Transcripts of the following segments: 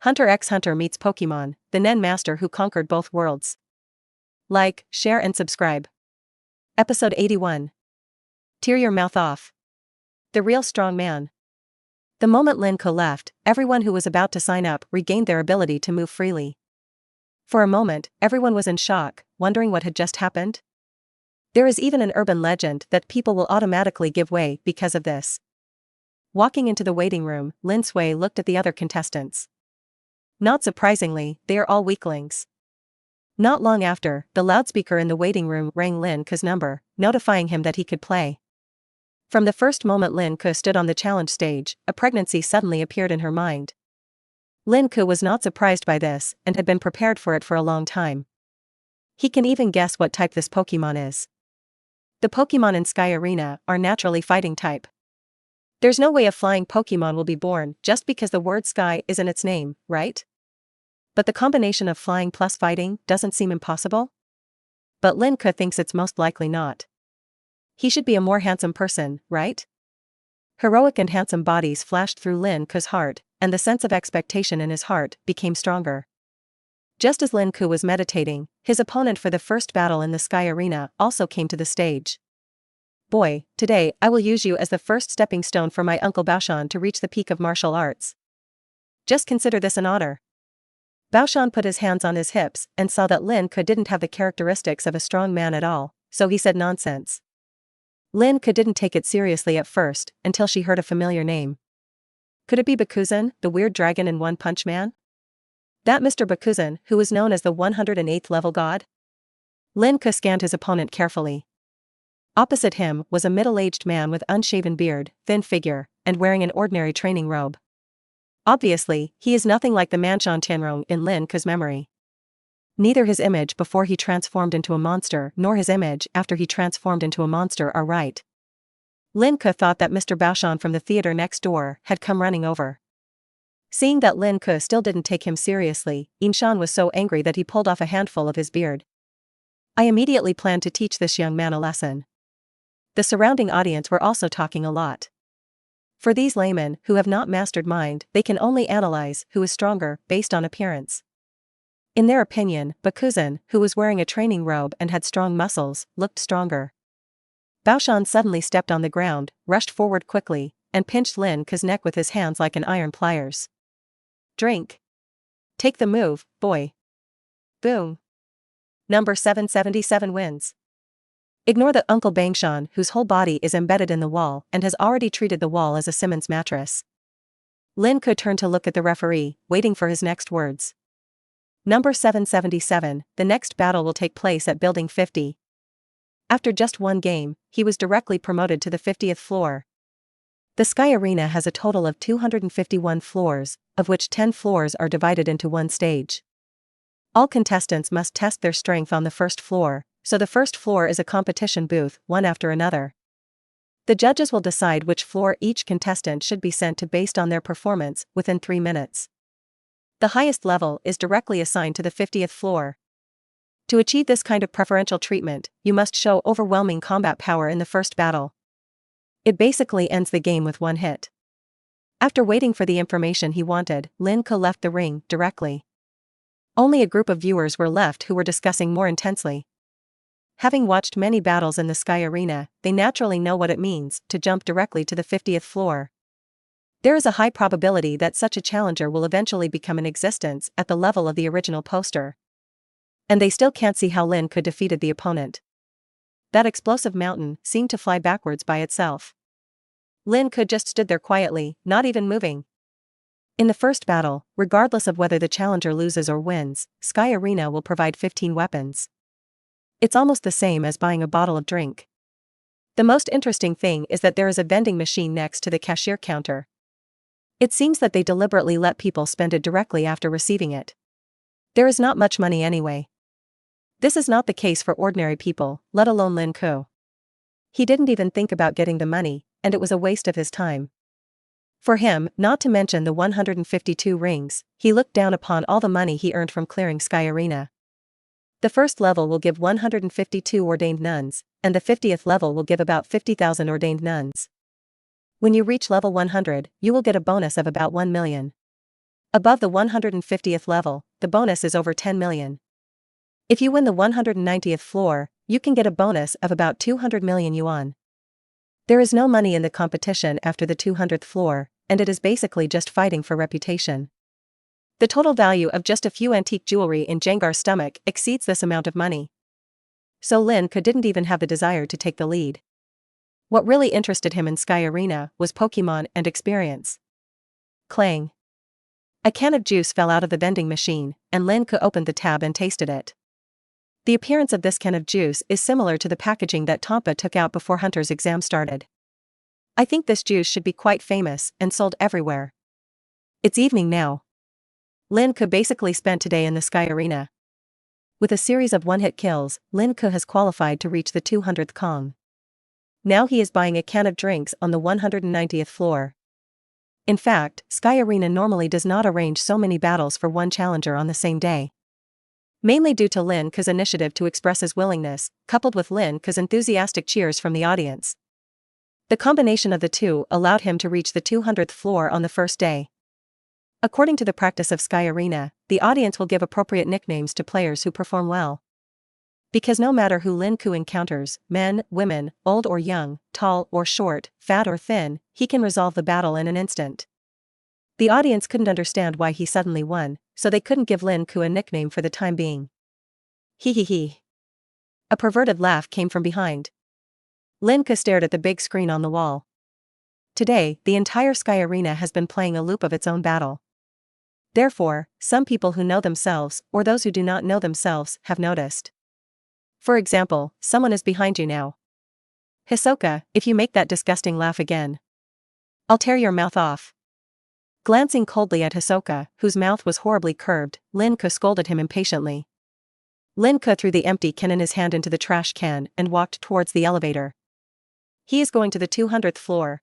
Hunter x Hunter meets Pokémon, the Nen Master who conquered both worlds. Like, share and subscribe. Episode 81. Tear your mouth off. The real strong man. The moment Lin Ke left, everyone who was about to sign up regained their ability to move freely. For a moment, everyone was in shock, wondering what had just happened. There is even an urban legend that people will automatically give way because of this. Walking into the waiting room, Lin Ke looked at the other contestants. Not surprisingly, they are all weaklings. Not long after, the loudspeaker in the waiting room rang Lin Ke's number, notifying him that he could play. From the first moment Lin Ke stood on the challenge stage, a pregnancy suddenly appeared in her mind. Lin Ke was not surprised by this, and had been prepared for it for a long time. He can even guess what type this Pokemon is. The Pokemon in Sky Arena are naturally fighting type. There's no way a flying Pokemon will be born just because the word sky is in its name, right? But the combination of flying plus fighting doesn't seem impossible? But Lin Ke thinks it's most likely not. He should be a more handsome person, right? Heroic and handsome bodies flashed through Lin Ke's heart, and the sense of expectation in his heart became stronger. Just as Lin Ke was meditating, his opponent for the first battle in the Sky Arena also came to the stage. Boy, today I will use you as the first stepping stone for my Uncle Baoshan to reach the peak of martial arts. Just consider this an honor. Baoshan put his hands on his hips and saw that Lin Ke didn't have the characteristics of a strong man at all, so he said nonsense. Lin Ke didn't take it seriously at first, until she heard a familiar name. Could it be Bakuzan, the weird dragon in One Punch Man? That Mr. Bakuzan, who was known as the 108th level god? Lin Ke scanned his opponent carefully. Opposite him was a middle-aged man with unshaven beard, thin figure, and wearing an ordinary training robe. Obviously, he is nothing like the Manshan Tianrong in Lin Ke's memory. Neither his image before he transformed into a monster nor his image after he transformed into a monster are right. Lin Ke thought that Mr. Baoshan from the theater next door had come running over. Seeing that Lin Ke still didn't take him seriously, Shan was so angry that he pulled off a handful of his beard. I immediately planned to teach this young man a lesson. The surrounding audience were also talking a lot. For these laymen who have not mastered mind, they can only analyze who is stronger based on appearance. In their opinion, Bakuzan, who was wearing a training robe and had strong muscles, looked stronger. Baoshan suddenly stepped on the ground, rushed forward quickly, and pinched Lin Ke's neck with his hands like an iron pliers. Drink. Take the move, boy. Boom. Number 777 wins. Ignore the Uncle Bangshan whose whole body is embedded in the wall and has already treated the wall as a Simmons mattress. Lin Ke turned to look at the referee, waiting for his next words. Number 777, the next battle will take place at Building 50. After just one game, he was directly promoted to the 50th floor. The Sky Arena has a total of 251 floors, of which 10 floors are divided into one stage. All contestants must test their strength on the first floor, so the first floor is a competition booth, one after another. The judges will decide which floor each contestant should be sent to based on their performance within 3 minutes. The highest level is directly assigned to the 50th floor. To achieve this kind of preferential treatment, you must show overwhelming combat power in the first battle. It basically ends the game with one hit. After waiting for the information he wanted, Lin Ke left the ring directly. Only a group of viewers were left who were discussing more intensely. Having watched many battles in the Sky Arena, they naturally know what it means to jump directly to the 50th floor. There is a high probability that such a challenger will eventually become in existence at the level of the original poster. And they still can't see how Lin Ke defeated the opponent. That explosive mountain seemed to fly backwards by itself. Lin Ke just stood there quietly, not even moving. In the first battle, regardless of whether the challenger loses or wins, Sky Arena will provide 15 weapons. It's almost the same as buying a bottle of drink. The most interesting thing is that there is a vending machine next to the cashier counter. It seems that they deliberately let people spend it directly after receiving it. There is not much money anyway. This is not the case for ordinary people, let alone Lin Ke. He didn't even think about getting the money, and it was a waste of his time. For him, not to mention the 152 rings, he looked down upon all the money he earned from clearing Sky Arena. The first level will give 152 ordained nuns, and the 50th level will give about 50,000 ordained nuns. When you reach level 100, you will get a bonus of about 1 million. Above the 150th level, the bonus is over 10 million. If you win the 190th floor, you can get a bonus of about 200 million yuan. There is no money in the competition after the 200th floor, and it is basically just fighting for reputation. The total value of just a few antique jewelry in Gengar's stomach exceeds this amount of money. So Lin Ke didn't even have the desire to take the lead. What really interested him in Sky Arena was Pokémon and experience. Clang. A can of juice fell out of the vending machine, and Lin Ke opened the tab and tasted it. The appearance of this can of juice is similar to the packaging that Tompa took out before Hunter's exam started. I think this juice should be quite famous and sold everywhere. It's evening now. Lin Ke basically spent today in the Sky Arena. With a series of one-hit kills, Lin Ke has qualified to reach the 200th Kong. Now he is buying a can of drinks on the 190th floor. In fact, Sky Arena normally does not arrange so many battles for one challenger on the same day. Mainly due to Lin Ke's initiative to express his willingness, coupled with Lin Ke's enthusiastic cheers from the audience. The combination of the two allowed him to reach the 200th floor on the first day. According to the practice of Sky Arena, the audience will give appropriate nicknames to players who perform well. Because no matter who Lin Ke encounters, men, women, old or young, tall or short, fat or thin, he can resolve the battle in an instant. The audience couldn't understand why he suddenly won, so they couldn't give Lin Ke a nickname for the time being. Hee. A perverted laugh came from behind. Lin Ke stared at the big screen on the wall. Today, the entire Sky Arena has been playing a loop of its own battle. Therefore, some people who know themselves, or those who do not know themselves, have noticed. For example, someone is behind you now. Hisoka, if you make that disgusting laugh again, I'll tear your mouth off. Glancing coldly at Hisoka, whose mouth was horribly curved, Lin Ke scolded him impatiently. Lin Ke threw the empty can in his hand into the trash can and walked towards the elevator. He is going to the 200th floor.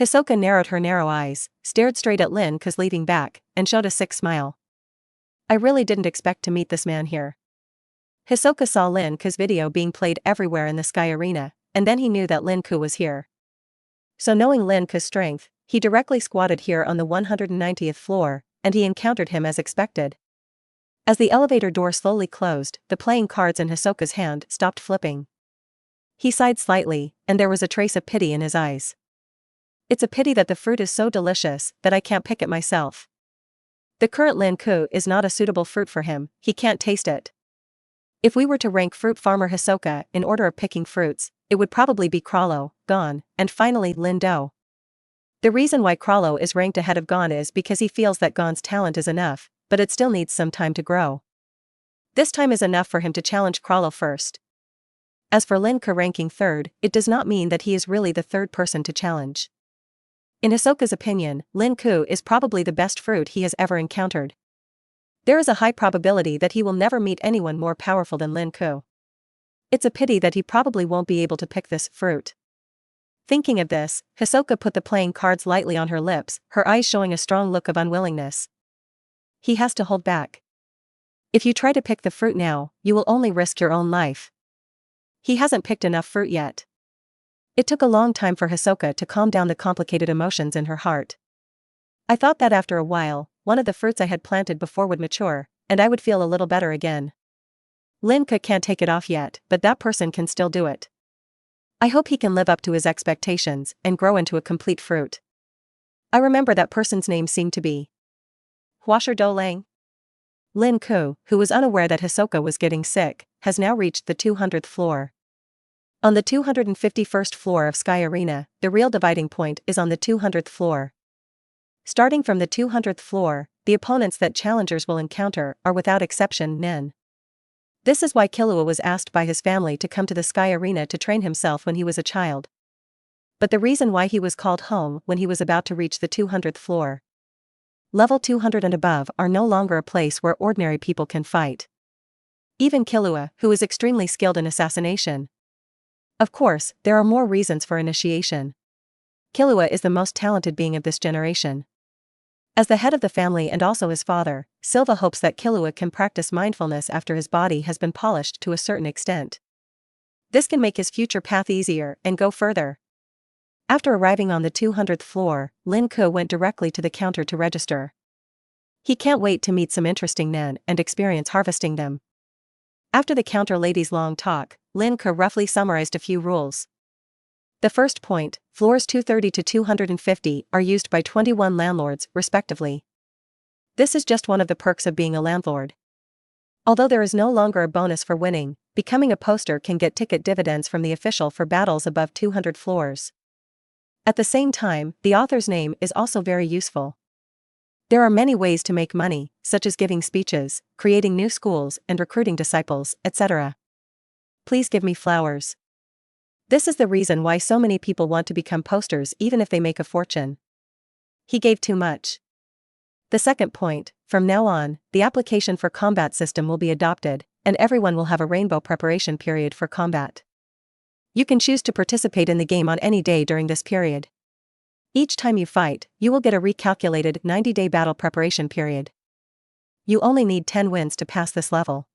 Hisoka narrowed her narrow eyes, stared straight at Lin Ke's leaving back, and showed a sick smile. I really didn't expect to meet this man here. Hisoka saw Lin Ke's video being played everywhere in the Sky Arena, and then he knew that Lin Ke was here. So knowing Lin Ke's strength, he directly squatted here on the 190th floor, and he encountered him as expected. As the elevator door slowly closed, the playing cards in Hisoka's hand stopped flipping. He sighed slightly, and there was a trace of pity in his eyes. It's a pity that the fruit is so delicious that I can't pick it myself. The current Lin Ke is not a suitable fruit for him, he can't taste it. If we were to rank fruit farmer Hisoka in order of picking fruits, it would probably be Krallo, Gon, and finally Lin Do. The reason why Krallo is ranked ahead of Gon is because he feels that Gon's talent is enough, but it still needs some time to grow. This time is enough for him to challenge Krallo first. As for Lin Ke ranking third, it does not mean that he is really the third person to challenge. In Hisoka's opinion, Lin Ke is probably the best fruit he has ever encountered. There is a high probability that he will never meet anyone more powerful than Lin Ke. It's a pity that he probably won't be able to pick this fruit. Thinking of this, Hisoka put the playing cards lightly on her lips, her eyes showing a strong look of unwillingness. He has to hold back. If you try to pick the fruit now, you will only risk your own life. He hasn't picked enough fruit yet. It took a long time for Hisoka to calm down the complicated emotions in her heart. I thought that after a while, one of the fruits I had planted before would mature, and I would feel a little better again. Lin Ke can't take it off yet, but that person can still do it. I hope he can live up to his expectations and grow into a complete fruit. I remember that person's name seemed to be Huasher Dolang. Lin Ke, who was unaware that Hisoka was getting sick, has now reached the 200th floor. On the 251st floor of Sky Arena, the real dividing point is on the 200th floor. Starting from the 200th floor, the opponents that challengers will encounter are without exception Nen. This is why Killua was asked by his family to come to the Sky Arena to train himself when he was a child. But the reason why he was called home when he was about to reach the 200th floor. Level 200 and above are no longer a place where ordinary people can fight. Even Killua, who is extremely skilled in assassination. Of course, there are more reasons for initiation. Killua is the most talented being of this generation. As the head of the family and also his father, Silva hopes that Killua can practice mindfulness after his body has been polished to a certain extent. This can make his future path easier and go further. After arriving on the 200th floor, Lin Ke went directly to the counter to register. He can't wait to meet some interesting Nen and experience harvesting them. After the counter lady's long talk, Lin Ke roughly summarized a few rules. The first point, floors 230 to 250 are used by 21 landlords, respectively. This is just one of the perks of being a landlord. Although there is no longer a bonus for winning, becoming a poster can get ticket dividends from the official for battles above 200 floors. At the same time, the author's name is also very useful. There are many ways to make money, such as giving speeches, creating new schools and recruiting disciples, etc. Please give me flowers. This is the reason why so many people want to become posters even if they make a fortune. He gave too much. The second point, from now on, the application for combat system will be adopted, and everyone will have a rainbow preparation period for combat. You can choose to participate in the game on any day during this period. Each time you fight, you will get a recalculated 90-day battle preparation period. You only need 10 wins to pass this level.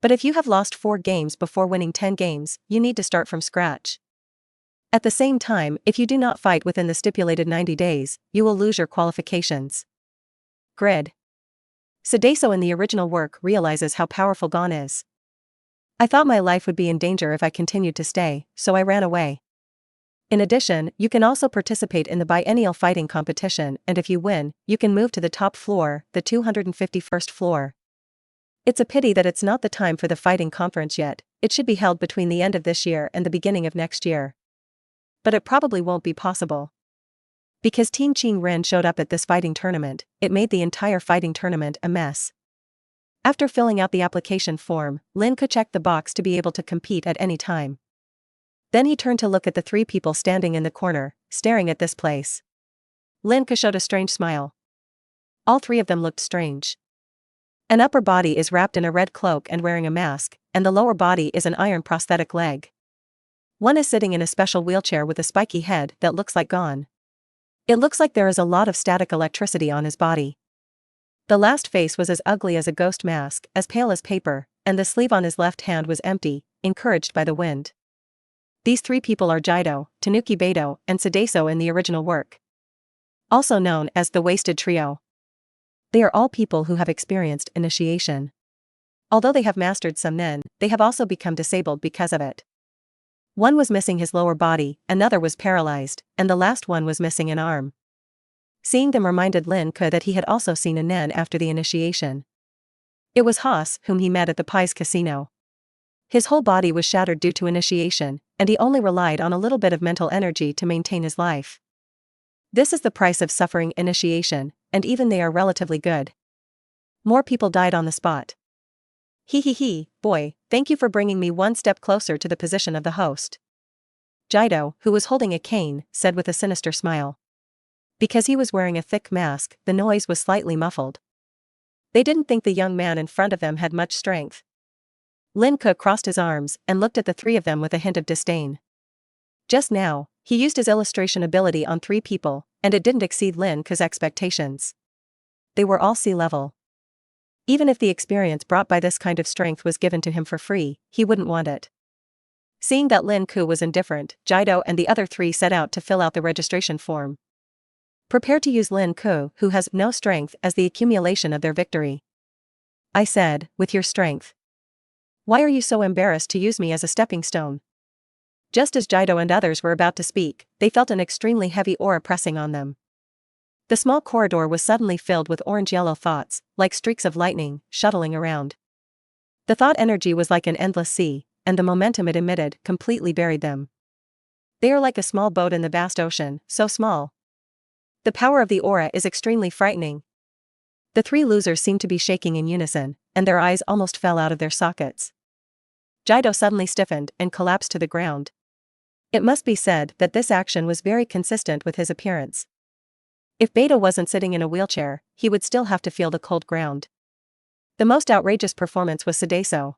But if you have lost 4 games before winning 10 games, you need to start from scratch. At the same time, if you do not fight within the stipulated 90 days, you will lose your qualifications. Grid. Sudeso in the original work realizes how powerful Gon is. I thought my life would be in danger if I continued to stay, so I ran away. In addition, you can also participate in the biennial fighting competition, and if you win, you can move to the top floor, the 251st floor. It's a pity that it's not the time for the fighting conference yet. It should be held between the end of this year and the beginning of next year. But it probably won't be possible. Because Team Qing Ren showed up at this fighting tournament, it made the entire fighting tournament a mess. After filling out the application form, Lin Ke checked the box to be able to compete at any time. Then he turned to look at the 3 people standing in the corner, staring at this place. Lin Ke showed a strange smile. All 3 of them looked strange. An upper body is wrapped in a red cloak and wearing a mask, and the lower body is an iron prosthetic leg. One is sitting in a special wheelchair with a spiky head that looks like Gon. It looks like there is a lot of static electricity on his body. The last face was as ugly as a ghost mask, as pale as paper, and the sleeve on his left hand was empty, encouraged by the wind. These 3 people are Jido, Tanuki Beidou, and Sudeso in the original work. Also known as the Wasted Trio. They are all people who have experienced initiation. Although they have mastered some Nen, they have also become disabled because of it. One was missing his lower body, another was paralyzed, and the last one was missing an arm. Seeing them reminded Lin Ke that he had also seen a Nen after the initiation. It was Haas, whom he met at the Pies Casino. His whole body was shattered due to initiation, and he only relied on a little bit of mental energy to maintain his life. This is the price of suffering initiation, and even they are relatively good. More people died on the spot. Boy, thank you for bringing me one step closer to the position of the host. Jido, who was holding a cane, said with a sinister smile. Because he was wearing a thick mask, the noise was slightly muffled. They didn't think the young man in front of them had much strength. Lin Ke crossed his arms and looked at the 3 of them with a hint of disdain. Just now, he used his illustration ability on 3 people, and it didn't exceed Lin Ke's expectations. They were all sea level. Even if the experience brought by this kind of strength was given to him for free, he wouldn't want it. Seeing that Lin Ke was indifferent, Jido and the other 3 set out to fill out the registration form. Prepare to use Lin Ke, who has no strength, as the accumulation of their victory. I said, with your strength. Why are you so embarrassed to use me as a stepping stone? Just as Jido and others were about to speak, they felt an extremely heavy aura pressing on them. The small corridor was suddenly filled with orange-yellow thoughts, like streaks of lightning, shuttling around. The thought energy was like an endless sea, and the momentum it emitted completely buried them. They are like a small boat in the vast ocean, so small. The power of the aura is extremely frightening. The 3 losers seemed to be shaking in unison, and their eyes almost fell out of their sockets. Jido suddenly stiffened and collapsed to the ground. It must be said that this action was very consistent with his appearance. If Beidou wasn't sitting in a wheelchair, he would still have to feel the cold ground. The most outrageous performance was Sudeso.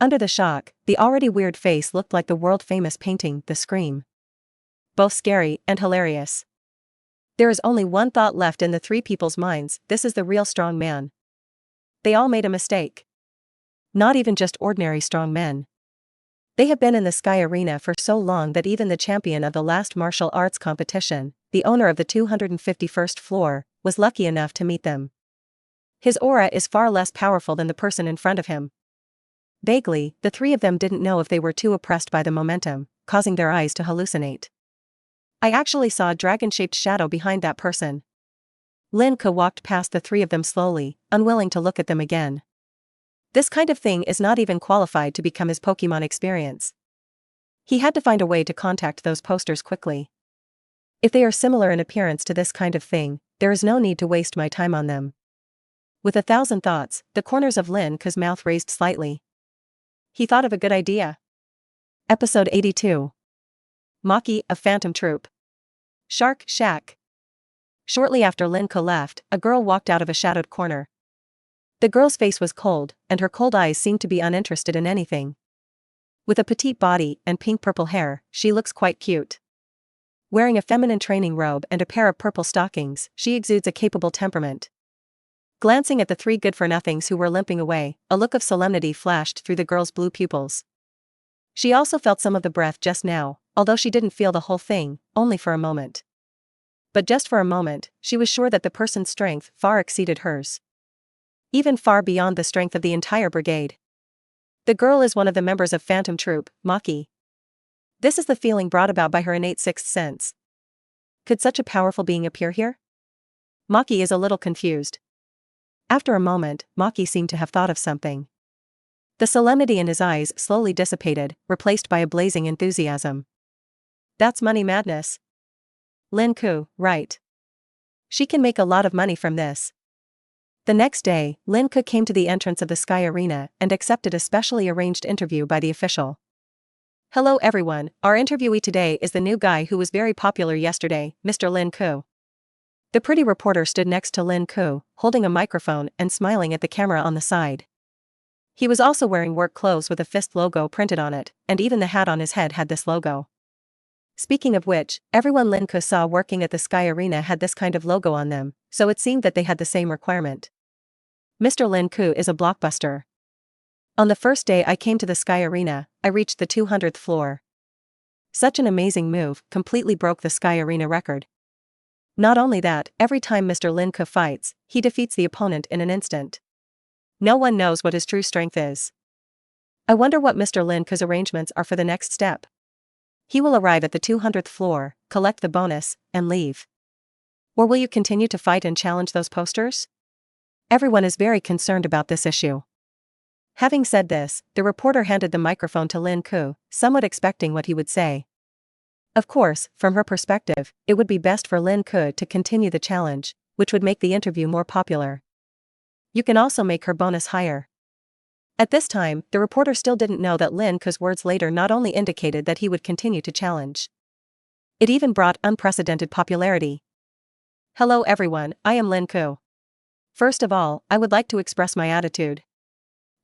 Under the shock, the already weird face looked like the world-famous painting, The Scream. Both scary and hilarious. There is only one thought left in the 3 people's minds: this is the real strong man. They all made a mistake. Not even just ordinary strong men. They have been in the Sky Arena for so long that even the champion of the last martial arts competition, the owner of the 251st floor, was lucky enough to meet them. His aura is far less powerful than the person in front of him. Vaguely, the three of them didn't know if they were too oppressed by the momentum, causing their eyes to hallucinate. I actually saw a dragon-shaped shadow behind that person. Lin Ke walked past the three of them slowly, unwilling to look at them again. This kind of thing is not even qualified to become his Pokémon experience. He had to find a way to contact those posters quickly. If they are similar in appearance to this kind of thing, there is no need to waste my time on them. With 1,000 thoughts, the corners of Lin Ke's mouth raised slightly. He thought of a good idea. Episode 82. Maki, a Phantom Troop. Shark Shack. Shortly after Lin Ke left, a girl walked out of a shadowed corner. The girl's face was cold, and her cold eyes seemed to be uninterested in anything. With a petite body and pink-purple hair, she looks quite cute. Wearing a feminine training robe and a pair of purple stockings, she exudes a capable temperament. Glancing at the three good-for-nothings who were limping away, a look of solemnity flashed through the girl's blue pupils. She also felt some of the breath just now, although she didn't feel the whole thing, only for a moment. But just for a moment, she was sure that the person's strength far exceeded hers. Even far beyond the strength of the entire brigade. The girl is one of the members of Phantom Troop, Maki. This is the feeling brought about by her innate sixth sense. Could such a powerful being appear here? Maki is a little confused. After a moment, Maki seemed to have thought of something. The solemnity in his eyes slowly dissipated, replaced by a blazing enthusiasm. That's money madness. Lin Ke, right. She can make a lot of money from this. The next day, Lin Ke came to the entrance of the Sky Arena and accepted a specially arranged interview by the official. Hello everyone, our interviewee today is the new guy who was very popular yesterday, Mr. Lin Ke. The pretty reporter stood next to Lin Ke, holding a microphone and smiling at the camera on the side. He was also wearing work clothes with a fist logo printed on it, and even the hat on his head had this logo. Speaking of which, everyone Lin Ke saw working at the Sky Arena had this kind of logo on them, so it seemed that they had the same requirement. Mr. Lin Ke is a blockbuster. On the first day I came to the Sky Arena, I reached the 200th floor. Such an amazing move completely broke the Sky Arena record. Not only that, every time Mr. Lin Ke fights, he defeats the opponent in an instant. No one knows what his true strength is. I wonder what Mr. Lin Ke's arrangements are for the next step. He will arrive at the 200th floor, collect the bonus, and leave. Or will you continue to fight and challenge those posters? Everyone is very concerned about this issue. Having said this, the reporter handed the microphone to Lin Ke, somewhat expecting what he would say. Of course, from her perspective, it would be best for Lin Ke to continue the challenge, which would make the interview more popular. You can also make her bonus higher. At this time, the reporter still didn't know that Lin Ke's words later not only indicated that he would continue to challenge. It even brought unprecedented popularity. Hello everyone, I am Lin Ke. First of all, I would like to express my attitude.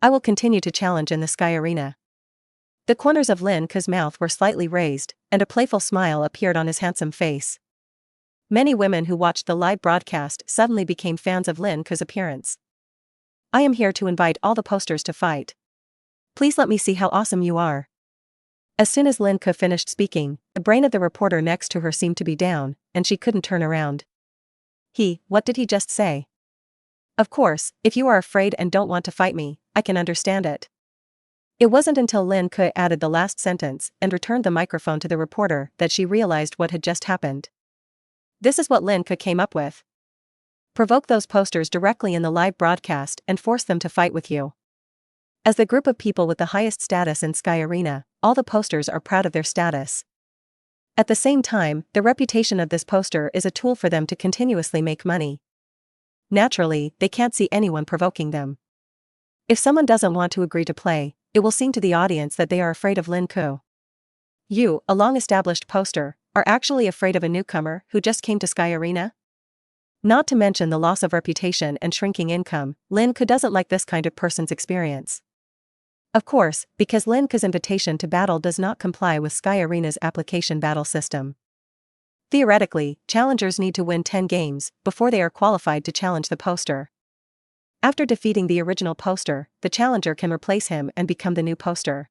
I will continue to challenge in the Sky Arena. The corners of Lin Ke's mouth were slightly raised, and a playful smile appeared on his handsome face. Many women who watched the live broadcast suddenly became fans of Lin Ke's appearance. I am here to invite all the posters to fight. Please let me see how awesome you are. As soon as Lin Ke finished speaking, the brain of the reporter next to her seemed to be down, and she couldn't turn around. What did he just say? Of course, if you are afraid and don't want to fight me, I can understand it. It wasn't until Lin Ke added the last sentence and returned the microphone to the reporter that she realized what had just happened. This is what Lin Ke came up with. Provoke those posters directly in the live broadcast and force them to fight with you. As the group of people with the highest status in Sky Arena, all the posters are proud of their status. At the same time, the reputation of this poster is a tool for them to continuously make money. Naturally, they can't see anyone provoking them. If someone doesn't want to agree to play, it will seem to the audience that they are afraid of Lin Ke. You, a long-established poster, are actually afraid of a newcomer who just came to Sky Arena? Not to mention the loss of reputation and shrinking income, Lin Ke doesn't like this kind of person's experience. Of course, because Lin Ke's invitation to battle does not comply with Sky Arena's application battle system. Theoretically, challengers need to win 10 games before they are qualified to challenge the poster. After defeating the original poster, the challenger can replace him and become the new poster.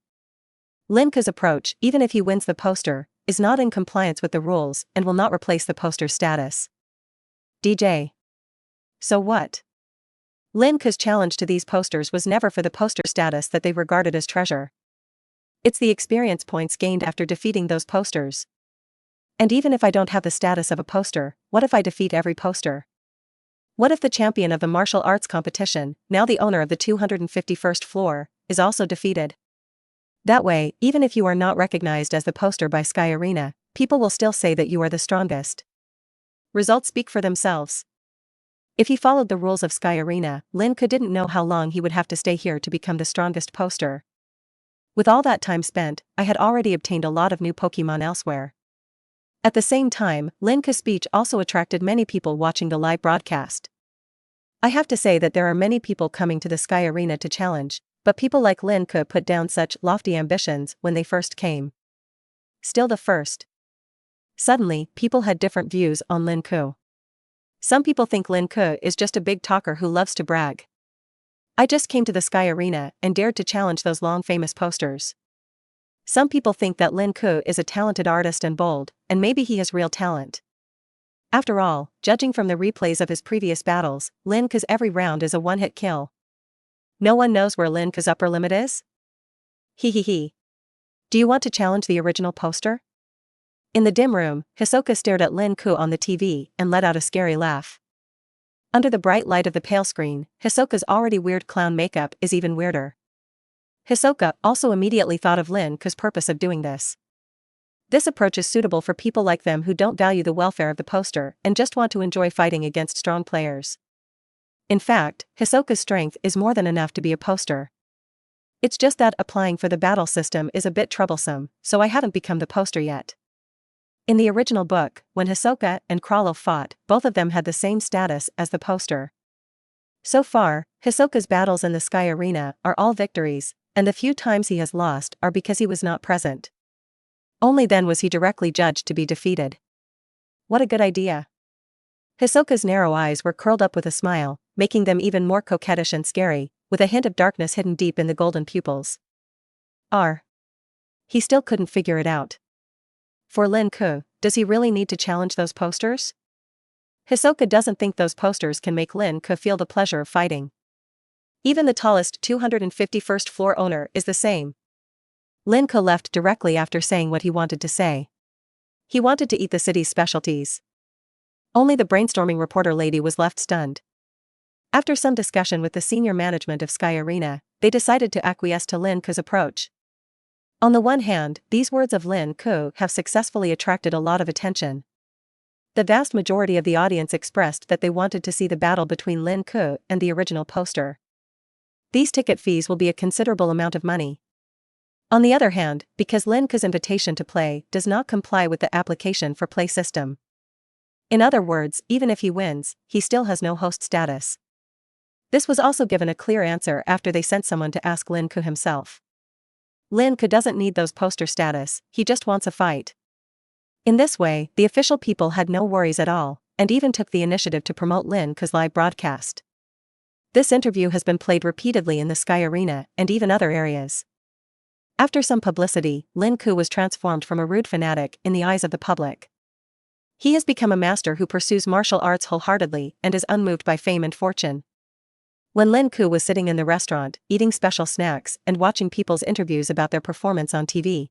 Lin Ke's approach, even if he wins the poster, is not in compliance with the rules and will not replace the poster's status. DJ. So what? Lin Ke's challenge to these posters was never for the poster status that they regarded as treasure. It's the experience points gained after defeating those posters. And even if I don't have the status of a poster, what if I defeat every poster? What if the champion of the martial arts competition, now the owner of the 251st floor, is also defeated? That way, even if you are not recognized as the poster by Sky Arena, people will still say that you are the strongest. Results speak for themselves. If he followed the rules of Sky Arena, Lin Ke didn't know how long he would have to stay here to become the strongest poster. With all that time spent, I had already obtained a lot of new Pokémon elsewhere. At the same time, Lin Ke's speech also attracted many people watching the live broadcast. I have to say that there are many people coming to the Sky Arena to challenge, but people like Lin Ke put down such lofty ambitions when they first came. Still the first. Suddenly, people had different views on Lin Ke. Some people think Lin Ke is just a big talker who loves to brag. I just came to the Sky Arena and dared to challenge those long famous posters. Some people think that Lin Ke is a talented artist and bold, and maybe he has real talent. After all, judging from the replays of his previous battles, Lin Ke's every round is a one-hit kill. No one knows where Lin Ke's upper limit is? He. Do you want to challenge the original poster? In the dim room, Hisoka stared at Lin Ke on the TV and let out a scary laugh. Under the bright light of the pale screen, Hisoka's already weird clown makeup is even weirder. Hisoka also immediately thought of Lin Ke's purpose of doing this. This approach is suitable for people like them who don't value the welfare of the poster and just want to enjoy fighting against strong players. In fact, Hisoka's strength is more than enough to be a poster. It's just that applying for the battle system is a bit troublesome, so I haven't become the poster yet. In the original book, when Hisoka and Crawlo fought, both of them had the same status as the poster. So far, Hisoka's battles in the Sky Arena are all victories, and the few times he has lost are because he was not present. Only then was he directly judged to be defeated. What a good idea. Hisoka's narrow eyes were curled up with a smile, making them even more coquettish and scary, with a hint of darkness hidden deep in the golden pupils. He still couldn't figure it out. For Lin Ke, does he really need to challenge those posters? Hisoka doesn't think those posters can make Lin Ke feel the pleasure of fighting. Even the tallest 251st floor owner is the same. Lin Ke left directly after saying what he wanted to say. He wanted to eat the city's specialties. Only the brainstorming reporter lady was left stunned. After some discussion with the senior management of Sky Arena, they decided to acquiesce to Lin Ke's approach. On the one hand, these words of Lin Ke have successfully attracted a lot of attention. The vast majority of the audience expressed that they wanted to see the battle between Lin Ke and the original poster. These ticket fees will be a considerable amount of money. On the other hand, because Lin Ke's invitation to play does not comply with the application for play system. In other words, even if he wins, he still has no host status. This was also given a clear answer after they sent someone to ask Lin Ke himself. Lin Ke doesn't need those poster status, he just wants a fight. In this way, the official people had no worries at all, and even took the initiative to promote Lin Ke's live broadcast. This interview has been played repeatedly in the Sky Arena and even other areas. After some publicity, Lin Ke was transformed from a rude fanatic in the eyes of the public. He has become a master who pursues martial arts wholeheartedly and is unmoved by fame and fortune. When Lin Ke was sitting in the restaurant, eating special snacks and watching people's interviews about their performance on TV,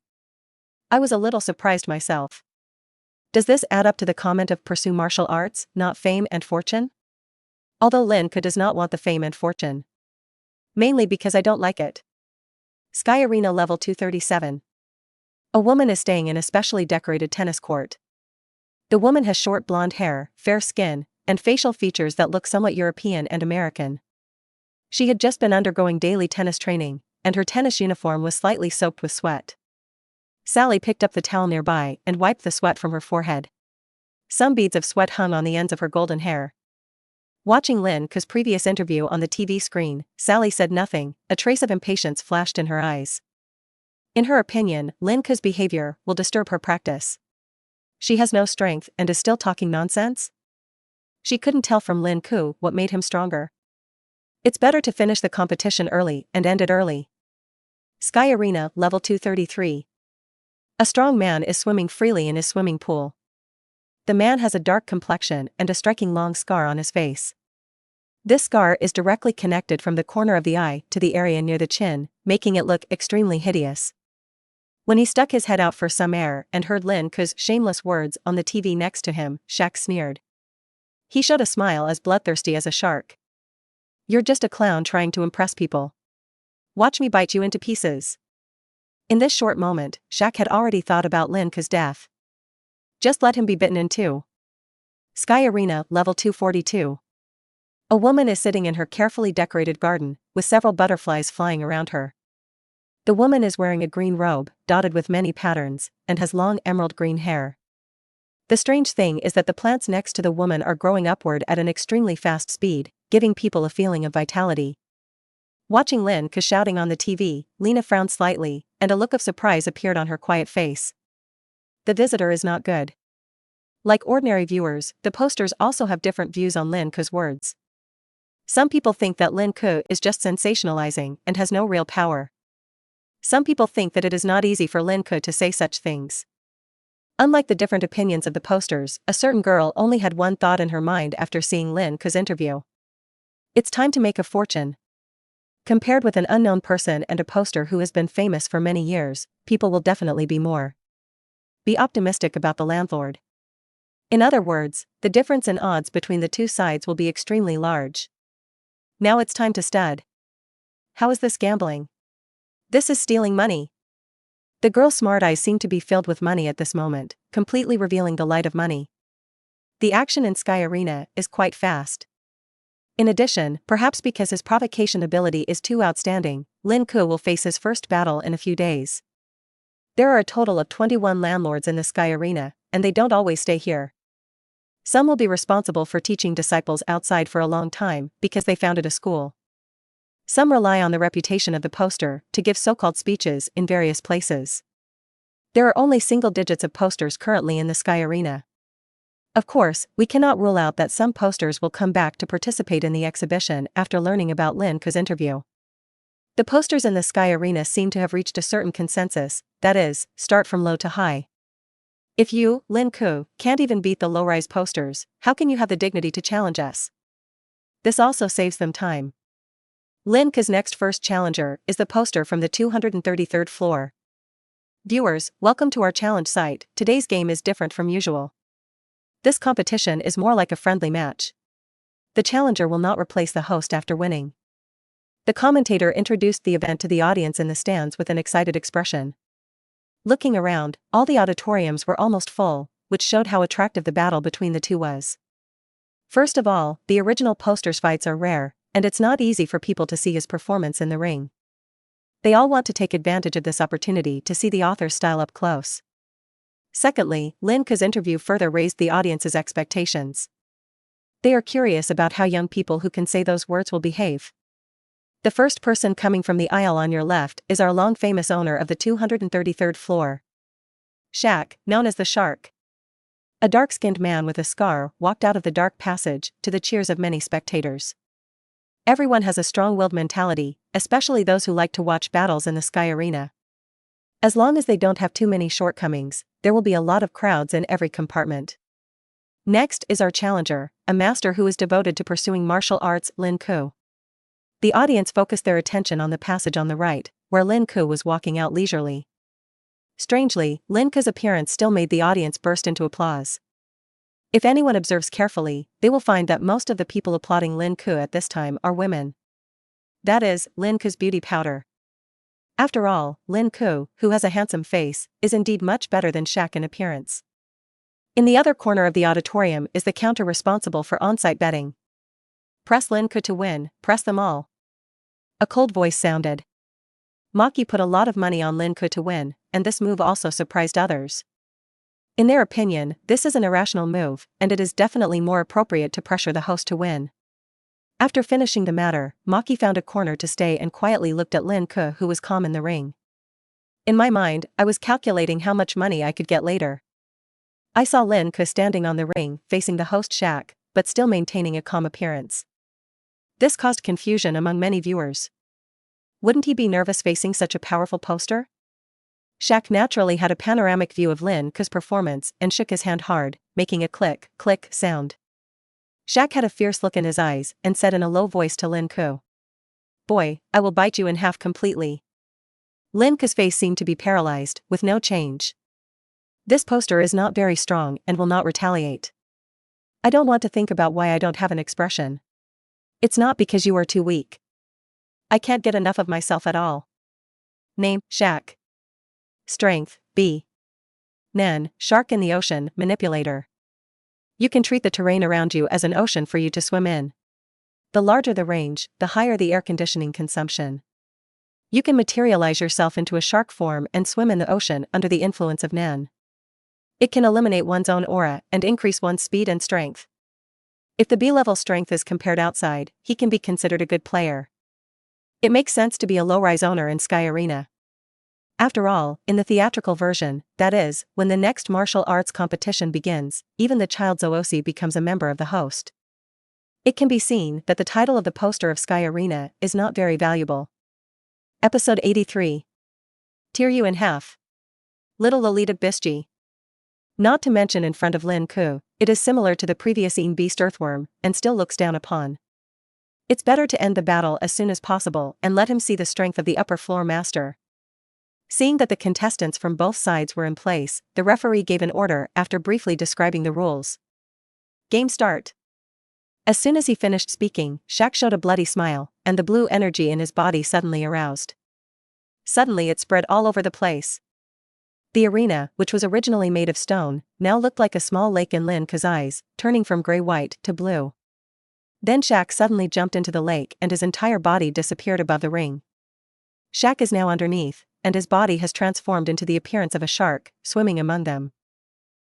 I was a little surprised myself. Does this add up to the comment of pursue martial arts, not fame and fortune? Although Lin Ke does not want the fame and fortune. Mainly because I don't like it. Sky Arena level 237. A woman is staying in a specially decorated tennis court. The woman has short blonde hair, fair skin, and facial features that look somewhat European and American. She had just been undergoing daily tennis training, and her tennis uniform was slightly soaked with sweat. Sally picked up the towel nearby and wiped the sweat from her forehead. Some beads of sweat hung on the ends of her golden hair. Watching Lin Ke's previous interview on the TV screen, Sally said nothing, a trace of impatience flashed in her eyes. In her opinion, Lin Ke's behavior will disturb her practice. She has no strength and is still talking nonsense? She couldn't tell from Lin Ke what made him stronger. It's better to finish the competition early and end it early. Sky Arena level 233. A strong man is swimming freely in his swimming pool. The man has a dark complexion and a striking long scar on his face. This scar is directly connected from the corner of the eye to the area near the chin, making it look extremely hideous. When he stuck his head out for some air and heard Lin Ke's shameless words on the TV next to him, Shaq sneered. He showed a smile as bloodthirsty as a shark. You're just a clown trying to impress people. Watch me bite you into pieces. In this short moment, Shaq had already thought about Lin Ke's death. Just let him be bitten in two. Sky Arena, level 242. A woman is sitting in her carefully decorated garden, with several butterflies flying around her. The woman is wearing a green robe, dotted with many patterns, and has long emerald green hair. The strange thing is that the plants next to the woman are growing upward at an extremely fast speed, giving people a feeling of vitality. Watching Lin Ke shouting on the TV, Lena frowned slightly, and a look of surprise appeared on her quiet face. The visitor is not good. Like ordinary viewers, the posters also have different views on Lin Ke's words. Some people think that Lin Ke is just sensationalizing and has no real power. Some people think that it is not easy for Lin Ke to say such things. Unlike the different opinions of the posters, a certain girl only had one thought in her mind after seeing Lin Ke's interview. It's time to make a fortune. Compared with an unknown person and a poster who has been famous for many years, people will definitely be more. Be optimistic about the landlord. In other words, the difference in odds between the two sides will be extremely large. Now it's time to stud. How is this gambling? This is stealing money. The girl's smart eyes seem to be filled with money at this moment, completely revealing the light of money. The action in Sky Arena is quite fast. In addition, perhaps because his provocation ability is too outstanding, Lin Ke will face his first battle in a few days. There are a total of 21 landlords in the Sky Arena, and they don't always stay here. Some will be responsible for teaching disciples outside for a long time because they founded a school. Some rely on the reputation of the poster to give so-called speeches in various places. There are only single digits of posters currently in the Sky Arena. Of course, we cannot rule out that some posters will come back to participate in the exhibition after learning about Lin Ke's interview. The posters in the Sky Arena seem to have reached a certain consensus, that is, start from low to high. If you, Lin Ke, can't even beat the low-rise posters, how can you have the dignity to challenge us? This also saves them time. Lin Ke's next first challenger is the poster from the 233rd floor. Viewers, welcome to our challenge site. Today's game is different from usual. This competition is more like a friendly match. The challenger will not replace the host after winning. The commentator introduced the event to the audience in the stands with an excited expression. Looking around, all the auditoriums were almost full, which showed how attractive the battle between the two was. First of all, the original poster's fights are rare, and it's not easy for people to see his performance in the ring. They all want to take advantage of this opportunity to see the author's style up close. Secondly, Lin Ke's interview further raised the audience's expectations. They are curious about how young people who can say those words will behave. The first person coming from the aisle on your left is our long-famous owner of the 233rd floor. Shaq, known as the Shark. A dark-skinned man with a scar walked out of the dark passage to the cheers of many spectators. Everyone has a strong-willed mentality, especially those who like to watch battles in the Sky Arena. As long as they don't have too many shortcomings, there will be a lot of crowds in every compartment. Next is our challenger, a master who is devoted to pursuing martial arts, Lin Ke. The audience focused their attention on the passage on the right, where Lin Ke was walking out leisurely. Strangely, Lin Ke's appearance still made the audience burst into applause. If anyone observes carefully, they will find that most of the people applauding Lin Ke at this time are women. That is, Lin Ke's beauty powder. After all, Lin Ke, who has a handsome face, is indeed much better than Shaq in appearance. In the other corner of the auditorium is the counter responsible for on-site betting. Press Lin Ke to win, press them all. A cold voice sounded. Maki put a lot of money on Lin Ke to win, and this move also surprised others. In their opinion, this is an irrational move, and it is definitely more appropriate to pressure the host to win. After finishing the matter, Maki found a corner to stay and quietly looked at Lin Ke, who was calm in the ring. In my mind, I was calculating how much money I could get later. I saw Lin Ke standing on the ring, facing the host Shaq, but still maintaining a calm appearance. This caused confusion among many viewers. Wouldn't he be nervous facing such a powerful poster? Shaq naturally had a panoramic view of Lin Ke's performance and shook his hand hard, making a click, click sound. Shaq had a fierce look in his eyes and said in a low voice to Lin Ke. "Boy, I will bite you in half completely." Lin Ke's face seemed to be paralyzed, with no change. "This poster is not very strong and will not retaliate. I don't want to think about why I don't have an expression. It's not because you are too weak. I can't get enough of myself at all." Name, Shaq. Strength, B. Nen, shark in the ocean, manipulator. You can treat the terrain around you as an ocean for you to swim in. The larger the range, the higher the air conditioning consumption. You can materialize yourself into a shark form and swim in the ocean under the influence of Nen. It can eliminate one's own aura and increase one's speed and strength. If the B-level strength is compared outside, he can be considered a good player. It makes sense to be a low-rise owner in Sky Arena. After all, in the theatrical version, that is, when the next martial arts competition begins, even the child Zoosi becomes a member of the host. It can be seen that the title of the poster of Sky Arena is not very valuable. Episode 83. Tear you in half. Little Lolita Bisji. Not to mention in front of Lin Ke, it is similar to the previous Beast Earthworm, and still looks down upon. It's better to end the battle as soon as possible and let him see the strength of the upper floor master. Seeing that the contestants from both sides were in place, the referee gave an order after briefly describing the rules. Game start. As soon as he finished speaking, Shaq showed a bloody smile, and the blue energy in his body suddenly aroused. Suddenly it spread all over the place. The arena, which was originally made of stone, now looked like a small lake in Lin Ke's eyes, turning from gray-white to blue. Then Shaq suddenly jumped into the lake and his entire body disappeared above the ring. Shaq is now underneath, and his body has transformed into the appearance of a shark, swimming among them.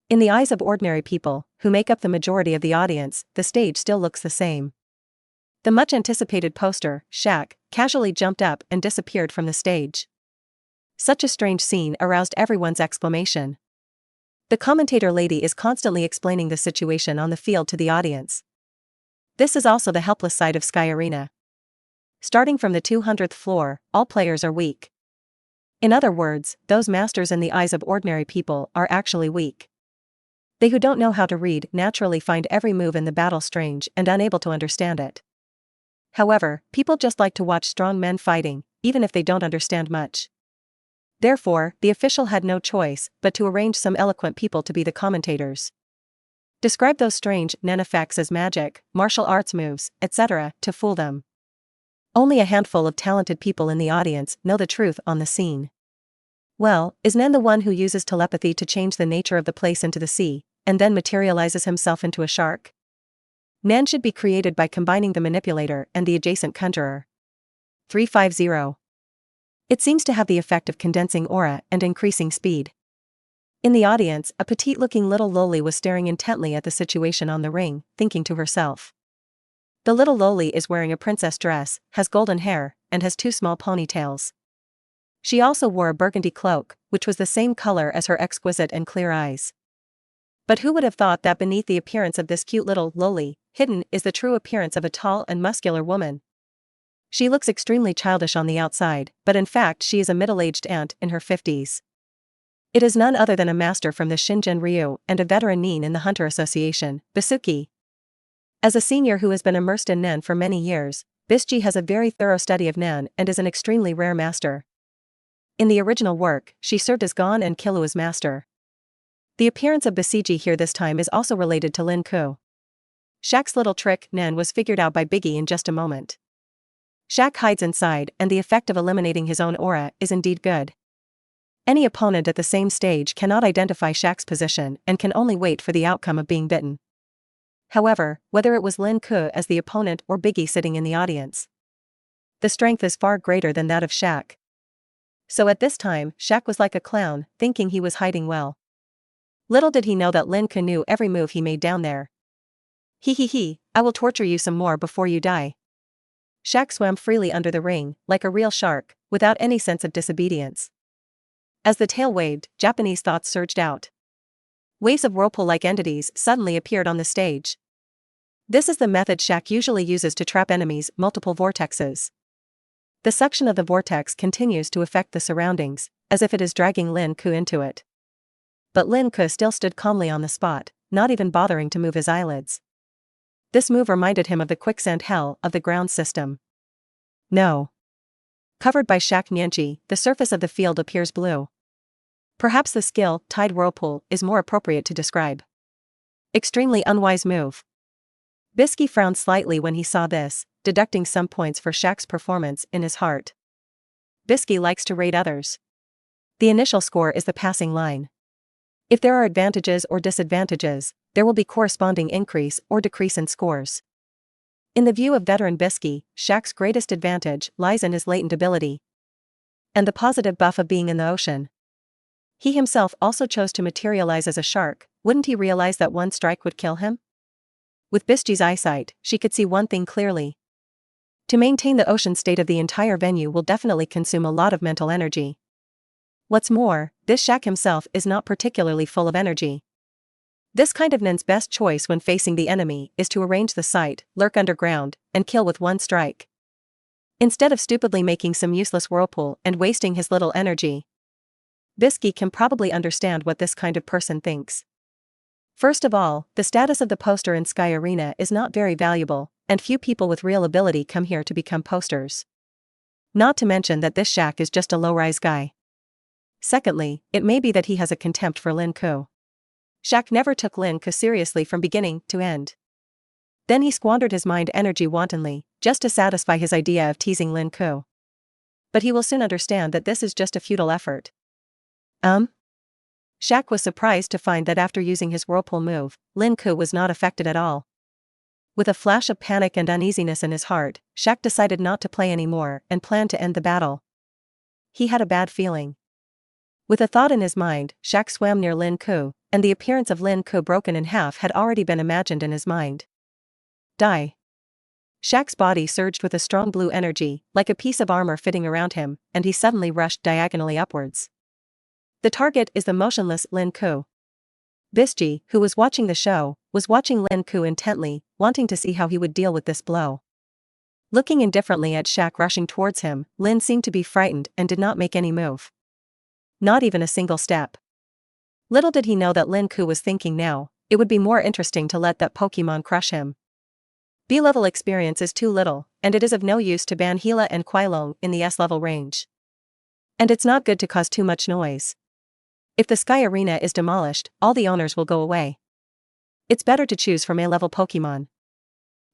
In the eyes of ordinary people, who make up the majority of the audience, the stage still looks the same. The much-anticipated poster, Shaq, casually jumped up and disappeared from the stage. Such a strange scene aroused everyone's exclamation. The commentator lady is constantly explaining the situation on the field to the audience. This is also the helpless side of Sky Arena. Starting from the 200th floor, all players are weak. In other words, those masters in the eyes of ordinary people are actually weak. They who don't know how to read naturally find every move in the battle strange and unable to understand it. However, people just like to watch strong men fighting, even if they don't understand much. Therefore, the official had no choice but to arrange some eloquent people to be the commentators. Describe those strange Nen effects as magic, martial arts moves, etc., to fool them. Only a handful of talented people in the audience know the truth on the scene. Well, is Nen the one who uses telepathy to change the nature of the place into the sea, and then materializes himself into a shark? Nen should be created by combining the manipulator and the adjacent conjurer. 350. It seems to have the effect of condensing aura and increasing speed. In the audience, a petite-looking little loli was staring intently at the situation on the ring, thinking to herself. The little loli is wearing a princess dress, has golden hair, and has 2 small ponytails. She also wore a burgundy cloak, which was the same color as her exquisite and clear eyes. But who would have thought that beneath the appearance of this cute little loli, hidden is the true appearance of a tall and muscular woman? She looks extremely childish on the outside, but in fact she is a middle-aged aunt in her 50s. It is none other than a master from the Shingen Ryu and a veteran nin in the Hunter Association, Bisuki. As a senior who has been immersed in Nen for many years, Bisji has a very thorough study of Nen and is an extremely rare master. In the original work, she served as Gon and Killua's master. The appearance of Bisiji here this time is also related to Lin Ke. Shaq's little trick, Nen, was figured out by Biggie in just a moment. Shaq hides inside, and the effect of eliminating his own aura is indeed good. Any opponent at the same stage cannot identify Shaq's position and can only wait for the outcome of being bitten. However, whether it was Lin Ke as the opponent or Biggie sitting in the audience, the strength is far greater than that of Shaq. So at this time, Shaq was like a clown, thinking he was hiding well. Little did he know that Lin Ke knew every move he made down there. He, I will torture you some more before you die. Shaq swam freely under the ring, like a real shark, without any sense of disobedience. As the tail waved, Japanese thoughts surged out. Waves of whirlpool-like entities suddenly appeared on the stage. This is the method Shaq usually uses to trap enemies, multiple vortexes. The suction of the vortex continues to affect the surroundings, as if it is dragging Lin Ke into it. But Lin Ke still stood calmly on the spot, not even bothering to move his eyelids. This move reminded him of the quicksand hell of the ground system. No. Covered by Shaq Nyanji, the surface of the field appears blue. Perhaps the skill, Tide Whirlpool, is more appropriate to describe. Extremely unwise move. Bisky frowned slightly when he saw this, deducting some points for Shaq's performance in his heart. Bisky likes to rate others. The initial score is the passing line. If there are advantages or disadvantages, there will be corresponding increase or decrease in scores. In the view of veteran Bisky, Shaq's greatest advantage lies in his latent ability and the positive buff of being in the ocean. He himself also chose to materialize as a shark. Wouldn't he realize that one strike would kill him? With Bisky's eyesight, she could see one thing clearly. To maintain the ocean state of the entire venue will definitely consume a lot of mental energy. What's more, this Shaq himself is not particularly full of energy. This kind of Nin's best choice when facing the enemy is to arrange the sight, lurk underground, and kill with one strike. Instead of stupidly making some useless whirlpool and wasting his little energy. Bisky can probably understand what this kind of person thinks. First of all, the status of the poster in Sky Arena is not very valuable, and few people with real ability come here to become posters. Not to mention that this Shaq is just a low-rise guy. Secondly, it may be that he has a contempt for Lin Ke. Shaq never took Lin Ke seriously from beginning to end. Then he squandered his mind energy wantonly, just to satisfy his idea of teasing Lin Ke. But he will soon understand that this is just a futile effort. Shaq was surprised to find that after using his whirlpool move, Lin Ke was not affected at all. With a flash of panic and uneasiness in his heart, Shaq decided not to play anymore and planned to end the battle. He had a bad feeling. With a thought in his mind, Shaq swam near Lin Ke, and the appearance of Lin Ke broken in half had already been imagined in his mind. Die. Shaq's body surged with a strong blue energy, like a piece of armor fitting around him, and he suddenly rushed diagonally upwards. The target is the motionless Lin Ke. Bisky, who was watching the show, was watching Lin Ke intently, wanting to see how he would deal with this blow. Looking indifferently at Shaq rushing towards him, Lin seemed to be frightened and did not make any move. Not even a single step. Little did he know that Lin Ke was thinking now, it would be more interesting to let that Pokémon crush him. B-level experience is too little, and it is of no use to ban Gila and Quailong in the S-level range. And it's not good to cause too much noise. If the Sky Arena is demolished, all the owners will go away. It's better to choose from A-level Pokémon.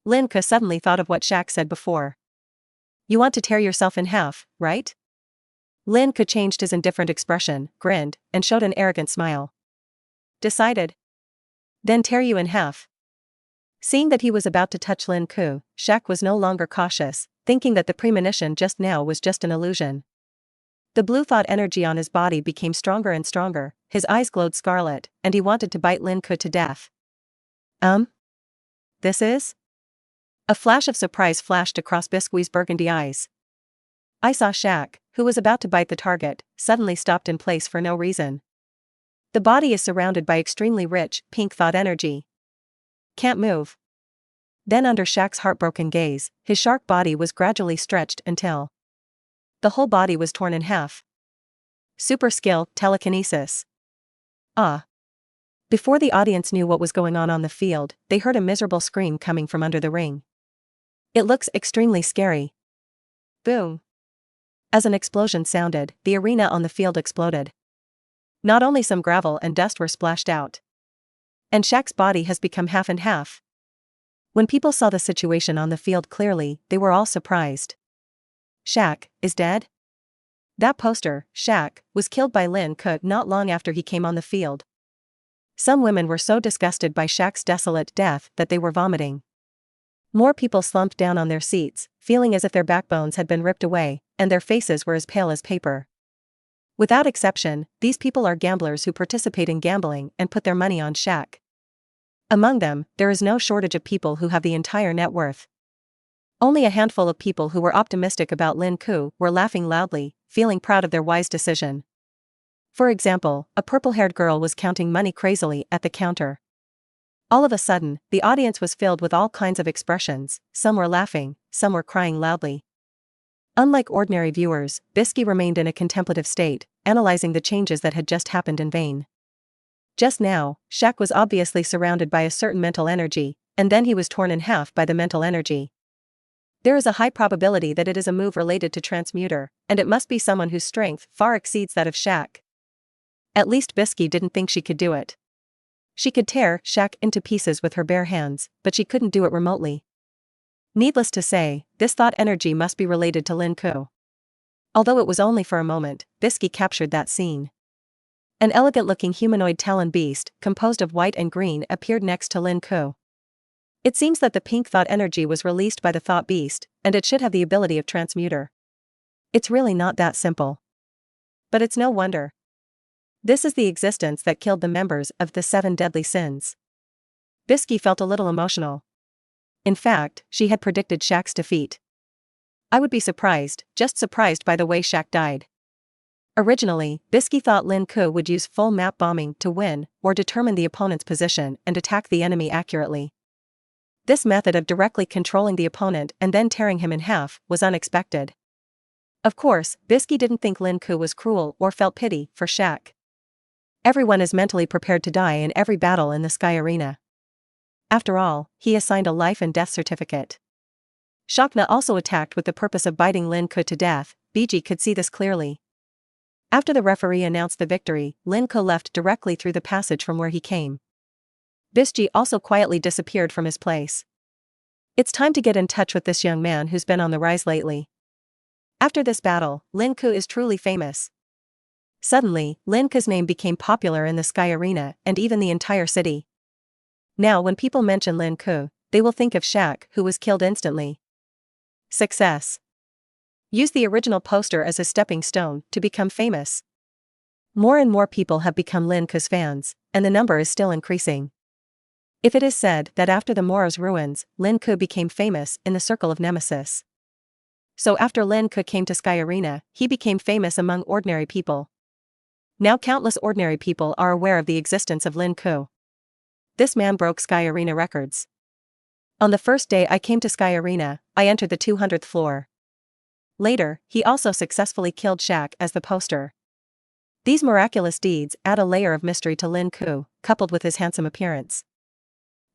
Lin Ke suddenly thought of what Shaq said before. You want to tear yourself in half, right? Lin Ke changed his indifferent expression, grinned, and showed an arrogant smile. Decided. Then tear you in half. Seeing that he was about to touch Lin Ke, Shaq was no longer cautious, thinking that the premonition just now was just an illusion. The blue thought energy on his body became stronger and stronger, his eyes glowed scarlet, and he wanted to bite Lin Ke to death. This is? A flash of surprise flashed across Bisky's burgundy eyes. I saw Shaq, who was about to bite the target, suddenly stopped in place for no reason. The body is surrounded by extremely rich, pink thought energy. Can't move. Then under Shaq's heartbroken gaze, his shark body was gradually stretched until the whole body was torn in half. Super skill, telekinesis. Before the audience knew what was going on the field, they heard a miserable scream coming from under the ring. It looks extremely scary. Boom. As an explosion sounded, the arena on the field exploded. Not only some gravel and dust were splashed out. And Shaq's body has become half and half. When people saw the situation on the field clearly, they were all surprised. Shaq is dead? That poster, Shaq, was killed by Lin Ke not long after he came on the field. Some women were so disgusted by Shaq's desolate death that they were vomiting. More people slumped down on their seats, feeling as if their backbones had been ripped away, and their faces were as pale as paper. Without exception, these people are gamblers who participate in gambling and put their money on Shaq. Among them, there is no shortage of people who have the entire net worth. Only a handful of people who were optimistic about Lin Ke were laughing loudly, feeling proud of their wise decision. For example, a purple-haired girl was counting money crazily at the counter. All of a sudden, the audience was filled with all kinds of expressions, some were laughing, some were crying loudly. Unlike ordinary viewers, Bisky remained in a contemplative state, analyzing the changes that had just happened in vain. Just now, Shaq was obviously surrounded by a certain mental energy, and then he was torn in half by the mental energy. There is a high probability that it is a move related to Transmuter, and it must be someone whose strength far exceeds that of Shaq. At least Bisky didn't think she could do it. She could tear Shaq into pieces with her bare hands, but she couldn't do it remotely. Needless to say, this thought energy must be related to Lin Ke. Although it was only for a moment, Bisky captured that scene. An elegant-looking humanoid talon beast, composed of white and green, appeared next to Lin Ke. It seems that the pink thought energy was released by the thought beast, and it should have the ability of Transmuter. It's really not that simple. But it's no wonder. This is the existence that killed the members of the 7 deadly sins. Bisky felt a little emotional. In fact, she had predicted Shaq's defeat. I would be surprised, just surprised by the way Shaq died. Originally, Bisky thought Lin Ke would use full map bombing to win, or determine the opponent's position and attack the enemy accurately. This method of directly controlling the opponent and then tearing him in half was unexpected. Of course, Bisky didn't think Lin Ke was cruel or felt pity for Shaq. Everyone is mentally prepared to die in every battle in the Sky Arena. After all, he assigned a life and death certificate. Shakna also attacked with the purpose of biting Lin Ke to death. BG could see this clearly. After the referee announced the victory, Lin Ke left directly through the passage from where he came. Bisgy also quietly disappeared from his place. It's time to get in touch with this young man who's been on the rise lately. After this battle, Lin Ke is truly famous. Suddenly, Lin Ke's name became popular in the Sky Arena and even the entire city. Now when people mention Lin Ke, they will think of Shaq, who was killed instantly. Success. Use the original poster as a stepping stone to become famous. More and more people have become Lin Ke's fans, and the number is still increasing. If it is said that after the Mora's ruins, Lin Ke became famous in the circle of Nemesis. So after Lin Ke came to Sky Arena, he became famous among ordinary people. Now countless ordinary people are aware of the existence of Lin Ke. This man broke Sky Arena records. On the first day I came to Sky Arena, I entered the 200th floor. Later, he also successfully killed Shaq as the poster. These miraculous deeds add a layer of mystery to Lin Ke, coupled with his handsome appearance.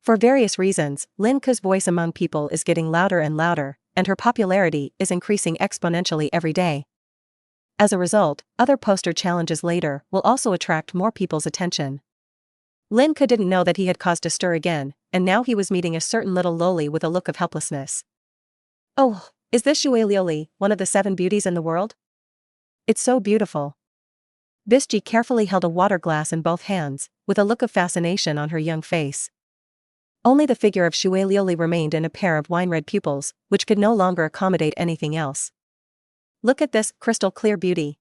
For various reasons, Lin Ke's voice among people is getting louder and louder, and her popularity is increasing exponentially every day. As a result, other poster challenges later will also attract more people's attention. Lin Ke didn't know that he had caused a stir again, and now he was meeting a certain little loli with a look of helplessness. Oh, is this Shuelioli, one of the 7 beauties in the world? It's so beautiful. Bisgy carefully held a water glass in both hands, with a look of fascination on her young face. Only the figure of Shuelioli remained in a pair of wine-red pupils, which could no longer accommodate anything else. Look at this crystal-clear beauty.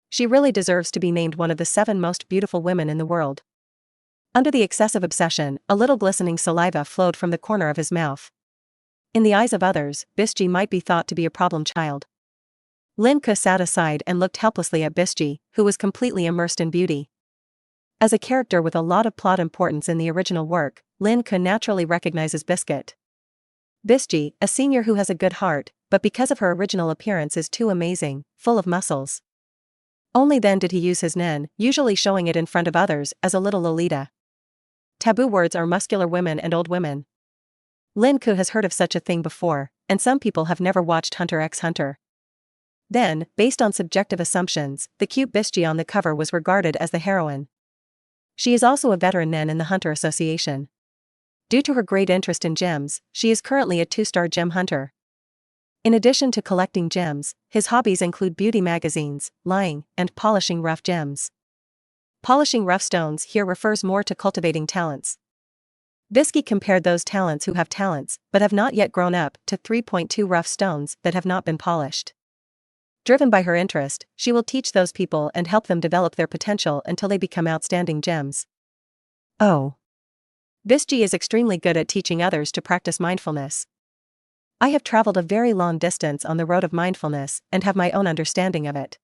She really deserves to be named one of the 7 most beautiful women in the world. Under the excessive obsession, a little glistening saliva flowed from the corner of his mouth. In the eyes of others, Bisgy might be thought to be a problem child. Lin Ke sat aside and looked helplessly at Bisgy, who was completely immersed in beauty. As a character with a lot of plot importance in the original work, Lin Ke naturally recognizes Biscuit. Bisgy, a senior who has a good heart, but because of her original appearance is too amazing, full of muscles. Only then did he use his nen, usually showing it in front of others as a little Lolita. Taboo words are muscular women and old women. Lin Ke has heard of such a thing before, and some people have never watched Hunter x Hunter. Then, based on subjective assumptions, the cute Bisgy on the cover was regarded as the heroine. She is also a veteran nen in the Hunter Association. Due to her great interest in gems, she is currently a 2-star gem hunter. In addition to collecting gems, his hobbies include beauty magazines, lying, and polishing rough gems. Polishing rough stones here refers more to cultivating talents. Bisky compared those talents who have talents, but have not yet grown up, to 3.2 rough stones that have not been polished. Driven by her interest, she will teach those people and help them develop their potential until they become outstanding gems. Oh. Bisgy is extremely good at teaching others to practice mindfulness. I have traveled a very long distance on the road of mindfulness and have my own understanding of it.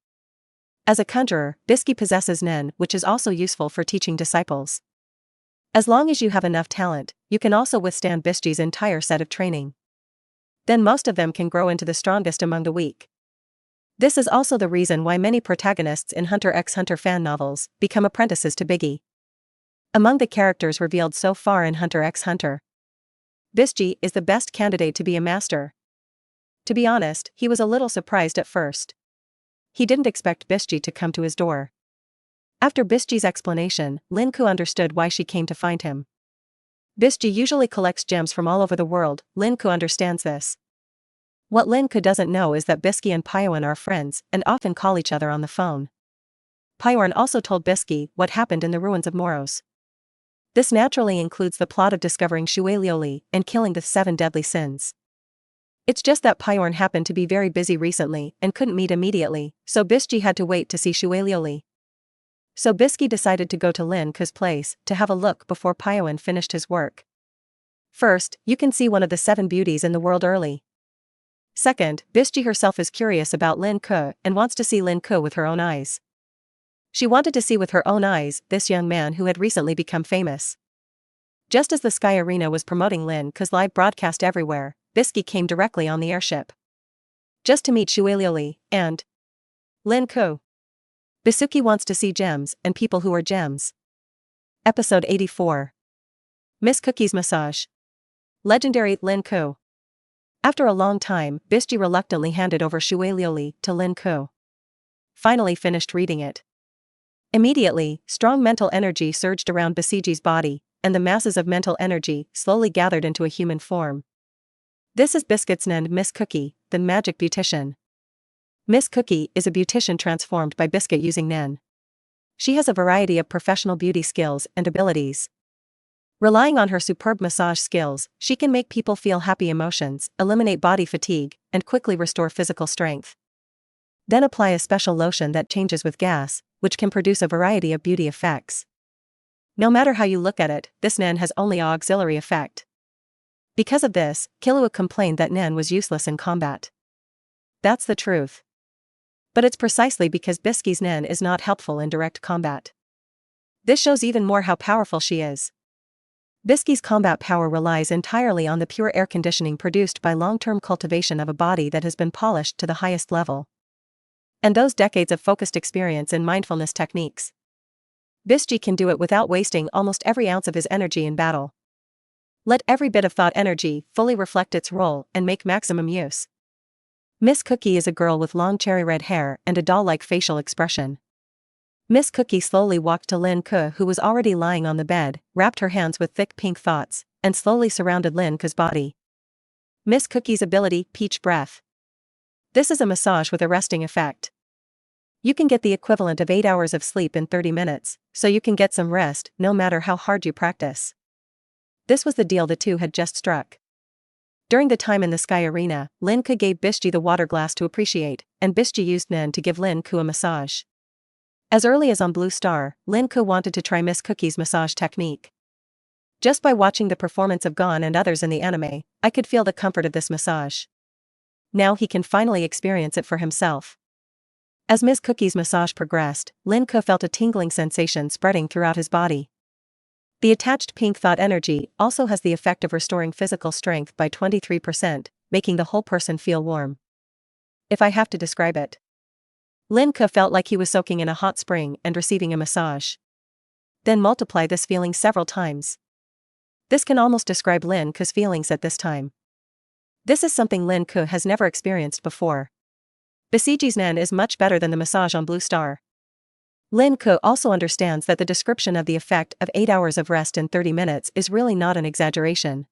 As a conjurer, Bisky possesses nen, which is also useful for teaching disciples. As long as you have enough talent, you can also withstand Bisgy's entire set of training. Then most of them can grow into the strongest among the weak. This is also the reason why many protagonists in Hunter x Hunter fan novels become apprentices to Biggie. Among the characters revealed so far in Hunter x Hunter, Bisji is the best candidate to be a master. To be honest, he was a little surprised at first. He didn't expect Bisji to come to his door. After Bisji's explanation, Lin Ke understood why she came to find him. Bisji usually collects gems from all over the world. Lin Ke understands this. What Lin Ke doesn't know is that Bisky and Pyoan are friends and often call each other on the phone. Pyoan also told Bisky what happened in the ruins of Moros. This naturally includes the plot of discovering Shuelioli and killing the 7 deadly sins. It's just that Pyoan happened to be very busy recently and couldn't meet immediately, so Bisky had to wait to see Shuelioli. So Bisky decided to go to Lin Ke's place to have a look before Pyoan finished his work. First, you can see one of the 7 beauties in the world early. Second, Bisky herself is curious about Lin Ke and wants to see Lin Ke with her own eyes. She wanted to see with her own eyes this young man who had recently become famous. Just as the Sky Arena was promoting Lin Ke's live broadcast everywhere, Bisky came directly on the airship. Just to meet Shuelioli and Lin Ke. Bisuki wants to see gems and people who are gems. Episode 84. Miss Cookie's Massage. Legendary Lin Ke. After a long time, Bisky reluctantly handed over Shuelioli to Lin Ke. Finally finished reading it. Immediately, strong mental energy surged around Bisiji's body, and the masses of mental energy slowly gathered into a human form. This is Biscuit's Nan Miss Cookie, the magic beautician. Miss Cookie is a beautician transformed by Biscuit using Nan. She has a variety of professional beauty skills and abilities. Relying on her superb massage skills, she can make people feel happy emotions, eliminate body fatigue, and quickly restore physical strength. Then apply a special lotion that changes with gas, which can produce a variety of beauty effects. No matter how you look at it, this Nan has only an auxiliary effect. Because of this, Killua complained that Nan was useless in combat. That's the truth. But it's precisely because Bisky's Nan is not helpful in direct combat. This shows even more how powerful she is. Bisky's combat power relies entirely on the pure air conditioning produced by long-term cultivation of a body that has been polished to the highest level. And those decades of focused experience in mindfulness techniques. Bisky can do it without wasting almost every ounce of his energy in battle. Let every bit of thought energy fully reflect its role and make maximum use. Miss Cookie is a girl with long cherry red hair and a doll-like facial expression. Miss Cookie slowly walked to Lin Ke, who was already lying on the bed, wrapped her hands with thick pink thoughts, and slowly surrounded Lin Ke's body. Miss Cookie's ability, Peach Breath. This is a massage with a resting effect. You can get the equivalent of 8 hours of sleep in 30 minutes, so you can get some rest no matter how hard you practice. This was the deal the two had just struck. During the time in the Sky Arena, Lin Ke gave Bisky the water glass to appreciate, and Bisky used Nan to give Lin Ke a massage. As early as on Blue Star, Lin Ke wanted to try Miss Cookie's massage technique. Just by watching the performance of Gon and others in the anime, I could feel the comfort of this massage. Now he can finally experience it for himself. As Miss Cookie's massage progressed, Lin Ke felt a tingling sensation spreading throughout his body. The attached pink thought energy also has the effect of restoring physical strength by 23%, making the whole person feel warm. If I have to describe it, Lin Ke felt like he was soaking in a hot spring and receiving a massage. Then multiply this feeling several times. This can almost describe Lin Ke's feelings at this time. This is something Lin Ke has never experienced before. Bisiji's Nan is much better than the massage on Blue Star. Lin Ke also understands that the description of the effect of 8 hours of rest in 30 minutes is really not an exaggeration.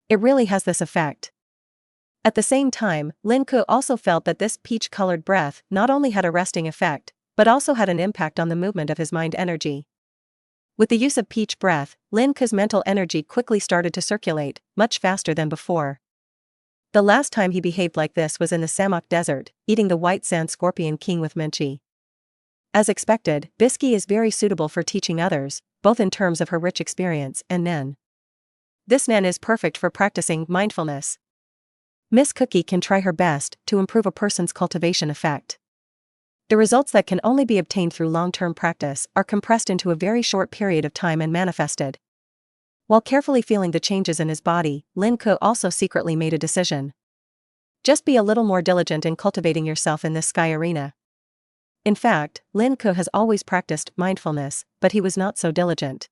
It really has this effect. At the same time, Lin Ke also felt that this peach-colored breath not only had a resting effect, but also had an impact on the movement of his mind energy. With the use of peach breath, Lin Ke's mental energy quickly started to circulate, much faster than before. The last time he behaved like this was in the Samok Desert, eating the white sand scorpion king with Minchi. As expected, Bisky is very suitable for teaching others, both in terms of her rich experience and Nan. This Nan is perfect for practicing mindfulness. Miss Cookie can try her best to improve a person's cultivation effect. The results that can only be obtained through long-term practice are compressed into a very short period of time and manifested. While carefully feeling the changes in his body, Lin Ke also secretly made a decision. Just be a little more diligent in cultivating yourself in this Sky Arena. In fact, Lin Ke has always practiced mindfulness, but he was not so diligent.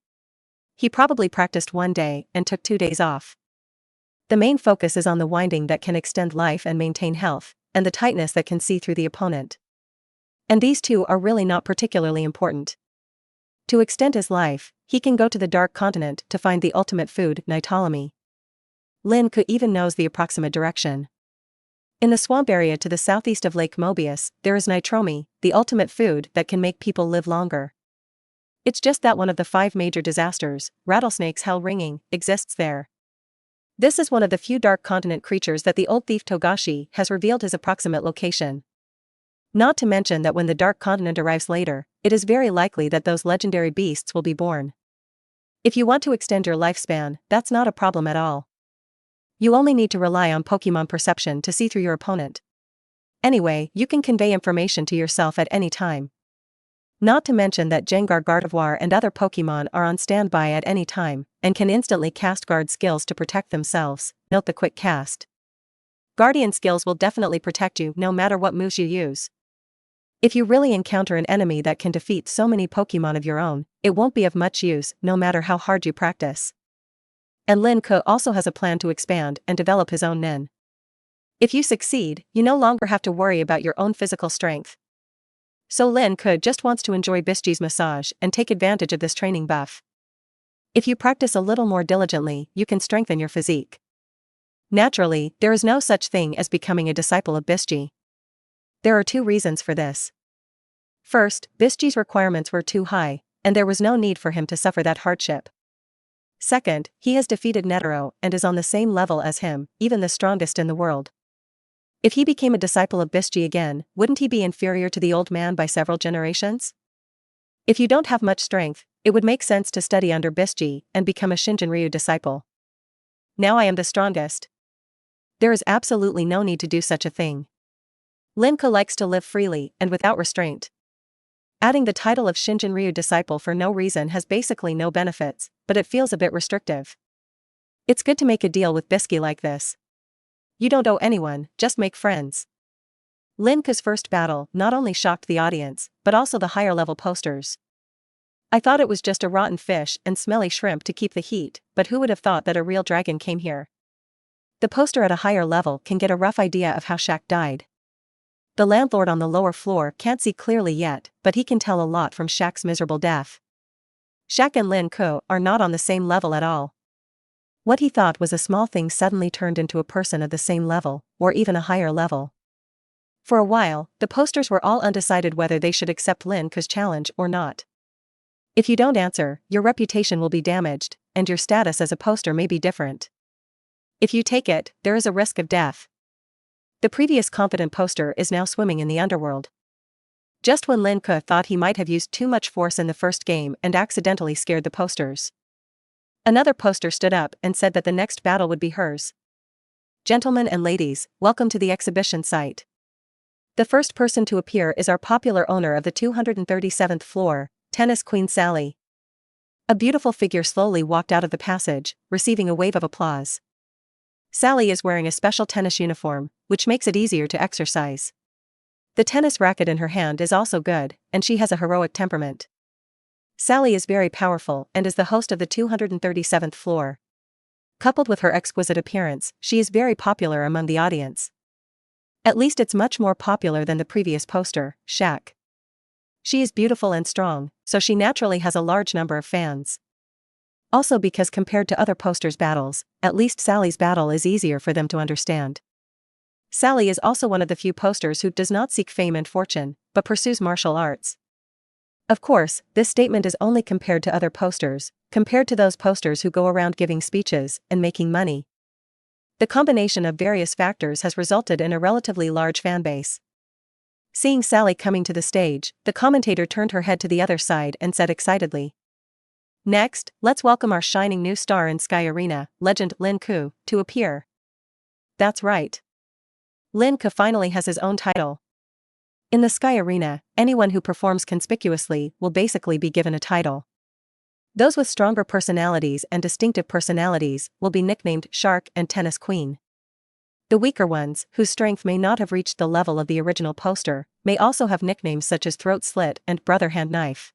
He probably practiced one day and took 2 days off. The main focus is on the winding that can extend life and maintain health, and the tightness that can see through the opponent. And these two are really not particularly important. To extend his life, he can go to the Dark Continent to find the ultimate food, Nitolomy. Lin Ke even knows the approximate direction. In the swamp area to the southeast of Lake Mobius, there is Nitromy, the ultimate food that can make people live longer. It's just that one of the 5 major disasters, Rattlesnake's Hell Ringing, exists there. This is one of the few Dark Continent creatures that the old thief Togashi has revealed his approximate location. Not to mention that when the Dark Continent arrives later, it is very likely that those legendary beasts will be born. If you want to extend your lifespan, that's not a problem at all. You only need to rely on Pokémon perception to see through your opponent. Anyway, you can convey information to yourself at any time. Not to mention that Gengar, Gardevoir and other Pokémon are on standby at any time, and can instantly cast guard skills to protect themselves. Note the quick cast. Guardian skills will definitely protect you no matter what moves you use. If you really encounter an enemy that can defeat so many Pokémon of your own, it won't be of much use no matter how hard you practice. And Lin Ke also has a plan to expand and develop his own nen. If you succeed, you no longer have to worry about your own physical strength. So Lin Ke just wants to enjoy Bischi's massage and take advantage of this training buff. If you practice a little more diligently, you can strengthen your physique. Naturally, there is no such thing as becoming a disciple of Bischi. There are 2 reasons for this. First, Bischi's requirements were too high, and there was no need for him to suffer that hardship. Second, he has defeated Netero and is on the same level as him, even the strongest in the world. If he became a disciple of Bischi again, wouldn't he be inferior to the old man by several generations? If you don't have much strength, it would make sense to study under Bischi and become a Shinjin-Ryu disciple. Now I am the strongest. There is absolutely no need to do such a thing. Lin Ke likes to live freely and without restraint. Adding the title of Shinjin-Ryu disciple for no reason has basically no benefits, but it feels a bit restrictive. It's good to make a deal with Bischi like this. You don't owe anyone, just make friends. Lin Ke's first battle not only shocked the audience, but also the higher level posters. I thought it was just a rotten fish and smelly shrimp to keep the heat, but who would have thought that a real dragon came here? The poster at a higher level can get a rough idea of how Shaq died. The landlord on the lower floor can't see clearly yet, but he can tell a lot from Shaq's miserable death. Shaq and Lin Ke are not on the same level at all. What he thought was a small thing suddenly turned into a person of the same level, or even a higher level. For a while, the posters were all undecided whether they should accept Lin Ke's challenge or not. If you don't answer, your reputation will be damaged, and your status as a poster may be different. If you take it, there is a risk of death. The previous confident poster is now swimming in the underworld. Just when Lin Ke thought he might have used too much force in the first game and accidentally scared the posters, another poster stood up and said that the next battle would be hers. Gentlemen and ladies, welcome to the exhibition site. The first person to appear is our popular owner of the 237th floor, Tennis Queen Sally. A beautiful figure slowly walked out of the passage, receiving a wave of applause. Sally is wearing a special tennis uniform, which makes it easier to exercise. The tennis racket in her hand is also good, and she has a heroic temperament. Sally is very powerful and is the host of the 237th floor. Coupled with her exquisite appearance, she is very popular among the audience. At least it's much more popular than the previous poster, Shaq. She is beautiful and strong, so she naturally has a large number of fans. Also because compared to other posters' battles, at least Sally's battle is easier for them to understand. Sally is also one of the few posters who does not seek fame and fortune, but pursues martial arts. Of course, this statement is only compared to other posters, compared to those posters who go around giving speeches and making money. The combination of various factors has resulted in a relatively large fanbase. Seeing Sally coming to the stage, the commentator turned her head to the other side and said excitedly, "Next, let's welcome our shining new star in Sky Arena, legend Lin Ke, to appear." That's right. Lin Ke finally has his own title. In the Sky Arena, anyone who performs conspicuously will basically be given a title. Those with stronger personalities and distinctive personalities will be nicknamed Shark and Tennis Queen. The weaker ones, whose strength may not have reached the level of the original poster, may also have nicknames such as Throat Slit and Brother Hand Knife.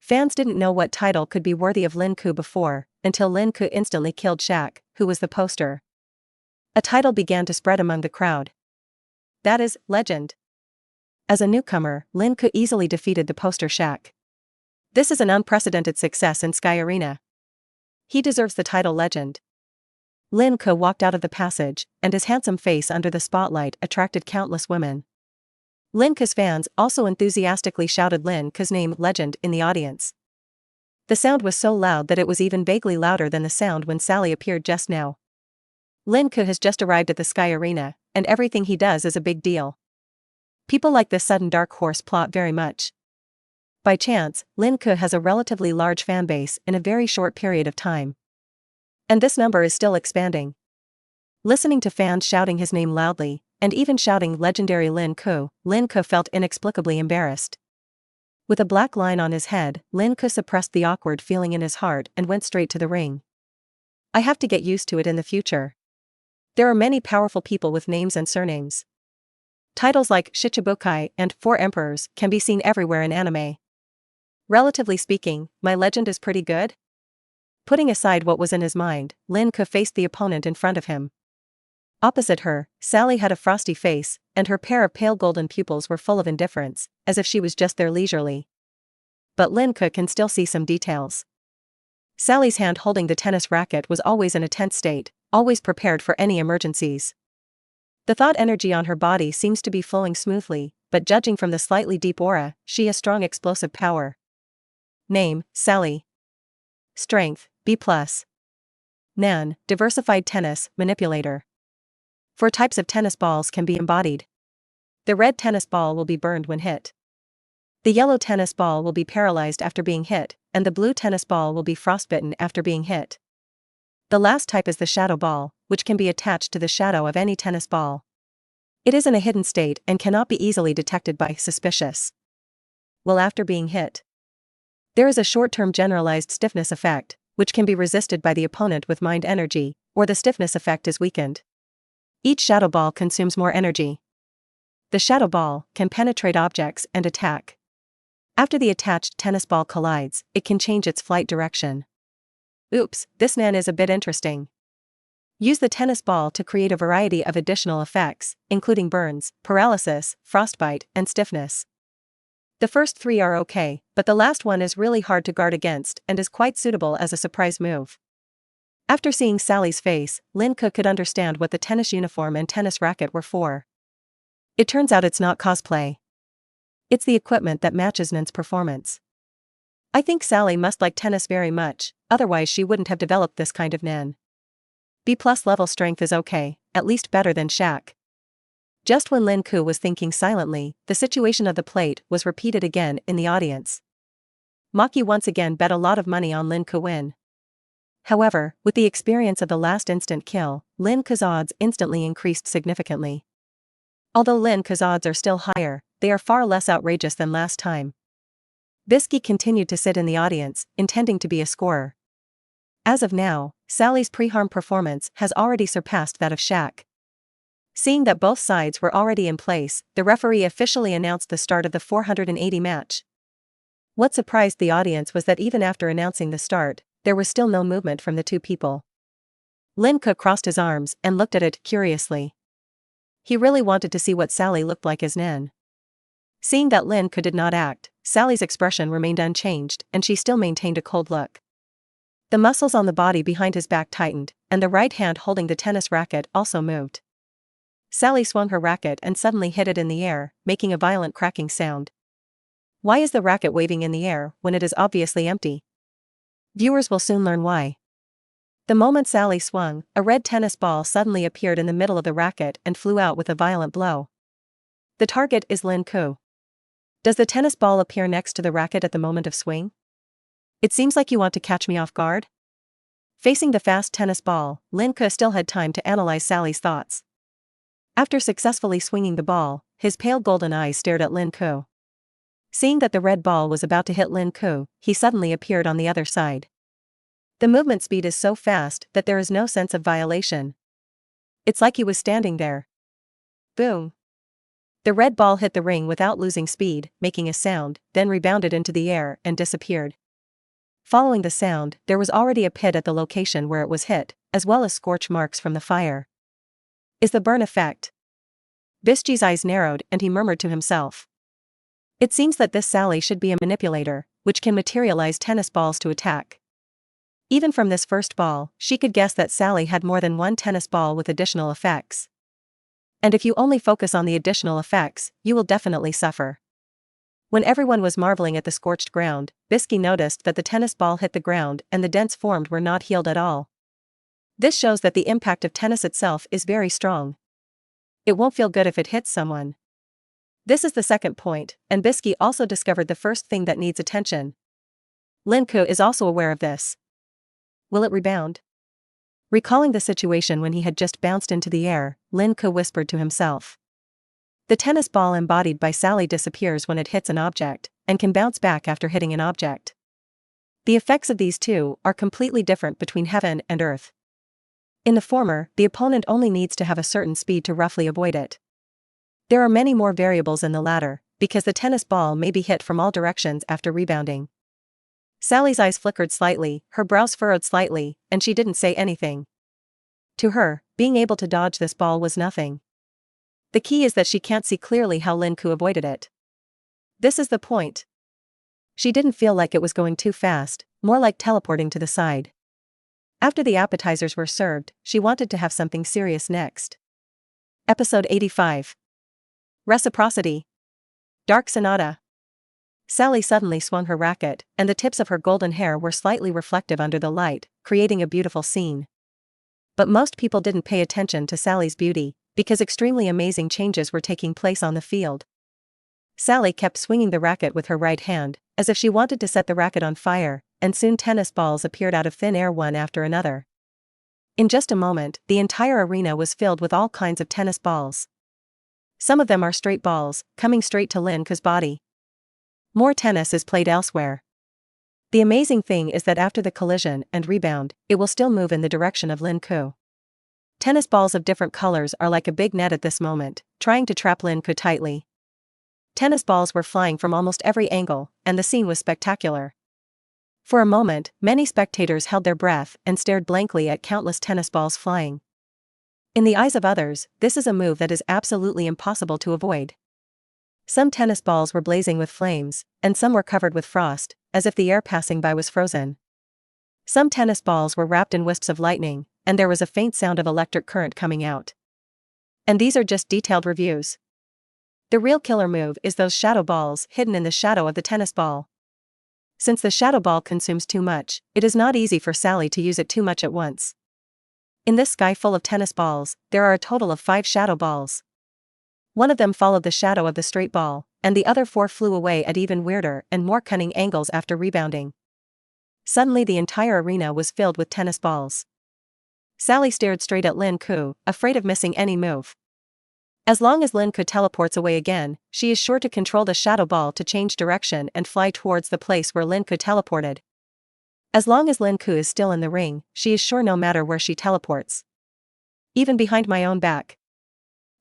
Fans didn't know what title could be worthy of Lin Ke before, until Lin Ke instantly killed Shaq, who was the poster. A title began to spread among the crowd. That is, legend. As a newcomer, Lin Ke easily defeated the poster Shaq. This is an unprecedented success in Sky Arena. He deserves the title legend. Lin Ke walked out of the passage, and his handsome face under the spotlight attracted countless women. Lin Ke's fans also enthusiastically shouted Lin Ke's name legend in the audience. The sound was so loud that it was even vaguely louder than the sound when Sally appeared just now. Lin Ke has just arrived at the Sky Arena, and everything he does is a big deal. People like this sudden dark horse plot very much. By chance, Lin Ke has a relatively large fanbase in a very short period of time. And this number is still expanding. Listening to fans shouting his name loudly, and even shouting legendary Lin Ke felt inexplicably embarrassed. With a black line on his head, Lin Ke suppressed the awkward feeling in his heart and went straight to the ring. I have to get used to it in the future. There are many powerful people with names and surnames. Titles like Shichibukai and Four Emperors can be seen everywhere in anime. Relatively speaking, my legend is pretty good? Putting aside what was in his mind, Lin Ke faced the opponent in front of him. Opposite her, Sally had a frosty face, and her pair of pale golden pupils were full of indifference, as if she was just there leisurely. But Lin Ke can still see some details. Sally's hand holding the tennis racket was always in a tense state, always prepared for any emergencies. The thought energy on her body seems to be flowing smoothly, but judging from the slightly deep aura, she has strong explosive power. Name, Sally. Strength, B+. Nan, diversified tennis, manipulator. 4 types of tennis balls can be embodied. The red tennis ball will be burned when hit. The yellow tennis ball will be paralyzed after being hit, and the blue tennis ball will be frostbitten after being hit. The last type is the shadow ball, which can be attached to the shadow of any tennis ball. It is in a hidden state and cannot be easily detected by suspicious. Well, after being hit, there is a short-term generalized stiffness effect, which can be resisted by the opponent with mind energy, or the stiffness effect is weakened. Each shadow ball consumes more energy. The shadow ball can penetrate objects and attack. After the attached tennis ball collides, it can change its flight direction. Oops, this Nan is a bit interesting. Use the tennis ball to create a variety of additional effects, including burns, paralysis, frostbite, and stiffness. The first 3 are okay, but the last one is really hard to guard against and is quite suitable as a surprise move. After seeing Sally's face, Lin Ke could understand what the tennis uniform and tennis racket were for. It turns out it's not cosplay. It's the equipment that matches Nan's performance. I think Sally must like tennis very much, otherwise she wouldn't have developed this kind of Nan. B+ level strength is okay, at least better than Shaq. Just when Lin Ke was thinking silently, the situation of the plate was repeated again in the audience. Maki once again bet a lot of money on Lin Ke win. However, with the experience of the last instant kill, Lin Ke's odds instantly increased significantly. Although Lin Ke's odds are still higher, they are far less outrageous than last time. Bisky continued to sit in the audience, intending to be a scorer. As of now, Sally's pre-harm performance has already surpassed that of Shaq. Seeing that both sides were already in place, the referee officially announced the start of the 480 match. What surprised the audience was that even after announcing the start, there was still no movement from the two people. Lin Ke crossed his arms and looked at it curiously. He really wanted to see what Sally looked like as Nan. Seeing that Lin Ke did not act, Sally's expression remained unchanged and she still maintained a cold look. The muscles on the body behind his back tightened, and the right hand holding the tennis racket also moved. Sally swung her racket and suddenly hit it in the air, making a violent cracking sound. Why is the racket waving in the air when it is obviously empty? Viewers will soon learn why. The moment Sally swung, a red tennis ball suddenly appeared in the middle of the racket and flew out with a violent blow. The target is Lin Ke. Does the tennis ball appear next to the racket at the moment of swing? It seems like you want to catch me off guard? Facing the fast tennis ball, Lin Ke still had time to analyze Sally's thoughts. After successfully swinging the ball, his pale golden eyes stared at Lin Ke. Seeing that the red ball was about to hit Lin Ke, he suddenly appeared on the other side. The movement speed is so fast that there is no sense of violation. It's like he was standing there. Boom. The red ball hit the ring without losing speed, making a sound, then rebounded into the air and disappeared. Following the sound, there was already a pit at the location where it was hit, as well as scorch marks from the fire. Is the burn effect? Biscuit's eyes narrowed and he murmured to himself. It seems that this Sally should be a manipulator, which can materialize tennis balls to attack. Even from this first ball, she could guess that Sally had more than one tennis ball with additional effects. And if you only focus on the additional effects, you will definitely suffer. When everyone was marveling at the scorched ground, Bisky noticed that the tennis ball hit the ground and the dents formed were not healed at all. This shows that the impact of tennis itself is very strong. It won't feel good if it hits someone. This is the second point, and Bisky also discovered the first thing that needs attention. Lin Ke is also aware of this. Will it rebound? Recalling the situation when he had just bounced into the air, Lin Ke whispered to himself. The tennis ball embodied by Sally disappears when it hits an object, and can bounce back after hitting an object. The effects of these two are completely different between heaven and earth. In the former, the opponent only needs to have a certain speed to roughly avoid it. There are many more variables in the latter, because the tennis ball may be hit from all directions after rebounding. Sally's eyes flickered slightly, her brows furrowed slightly, and she didn't say anything. To her, being able to dodge this ball was nothing. The key is that she can't see clearly how Lin Ke avoided it. This is the point. She didn't feel like it was going too fast, more like teleporting to the side. After the appetizers were served, she wanted to have something serious next. Episode 85. Reciprocity. Dark Sonata. Sally suddenly swung her racket, and the tips of her golden hair were slightly reflective under the light, creating a beautiful scene. But most people didn't pay attention to Sally's beauty, because extremely amazing changes were taking place on the field. Sally kept swinging the racket with her right hand, as if she wanted to set the racket on fire, and soon tennis balls appeared out of thin air one after another. In just a moment, the entire arena was filled with all kinds of tennis balls. Some of them are straight balls, coming straight to Lin Ke's body. More tennis is played elsewhere. The amazing thing is that after the collision and rebound, it will still move in the direction of Lin Ke. Tennis balls of different colors are like a big net at this moment, trying to trap Lin Ke tightly. Tennis balls were flying from almost every angle, and the scene was spectacular. For a moment, many spectators held their breath and stared blankly at countless tennis balls flying. In the eyes of others, this is a move that is absolutely impossible to avoid. Some tennis balls were blazing with flames, and some were covered with frost, as if the air passing by was frozen. Some tennis balls were wrapped in wisps of lightning, and there was a faint sound of electric current coming out. And these are just detailed reviews. The real killer move is those shadow balls hidden in the shadow of the tennis ball. Since the shadow ball consumes too much, it is not easy for Sally to use it too much at once. In this sky full of tennis balls, there are a total of 5 shadow balls. One of them followed the shadow of the straight ball, and the other 4 flew away at even weirder and more cunning angles after rebounding. Suddenly the entire arena was filled with tennis balls. Sally stared straight at Lin Ke, afraid of missing any move. As long as Lin Ke teleports away again, she is sure to control the shadow ball to change direction and fly towards the place where Lin Ke teleported. As long as Lin Ke is still in the ring, she is sure no matter where she teleports. Even behind my own back.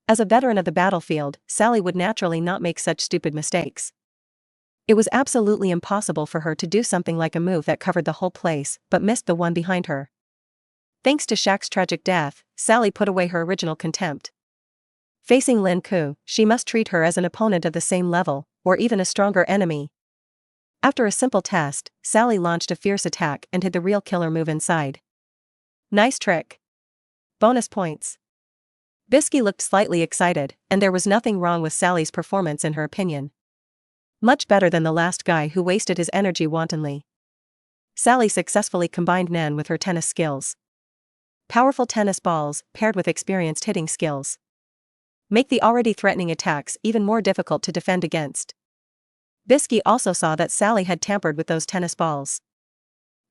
As a veteran of the battlefield, Sally would naturally not make such stupid mistakes. It was absolutely impossible for her to do something like a move that covered the whole place, but missed the one behind her. Thanks to Shaq's tragic death, Sally put away her original contempt. Facing Lin Ke, she must treat her as an opponent of the same level, or even a stronger enemy. After a simple test, Sally launched a fierce attack and hid the real killer move inside. Nice trick. Bonus points. Bisky looked slightly excited, and there was nothing wrong with Sally's performance in her opinion. Much better than the last guy who wasted his energy wantonly. Sally successfully combined Nen with her tennis skills. Powerful tennis balls, paired with experienced hitting skills, make the already threatening attacks even more difficult to defend against. Bisky also saw that Sally had tampered with those tennis balls.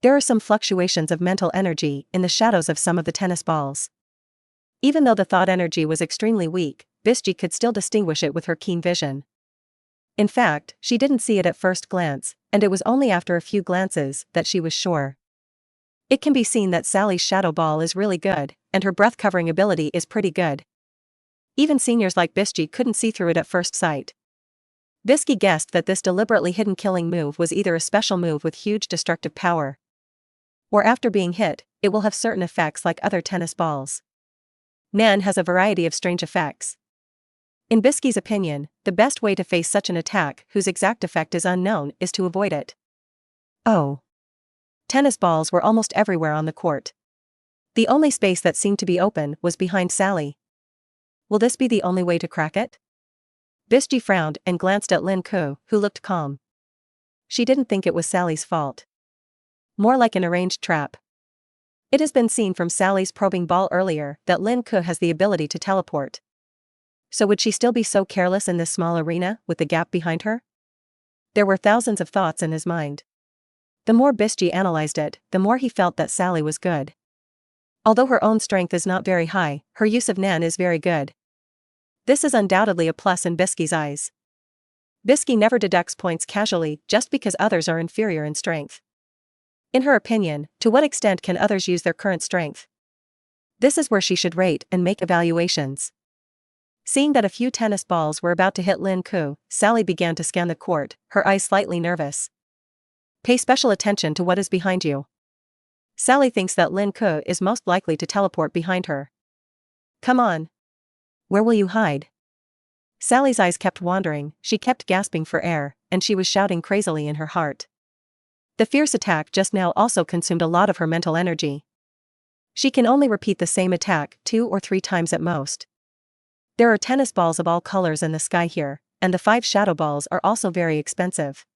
There are some fluctuations of mental energy in the shadows of some of the tennis balls. Even though the thought energy was extremely weak, Bisky could still distinguish it with her keen vision. In fact, she didn't see it at first glance, and it was only after a few glances that she was sure. It can be seen that Sally's shadow ball is really good, and her breath-covering ability is pretty good. Even seniors like Bisky couldn't see through it at first sight. Bisky guessed that this deliberately hidden killing move was either a special move with huge destructive power, or after being hit, it will have certain effects like other tennis balls. Nan has a variety of strange effects. In Bisky's opinion, the best way to face such an attack whose exact effect is unknown is to avoid it. Oh. Tennis balls were almost everywhere on the court. The only space that seemed to be open was behind Sally. Will this be the only way to crack it? Bisky frowned and glanced at Lin Ke, who looked calm. She didn't think it was Sally's fault. More like an arranged trap. It has been seen from Sally's probing ball earlier that Lin Ke has the ability to teleport. So would she still be so careless in this small arena with the gap behind her? There were thousands of thoughts in his mind. The more Bisky analyzed it, the more he felt that Sally was good. Although her own strength is not very high, her use of Nan is very good. This is undoubtedly a plus in Bisky's eyes. Bisky never deducts points casually just because others are inferior in strength. In her opinion, to what extent can others use their current strength? This is where she should rate and make evaluations. Seeing that a few tennis balls were about to hit Lin Ke, Sally began to scan the court, her eyes slightly nervous. Pay special attention to what is behind you. Sally thinks that Lin Ke is most likely to teleport behind her. Come on. Where will you hide? Sally's eyes kept wandering, she kept gasping for air, and she was shouting crazily in her heart. The fierce attack just now also consumed a lot of her mental energy. She can only repeat the same attack 2 or 3 times at most. There are tennis balls of all colors in the sky here, and the 5 shadow balls are also very expensive.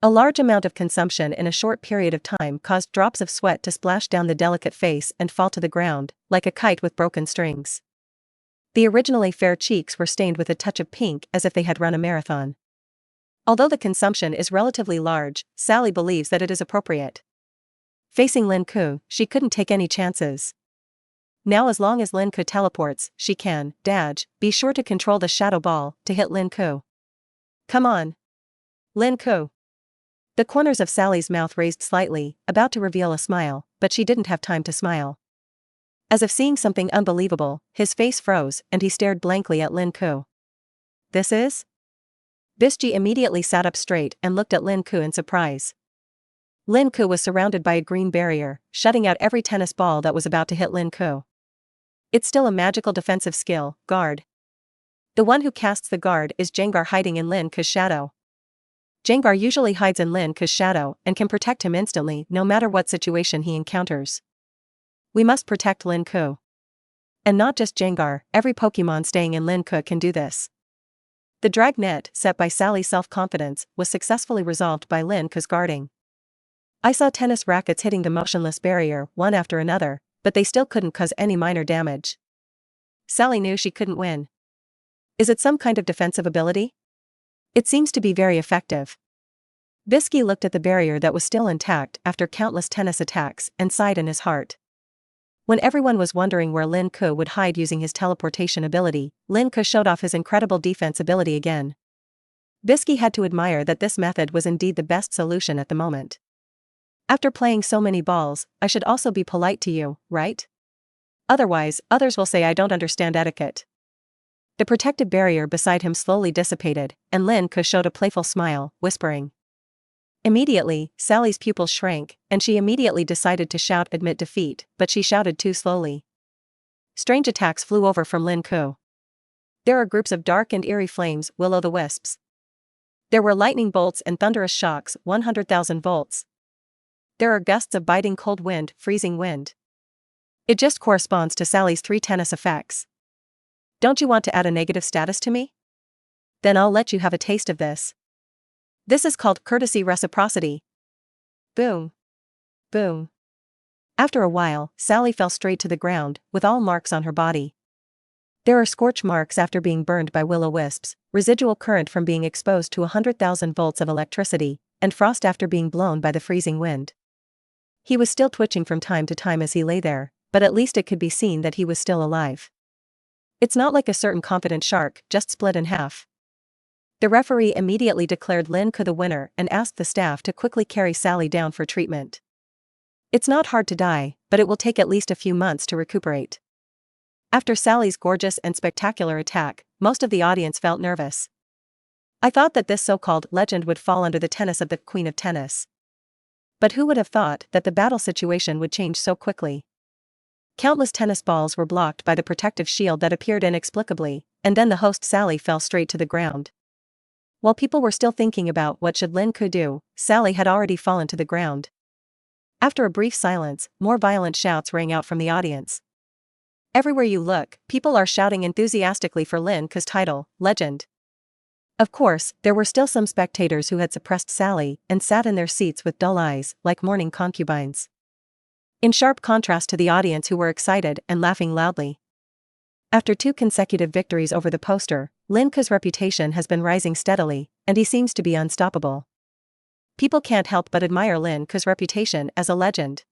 A large amount of consumption in a short period of time caused drops of sweat to splash down the delicate face and fall to the ground, like a kite with broken strings. The originally fair cheeks were stained with a touch of pink as if they had run a marathon. Although the consumption is relatively large, Sally believes that it is appropriate. Facing Lin Ke, she couldn't take any chances. Now as long as Lin Ke teleports, she can, be sure to control the shadow ball to hit Lin Ke. Come on. Lin Ke. The corners of Sally's mouth raised slightly, about to reveal a smile, but she didn't have time to smile. As if seeing something unbelievable, his face froze and he stared blankly at Lin Ke. This is? Bisky immediately sat up straight and looked at Lin Ke in surprise. Lin Ke was surrounded by a green barrier, shutting out every tennis ball that was about to hit Lin Ke. It's still a magical defensive skill, guard. The one who casts the guard is Gengar hiding in Lin Ke's shadow. Gengar usually hides in Lin Ke's shadow and can protect him instantly no matter what situation he encounters. We must protect Lin Ke. And not just Gengar, every Pokémon staying in Lin Ke can do this. The drag net set by Sally's self-confidence was successfully resolved by Lin Ke's guarding. I saw tennis rackets hitting the motionless barrier one after another, but they still couldn't cause any minor damage. Sally knew she couldn't win. Is it some kind of defensive ability? It seems to be very effective. Bisky looked at the barrier that was still intact after countless tennis attacks and sighed in his heart. When everyone was wondering where Lin Ke would hide using his teleportation ability, Lin Ke showed off his incredible defense ability again. Bisky had to admire that this method was indeed the best solution at the moment. After playing so many balls, I should also be polite to you, right? Otherwise, others will say I don't understand etiquette. The protective barrier beside him slowly dissipated, and Lin Ke showed a playful smile, whispering. Immediately, Sally's pupils shrank, and she immediately decided to shout admit defeat, but she shouted too slowly. Strange attacks flew over from Lin Ke. There are groups of dark and eerie flames, will-o'-the-wisps. There were lightning bolts and thunderous shocks, 100,000 volts. There are gusts of biting cold wind, freezing wind. It just corresponds to Sally's 3 tennis effects. Don't you want to add a negative status to me? Then I'll let you have a taste of this. This is called courtesy reciprocity. Boom. Boom. After a while, Sally fell straight to the ground, with all marks on her body. There are scorch marks after being burned by will-o'-wisps, residual current from being exposed to 100,000 volts of electricity, and frost after being blown by the freezing wind. He was still twitching from time to time as he lay there, but at least it could be seen that he was still alive. It's not like a certain confident shark, just split in half. The referee immediately declared Lin Ke the winner and asked the staff to quickly carry Sally down for treatment. It's not hard to die, but it will take at least a few months to recuperate. After Sally's gorgeous and spectacular attack, most of the audience felt nervous. I thought that this so-called legend would fall under the tennis of the Queen of Tennis. But who would have thought that the battle situation would change so quickly? Countless tennis balls were blocked by the protective shield that appeared inexplicably, and then the host Sally fell straight to the ground. While people were still thinking about what should Lin Ke do, Sally had already fallen to the ground. After a brief silence, more violent shouts rang out from the audience. Everywhere you look, people are shouting enthusiastically for Lin Ke's title, Legend. Of course, there were still some spectators who had suppressed Sally and sat in their seats with dull eyes, like mourning concubines. In sharp contrast to the audience who were excited and laughing loudly. After 2 consecutive victories over the poster, Lin Ke's reputation has been rising steadily, and he seems to be unstoppable. People can't help but admire Lin Ke's reputation as a legend.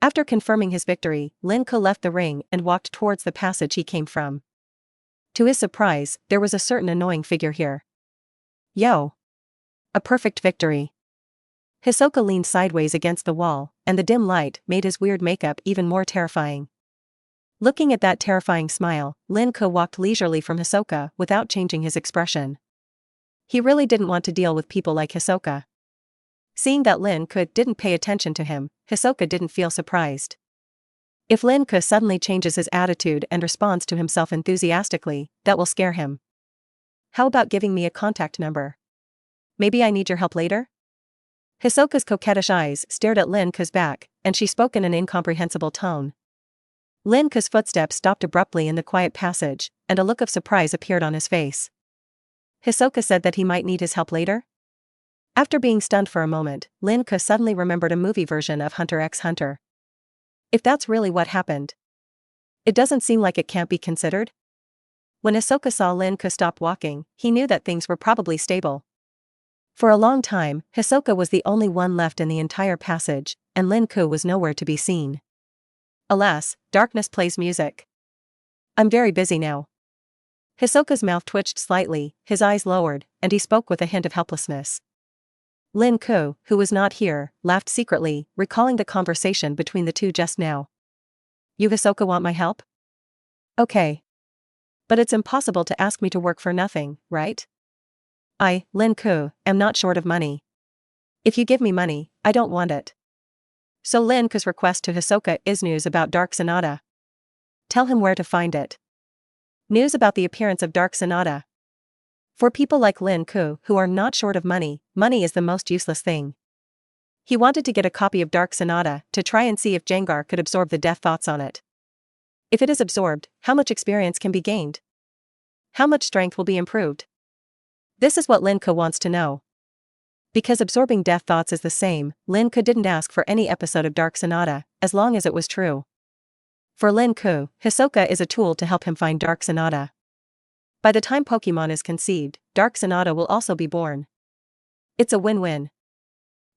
After confirming his victory, Lin Ke left the ring and walked towards the passage he came from. To his surprise, there was a certain annoying figure here. Yo! A perfect victory. Hisoka leaned sideways against the wall, and the dim light made his weird makeup even more terrifying. Looking at that terrifying smile, Lin Ke walked leisurely from Hisoka without changing his expression. He really didn't want to deal with people like Hisoka. Seeing that Lin Ke didn't pay attention to him, Hisoka didn't feel surprised. If Lin Ke suddenly changes his attitude and responds to himself enthusiastically, that will scare him. How about giving me a contact number? Maybe I need your help later? Hisoka's coquettish eyes stared at Lin Ke's back, and she spoke in an incomprehensible tone. Lin Ke's footsteps stopped abruptly in the quiet passage, and a look of surprise appeared on his face. Hisoka said that he might need his help later? After being stunned for a moment, Lin Ke suddenly remembered a movie version of Hunter x Hunter. If that's really what happened, it doesn't seem like it can't be considered. When Hisoka saw Lin Ke stop walking, he knew that things were probably stable. For a long time, Hisoka was the only one left in the entire passage, and Lin Ke was nowhere to be seen. Alas, darkness plays music. I'm very busy now. Hisoka's mouth twitched slightly, his eyes lowered, and he spoke with a hint of helplessness. Lin Ke, who was not here, laughed secretly, recalling the conversation between the two just now. You Hisoka want my help? Okay. But it's impossible to ask me to work for nothing, right? I, Lin Ke, am not short of money. If you give me money, I don't want it. So Lin Ke's request to Hisoka is news about Dark Sonata. Tell him where to find it. News about the appearance of Dark Sonata. For people like Lin Ke who are not short of money, money is the most useless thing. He wanted to get a copy of Dark Sonata to try and see if Gengar could absorb the death thoughts on it. If it is absorbed, how much experience can be gained? How much strength will be improved? This is what Lin Ke wants to know. Because absorbing death thoughts is the same, Lin Ke didn't ask for any episode of Dark Sonata, as long as it was true. For Lin Ke, Hisoka is a tool to help him find Dark Sonata. By the time Pokémon is conceived, Dark Sonata will also be born. It's a win-win.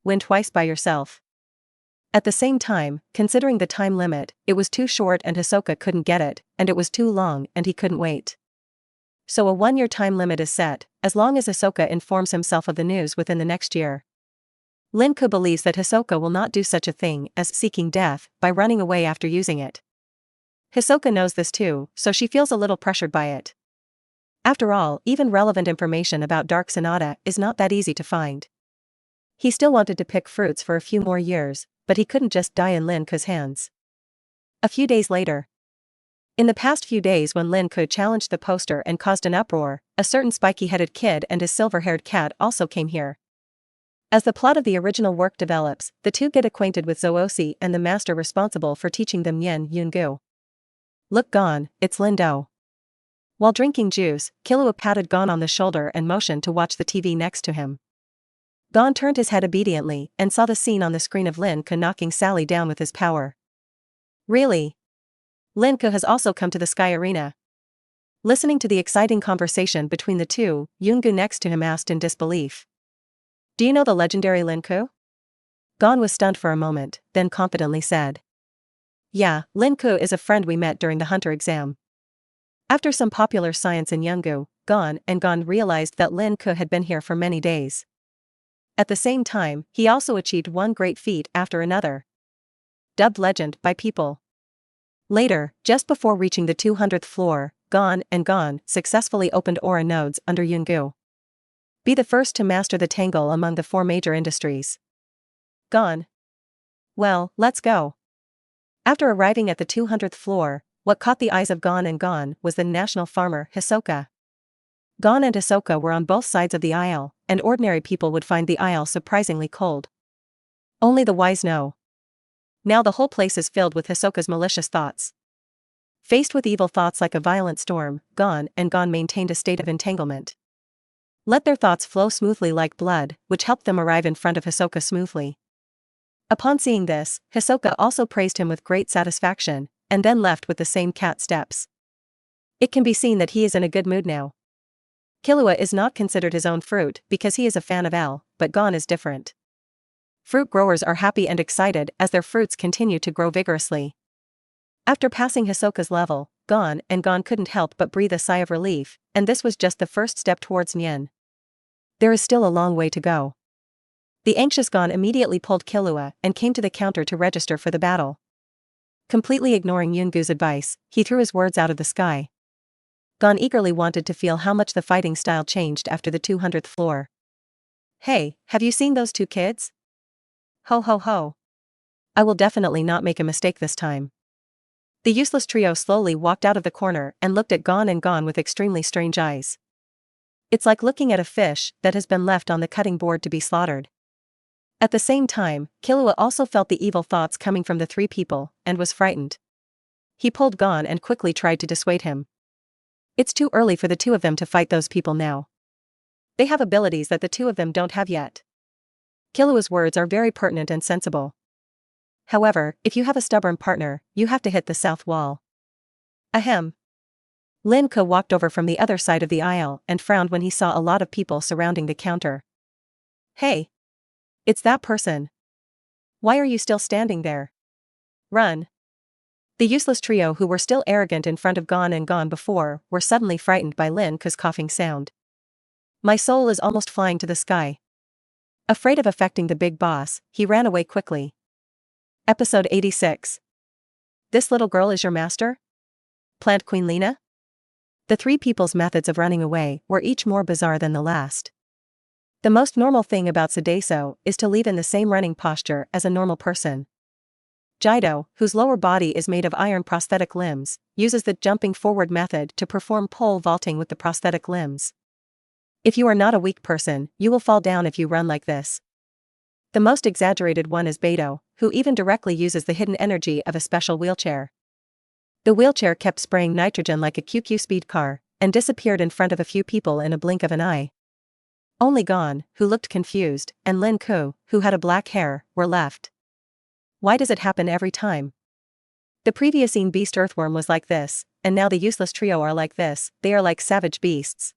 Win twice by yourself. At the same time, considering the time limit, it was too short and Hisoka couldn't get it, and it was too long and he couldn't wait. So a 1-year time limit is set, as long as Hisoka informs himself of the news within the next year. Lin Ke believes that Hisoka will not do such a thing as seeking death by running away after using it. Hisoka knows this too, so she feels a little pressured by it. After all, even relevant information about Dark Sonata is not that easy to find. He still wanted to pick fruits for a few more years, but he couldn't just die in Lin Ke's hands. A few days later. In the past few days when Lin Ke challenged the poster and caused an uproar, a certain spiky-headed kid and his silver-haired cat also came here. As the plot of the original work develops, the two get acquainted with Zoosi and the master responsible for teaching them Yen Yungu. Look Gon, it's Lindo. While drinking juice, Killua patted Gon on the shoulder and motioned to watch the TV next to him. Gon turned his head obediently and saw the scene on the screen of Lin Ke knocking Sally down with his power. Really? Lin Ke has also come to the Sky Arena. Listening to the exciting conversation between the two, Yungu next to him asked in disbelief. Do you know the legendary Lin Ke? Gon was stunned for a moment, then confidently said. Yeah, Lin Ke is a friend we met during the Hunter exam. After some popular science in Yungu, Gon realized that Lin Ke had been here for many days. At the same time, he also achieved one great feat after another. Dubbed legend by people. Later, just before reaching the 200th floor, Gon successfully opened aura nodes under Yungu. Be the first to master the tangle among the 4 major industries. Gon. Well, let's go. After arriving at the 200th floor, what caught the eyes of Gon was the national farmer, Hisoka. Gon and Hisoka were on both sides of the aisle, and ordinary people would find the aisle surprisingly cold. Only the wise know. Now the whole place is filled with Hisoka's malicious thoughts. Faced with evil thoughts like a violent storm, Gon maintained a state of entanglement. Let their thoughts flow smoothly like blood, which helped them arrive in front of Hisoka smoothly. Upon seeing this, Hisoka also praised him with great satisfaction, and then left with the same cat steps. It can be seen that he is in a good mood now. Killua is not considered his own fruit because he is a fan of L, but Gon is different. Fruit growers are happy and excited as their fruits continue to grow vigorously. After passing Hisoka's level, Gon couldn't help but breathe a sigh of relief, and this was just the first step towards Nien. There is still a long way to go. The anxious Gon immediately pulled Killua and came to the counter to register for the battle. Completely ignoring Yungu's advice, he threw his words out of the sky. Gon eagerly wanted to feel how much the fighting style changed after the 200th floor. Hey, have you seen those two kids? Ho ho ho. I will definitely not make a mistake this time. The useless trio slowly walked out of the corner and looked at Gon with extremely strange eyes. It's like looking at a fish that has been left on the cutting board to be slaughtered. At the same time, Killua also felt the evil thoughts coming from the three people, and was frightened. He pulled Gon and quickly tried to dissuade him. It's too early for the two of them to fight those people now. They have abilities that the two of them don't have yet. Killua's words are very pertinent and sensible. However, if you have a stubborn partner, you have to hit the south wall. Ahem. Lin Ke walked over from the other side of the aisle and frowned when he saw a lot of people surrounding the counter. Hey! It's that person. Why are you still standing there? Run. The useless trio who were still arrogant in front of Gon before were suddenly frightened by Lin Ke's coughing sound. My soul is almost flying to the sky. Afraid of affecting the big boss, he ran away quickly. Episode 86. This little girl is your master? Plant Queen Lina? The three people's methods of running away were each more bizarre than the last. The most normal thing about Sudeso is to leave in the same running posture as a normal person. Jido, whose lower body is made of iron prosthetic limbs, uses the jumping forward method to perform pole vaulting with the prosthetic limbs. If you are not a weak person, you will fall down if you run like this. The most exaggerated one is Beidou, who even directly uses the hidden energy of a special wheelchair. The wheelchair kept spraying nitrogen like a QQ speed car, and disappeared in front of a few people in a blink of an eye. Only Gon, who looked confused, and Lin Ke, who had a black hair, were left. Why does it happen every time? The previous beast earthworm was like this, and now the useless trio are like this. They are like savage beasts.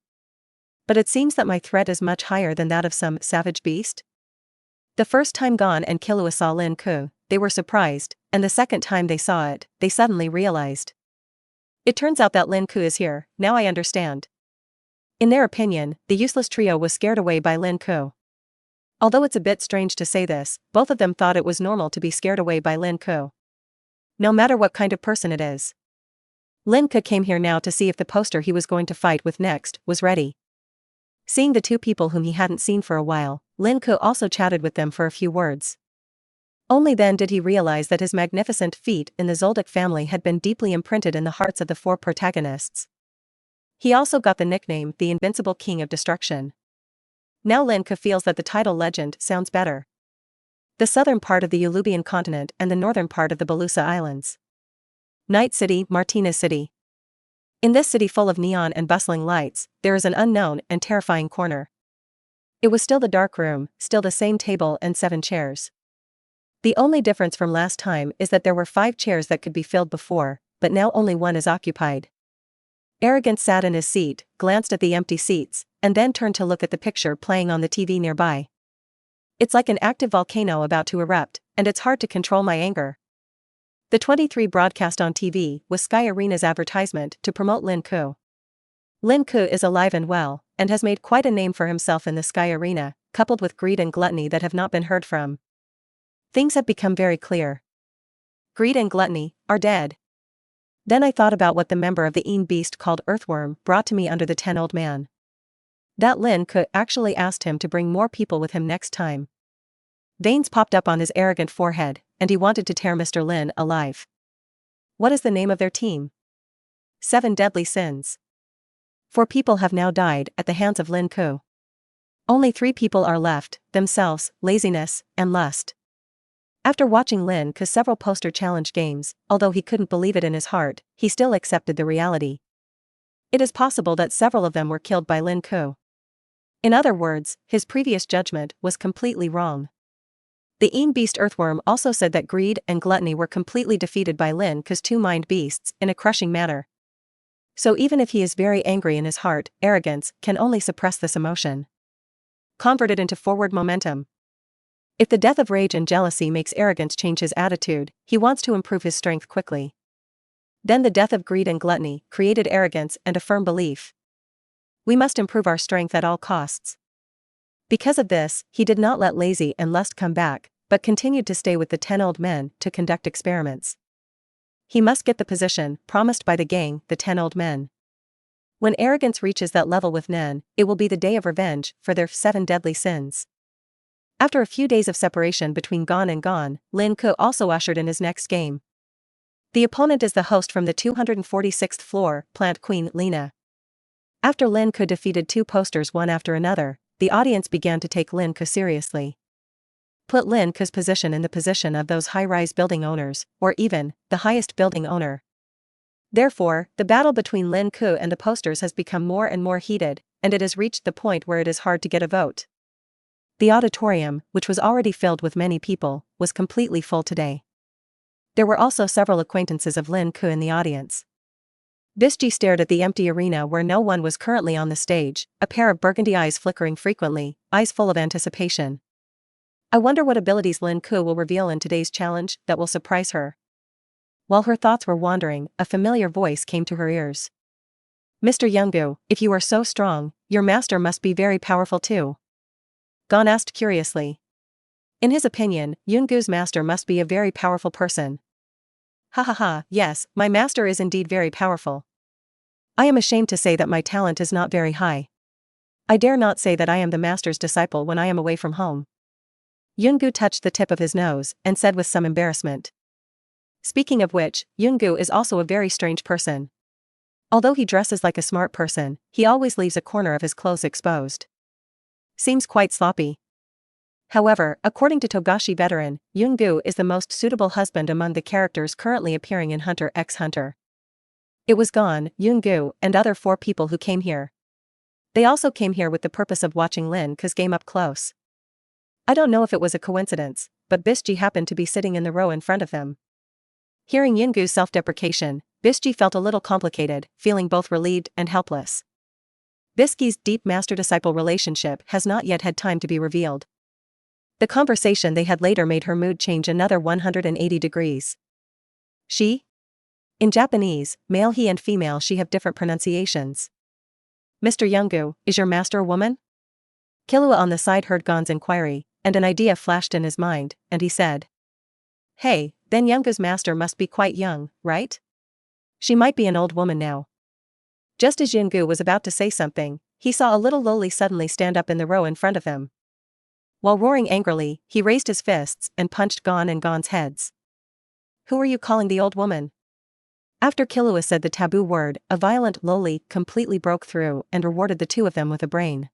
But it seems that my threat is much higher than that of some savage beast. The first time Gon and Killua saw Lin Ke, they were surprised, and the second time they saw it, they suddenly realized. It turns out that Lin Ke is here, now I understand. In their opinion, the useless trio was scared away by Lin Ke. Although it's a bit strange to say this, both of them thought it was normal to be scared away by Lin Ke. No matter what kind of person it is. Lin Ke came here now to see if the poster he was going to fight with next was ready. Seeing the two people whom he hadn't seen for a while, Lin Ke also chatted with them for a few words. Only then did he realize that his magnificent feat in the Zoldyck family had been deeply imprinted in the hearts of the four protagonists. He also got the nickname the Invincible King of Destruction. Now Lin Ke feels that the title legend sounds better. The southern part of the Ulubian continent and the northern part of the Balusa Islands. Night City, Martinez City. In this city full of neon and bustling lights, there is an unknown and terrifying corner. It was still the dark room, still the same table and 7 chairs. The only difference from last time is that there were 5 chairs that could be filled before, but now only one is occupied. Arrogant sat in his seat, glanced at the empty seats, and then turned to look at the picture playing on the TV nearby. It's like an active volcano about to erupt, and it's hard to control my anger. The 23 broadcast on TV was Sky Arena's advertisement to promote Lin Ke. Lin Ke is alive and well, and has made quite a name for himself in the Sky Arena, coupled with greed and gluttony that have not been heard from. Things have become very clear. Greed and gluttony are dead. Then I thought about what the member of the beast called Earthworm brought to me under the 10 old man. That Lin Ke actually asked him to bring more people with him next time. Veins popped up on his arrogant forehead, and he wanted to tear Mr. Lin alive. What is the name of their team? 7 Deadly Sins. 4 people have now died at the hands of Lin Ke. Only 3 people are left, themselves, laziness, and lust. After watching Lin Ke's several poster challenge games, although he couldn't believe it in his heart, he still accepted the reality. It is possible that several of them were killed by Lin Ke. In other words, his previous judgment was completely wrong. The beast earthworm also said that greed and gluttony were completely defeated by Lin Ke's 2 mind beasts in a crushing manner. So even if he is very angry in his heart, arrogance can only suppress this emotion. Convert it into forward momentum. If the death of rage and jealousy makes arrogance change his attitude, he wants to improve his strength quickly. Then the death of greed and gluttony created arrogance and a firm belief. We must improve our strength at all costs. Because of this, he did not let lazy and lust come back, but continued to stay with the 10 old men to conduct experiments. He must get the position promised by the gang, the 10 old men. When arrogance reaches that level with Nen, it will be the day of revenge for their 7 deadly sins. After a few days of separation between Gon and Gon, Lin Ke also ushered in his next game. The opponent is the host from the 246th floor, Plant Queen Lina. After Lin Ke defeated 2 posters one after another, the audience began to take Lin Ke seriously. Put Lin Ke's position in the position of those high-rise building owners, or even, the highest building owner. Therefore, the battle between Lin Ke and the posters has become more and more heated, and it has reached the point where it is hard to get a vote. The auditorium, which was already filled with many people, was completely full today. There were also several acquaintances of Lin Ke in the audience. Bisji stared at the empty arena where no one was currently on the stage, a pair of burgundy eyes flickering frequently, eyes full of anticipation. I wonder what abilities Lin Ke will reveal in today's challenge that will surprise her. While her thoughts were wandering, a familiar voice came to her ears. Mr. Younggu, if you are so strong, your master must be very powerful too. Gon asked curiously. In his opinion, Younggu's master must be a very powerful person. Ha ha ha, yes, my master is indeed very powerful. I am ashamed to say that my talent is not very high. I dare not say that I am the master's disciple when I am away from home. Younggu touched the tip of his nose and said with some embarrassment. Speaking of which, Younggu is also a very strange person. Although he dresses like a smart person, he always leaves a corner of his clothes exposed. Seems quite sloppy. However, according to Togashi veteran, Younggu is the most suitable husband among the characters currently appearing in Hunter x Hunter. It was Gon, Younggu, and other 4 people who came here. They also came here with the purpose of watching Lin Ke's game up close. I don't know if it was a coincidence, but Bisji happened to be sitting in the row in front of them. Hearing Younggu's self-deprecation, Bisji felt a little complicated, feeling both relieved and helpless. Bisji's deep master-disciple relationship has not yet had time to be revealed. The conversation they had later made her mood change another 180 degrees. She? In Japanese, male he and female she have different pronunciations. Mr. Younggu, is your master a woman? Killua on the side heard Gon's inquiry, and an idea flashed in his mind, and he said. Hey, then Younggu's master must be quite young, right? She might be an old woman now. Just as Younggu was about to say something, he saw a little loli suddenly stand up in the row in front of him. While roaring angrily, he raised his fists and punched Gon and Gon's heads. Who are you calling the old woman? After Killua said the taboo word, a violent loli completely broke through and rewarded the 2 of them with a brain.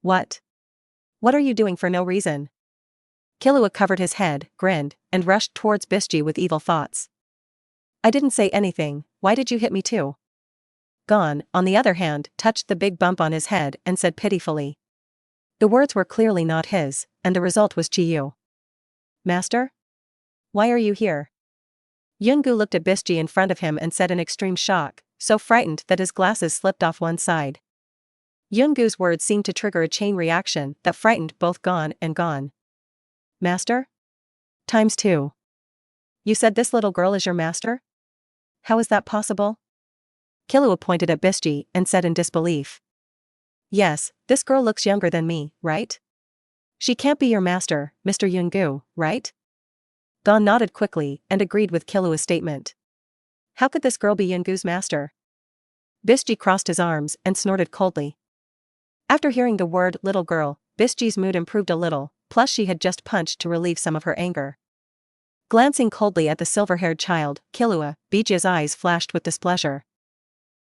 What? What are you doing for no reason? Killua covered his head, grinned, and rushed towards Bisji with evil thoughts. I didn't say anything, why did you hit me too? Gon, on the other hand, touched the big bump on his head and said pitifully. The words were clearly not his, and the result was Chiyu. Master? Why are you here? Younggu looked at Bisji in front of him and said in extreme shock, so frightened that his glasses slipped off one side. Younggu's words seemed to trigger a chain reaction that frightened both Gon and Gon. Master? Times 2. You said this little girl is your master? How is that possible? Killua pointed at Bisji and said in disbelief. Yes, this girl looks younger than me, right? She can't be your master, Mr. Younggu, right? Gon nodded quickly and agreed with Killua's statement. How could this girl be Younggu's master? Bisji crossed his arms and snorted coldly. After hearing the word little girl, Bisji's mood improved a little, plus she had just punched to relieve some of her anger. Glancing coldly at the silver-haired child, Biji's eyes flashed with displeasure.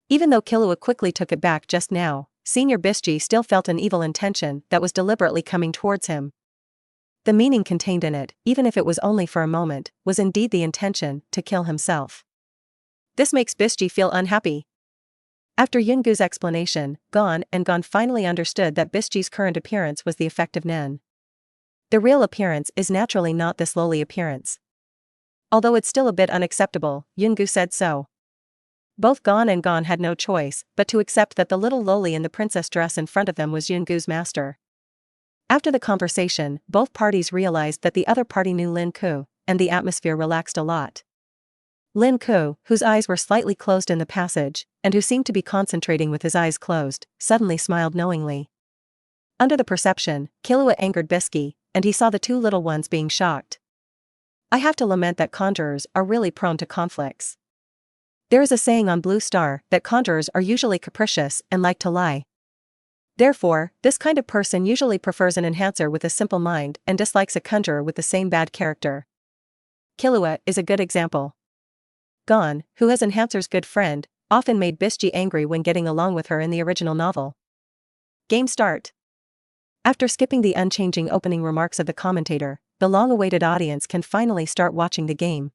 Even though Killua quickly took it back just now, Senior Biji still felt an evil intention that was deliberately coming towards him. The meaning contained in it, even if it was only for a moment, was indeed the intention to kill himself. This makes Biji feel unhappy. After Yungu's explanation, Gon finally understood that Biji's current appearance was the effect of Nen. The real appearance is naturally not this lowly appearance. Although it's still a bit unacceptable, Yungu said so. Both Gon had no choice but to accept that the little lowly in the princess dress in front of them was Yungu's master. After the conversation, both parties realized that the other party knew Lin Ke, and the atmosphere relaxed a lot. Lin Ke, whose eyes were slightly closed in the passage, and who seemed to be concentrating with his eyes closed, suddenly smiled knowingly. Under the perception, Killua angered Biji, and he saw the two little ones being shocked. I have to lament that conjurers are really prone to conflicts. There is a saying on Blue Star that conjurers are usually capricious and like to lie. Therefore, this kind of person usually prefers an enhancer with a simple mind and dislikes a conjurer with the same bad character. Killua is a good example. Gon, who has Enhancer's good friend, often made Biji angry when getting along with her in the original novel. Game start. After skipping the unchanging opening remarks of the commentator, the long-awaited audience can finally start watching the game.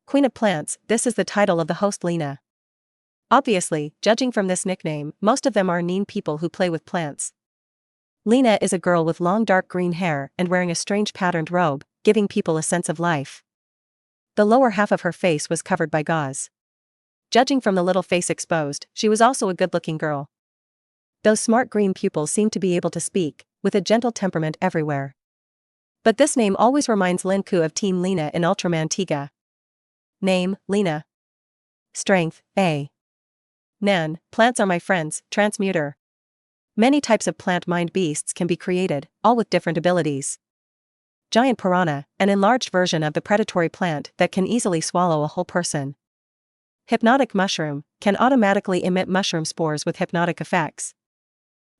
Queen of Plants, this is the title of the host Lina. Obviously, judging from this nickname, most of them are Nen people who play with plants. Lina is a girl with long dark green hair and wearing a strange patterned robe, giving people a sense of life. The lower half of her face was covered by gauze. Judging from the little face exposed, she was also a good-looking girl. Those smart green pupils seem to be able to speak, with a gentle temperament everywhere. But this name always reminds Lin Ke of Team Lina in Ultraman Tiga. Name, Lina. Strength, A. Nan, plants are my friends, transmuter. Many types of plant mind beasts can be created, all with different abilities. Giant piranha, an enlarged version of the predatory plant that can easily swallow a whole person. Hypnotic mushroom, can automatically emit mushroom spores with hypnotic effects.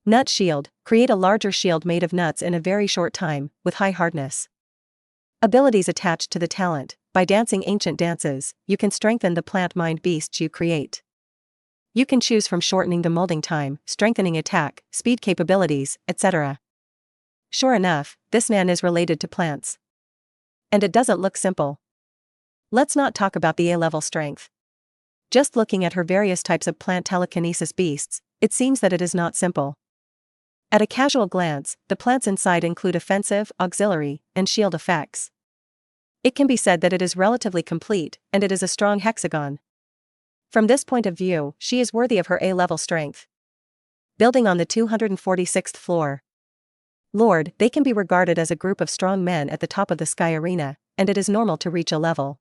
Nut shield, create a larger shield made of nuts in a very short time, with high hardness. Abilities attached to the talent. By dancing ancient dances, you can strengthen the plant mind beasts you create. You can choose from shortening the molding time, strengthening attack, speed capabilities, etc. Sure enough, this Nan is related to plants. And it doesn't look simple. Let's not talk about the A-level strength. Just looking at her various types of plant telekinesis beasts, it seems that it is not simple. At a casual glance, the plants inside include offensive, auxiliary, and shield effects. It can be said that it is relatively complete, and it is a strong hexagon. From this point of view, she is worthy of her A-level strength. Building on the 246th floor. Lord, they can be regarded as a group of strong men at the top of the sky arena, and it is normal to reach a level.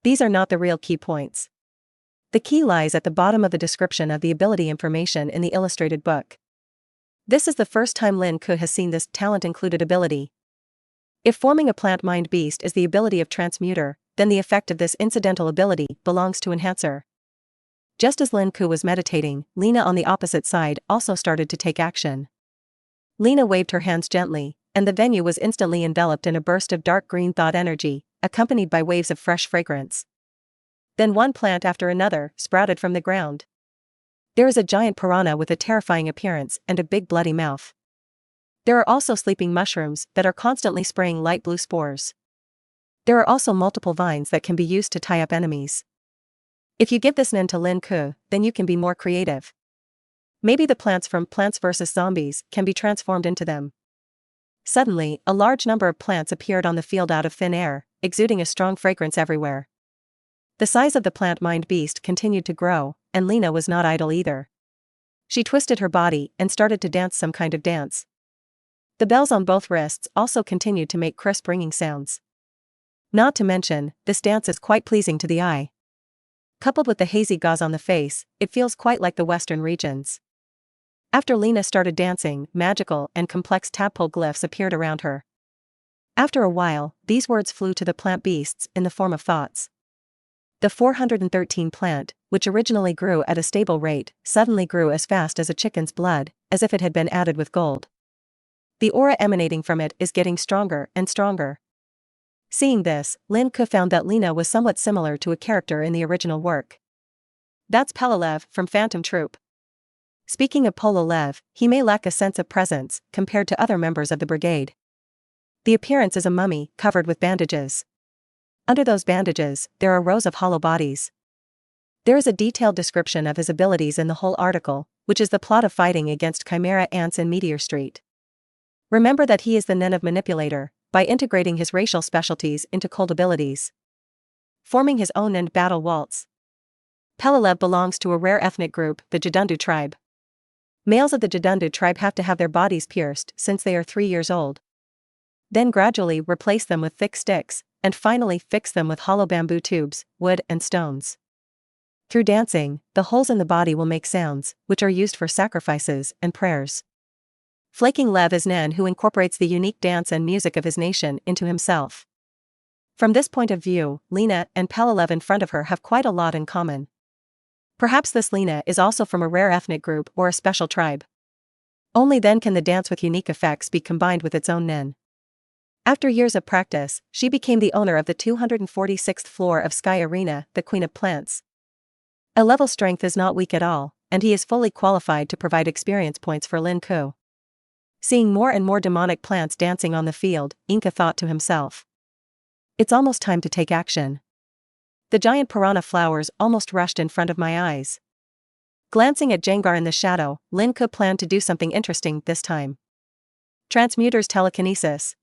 These are not the real key points. The key lies at the bottom of the description of the ability information in the illustrated book. This is the first time Lin Ke has seen this talent-included ability. If forming a plant mind beast is the ability of transmuter, then the effect of this incidental ability belongs to enhancer. Just as Lin Ke was meditating, Lina on the opposite side also started to take action. Lina waved her hands gently, and the venue was instantly enveloped in a burst of dark green thought energy, accompanied by waves of fresh fragrance. Then one plant after another sprouted from the ground. There is a giant piranha with a terrifying appearance and a big bloody mouth. There are also sleeping mushrooms that are constantly spraying light blue spores. There are also multiple vines that can be used to tie up enemies. If you give this Nen to Lin Ke, then you can be more creative. Maybe the plants from Plants vs. Zombies can be transformed into them. Suddenly, a large number of plants appeared on the field out of thin air, exuding a strong fragrance everywhere. The size of the plant mind beast continued to grow, and Lina was not idle either. She twisted her body and started to dance some kind of dance. The bells on both wrists also continued to make crisp ringing sounds. Not to mention, this dance is quite pleasing to the eye. Coupled with the hazy gauze on the face, it feels quite like the western regions. After Lina started dancing, magical and complex tadpole glyphs appeared around her. After a while, these words flew to the plant beasts in the form of thoughts. The 413 plant, which originally grew at a stable rate, suddenly grew as fast as a chicken's blood, as if it had been added with gold. The aura emanating from it is getting stronger and stronger. Seeing this, Lin Ke found that Lina was somewhat similar to a character in the original work. That's Pelalev from Phantom Troop. Speaking of Pelalev, he may lack a sense of presence compared to other members of the brigade. The appearance is a mummy covered with bandages. Under those bandages, there are rows of hollow bodies. There is a detailed description of his abilities in the whole article, which is the plot of fighting against chimera ants in Meteor Street. Remember that he is the Nen of Manipulator, by integrating his racial specialties into cold abilities, forming his own Nen battle waltz. Pelalev belongs to a rare ethnic group, the Jadundu tribe. Males of the Jadundu tribe have to have their bodies pierced since they are 3 years old. Then gradually replace them with thick sticks, and finally fix them with hollow bamboo tubes, wood and stones. Through dancing, the holes in the body will make sounds, which are used for sacrifices and prayers. Flaking Lev is Nen who incorporates the unique dance and music of his nation into himself. From this point of view, Lina and Pelalev in front of her have quite a lot in common. Perhaps this Lina is also from a rare ethnic group or a special tribe. Only then can the dance with unique effects be combined with its own Nen. After years of practice, she became the owner of the 246th floor of Sky Arena, the Queen of Plants. A level strength is not weak at all, and he is fully qualified to provide experience points for Lin Ke. Seeing more and more demonic plants dancing on the field, Inca thought to himself. It's almost time to take action. The giant piranha flowers almost rushed in front of my eyes. Glancing at Gengar in the shadow, Lin Ke planned to do something interesting this time. Transmuter's telekinesis.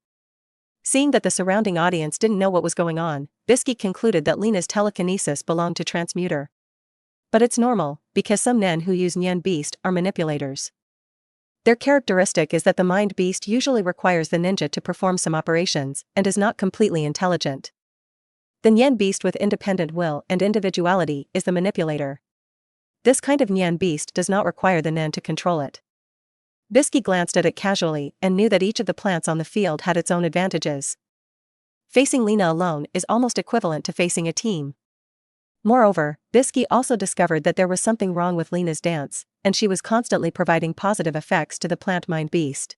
Seeing that the surrounding audience didn't know what was going on, Bisky concluded that Lina's telekinesis belonged to Transmuter. But it's normal, because some Nen who use Nyan Beast are manipulators. Their characteristic is that the Mind Beast usually requires the ninja to perform some operations, and is not completely intelligent. The Nyan Beast with independent will and individuality is the manipulator. This kind of Nyan Beast does not require the Nen to control it. Bisky glanced at it casually and knew that each of the plants on the field had its own advantages. Facing Lina alone is almost equivalent to facing a team. Moreover, Bisky also discovered that there was something wrong with Lina's dance, and she was constantly providing positive effects to the plant Mind Beast.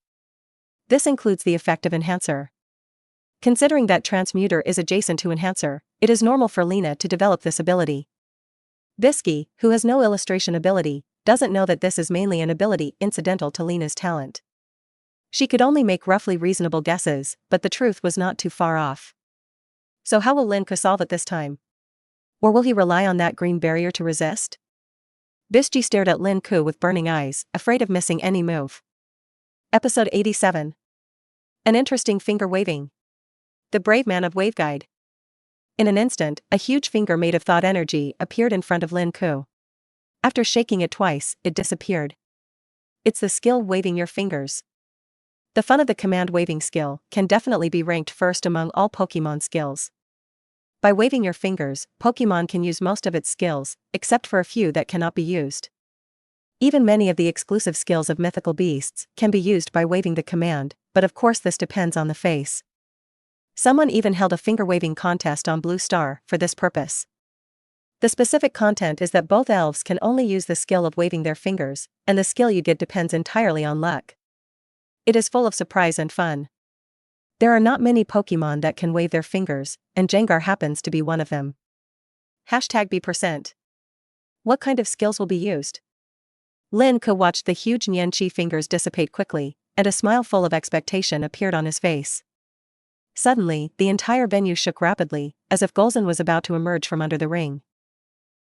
This includes the effect of Enhancer. Considering that Transmuter is adjacent to Enhancer, it is normal for Lina to develop this ability. Bisky, who has no illustration ability, doesn't know that this is mainly an ability incidental to Lina's talent. She could only make roughly reasonable guesses, but the truth was not too far off. So how will Lin Ke solve it this time? Or will he rely on that green barrier to resist? Bisky stared at Lin Ke with burning eyes, afraid of missing any move. Episode 87. An interesting finger waving. The brave man of Waveguide. In an instant, a huge finger made of thought energy appeared in front of Lin Ke. After shaking it twice, it disappeared. It's the skill waving your fingers. The fun of the command waving skill can definitely be ranked first among all Pokémon skills. By waving your fingers, Pokémon can use most of its skills, except for a few that cannot be used. Even many of the exclusive skills of mythical beasts can be used by waving the command, but of course this depends on the face. Someone even held a finger-waving contest on Blue Star for this purpose. The specific content is that both elves can only use the skill of waving their fingers, and the skill you get depends entirely on luck. It is full of surprise and fun. There are not many Pokémon that can wave their fingers, and Gengar happens to be one of them. #B%. What kind of skills will be used? Lin Ke watched the huge Nianchi fingers dissipate quickly, and a smile full of expectation appeared on his face. Suddenly, the entire venue shook rapidly, as if Golzon was about to emerge from under the ring.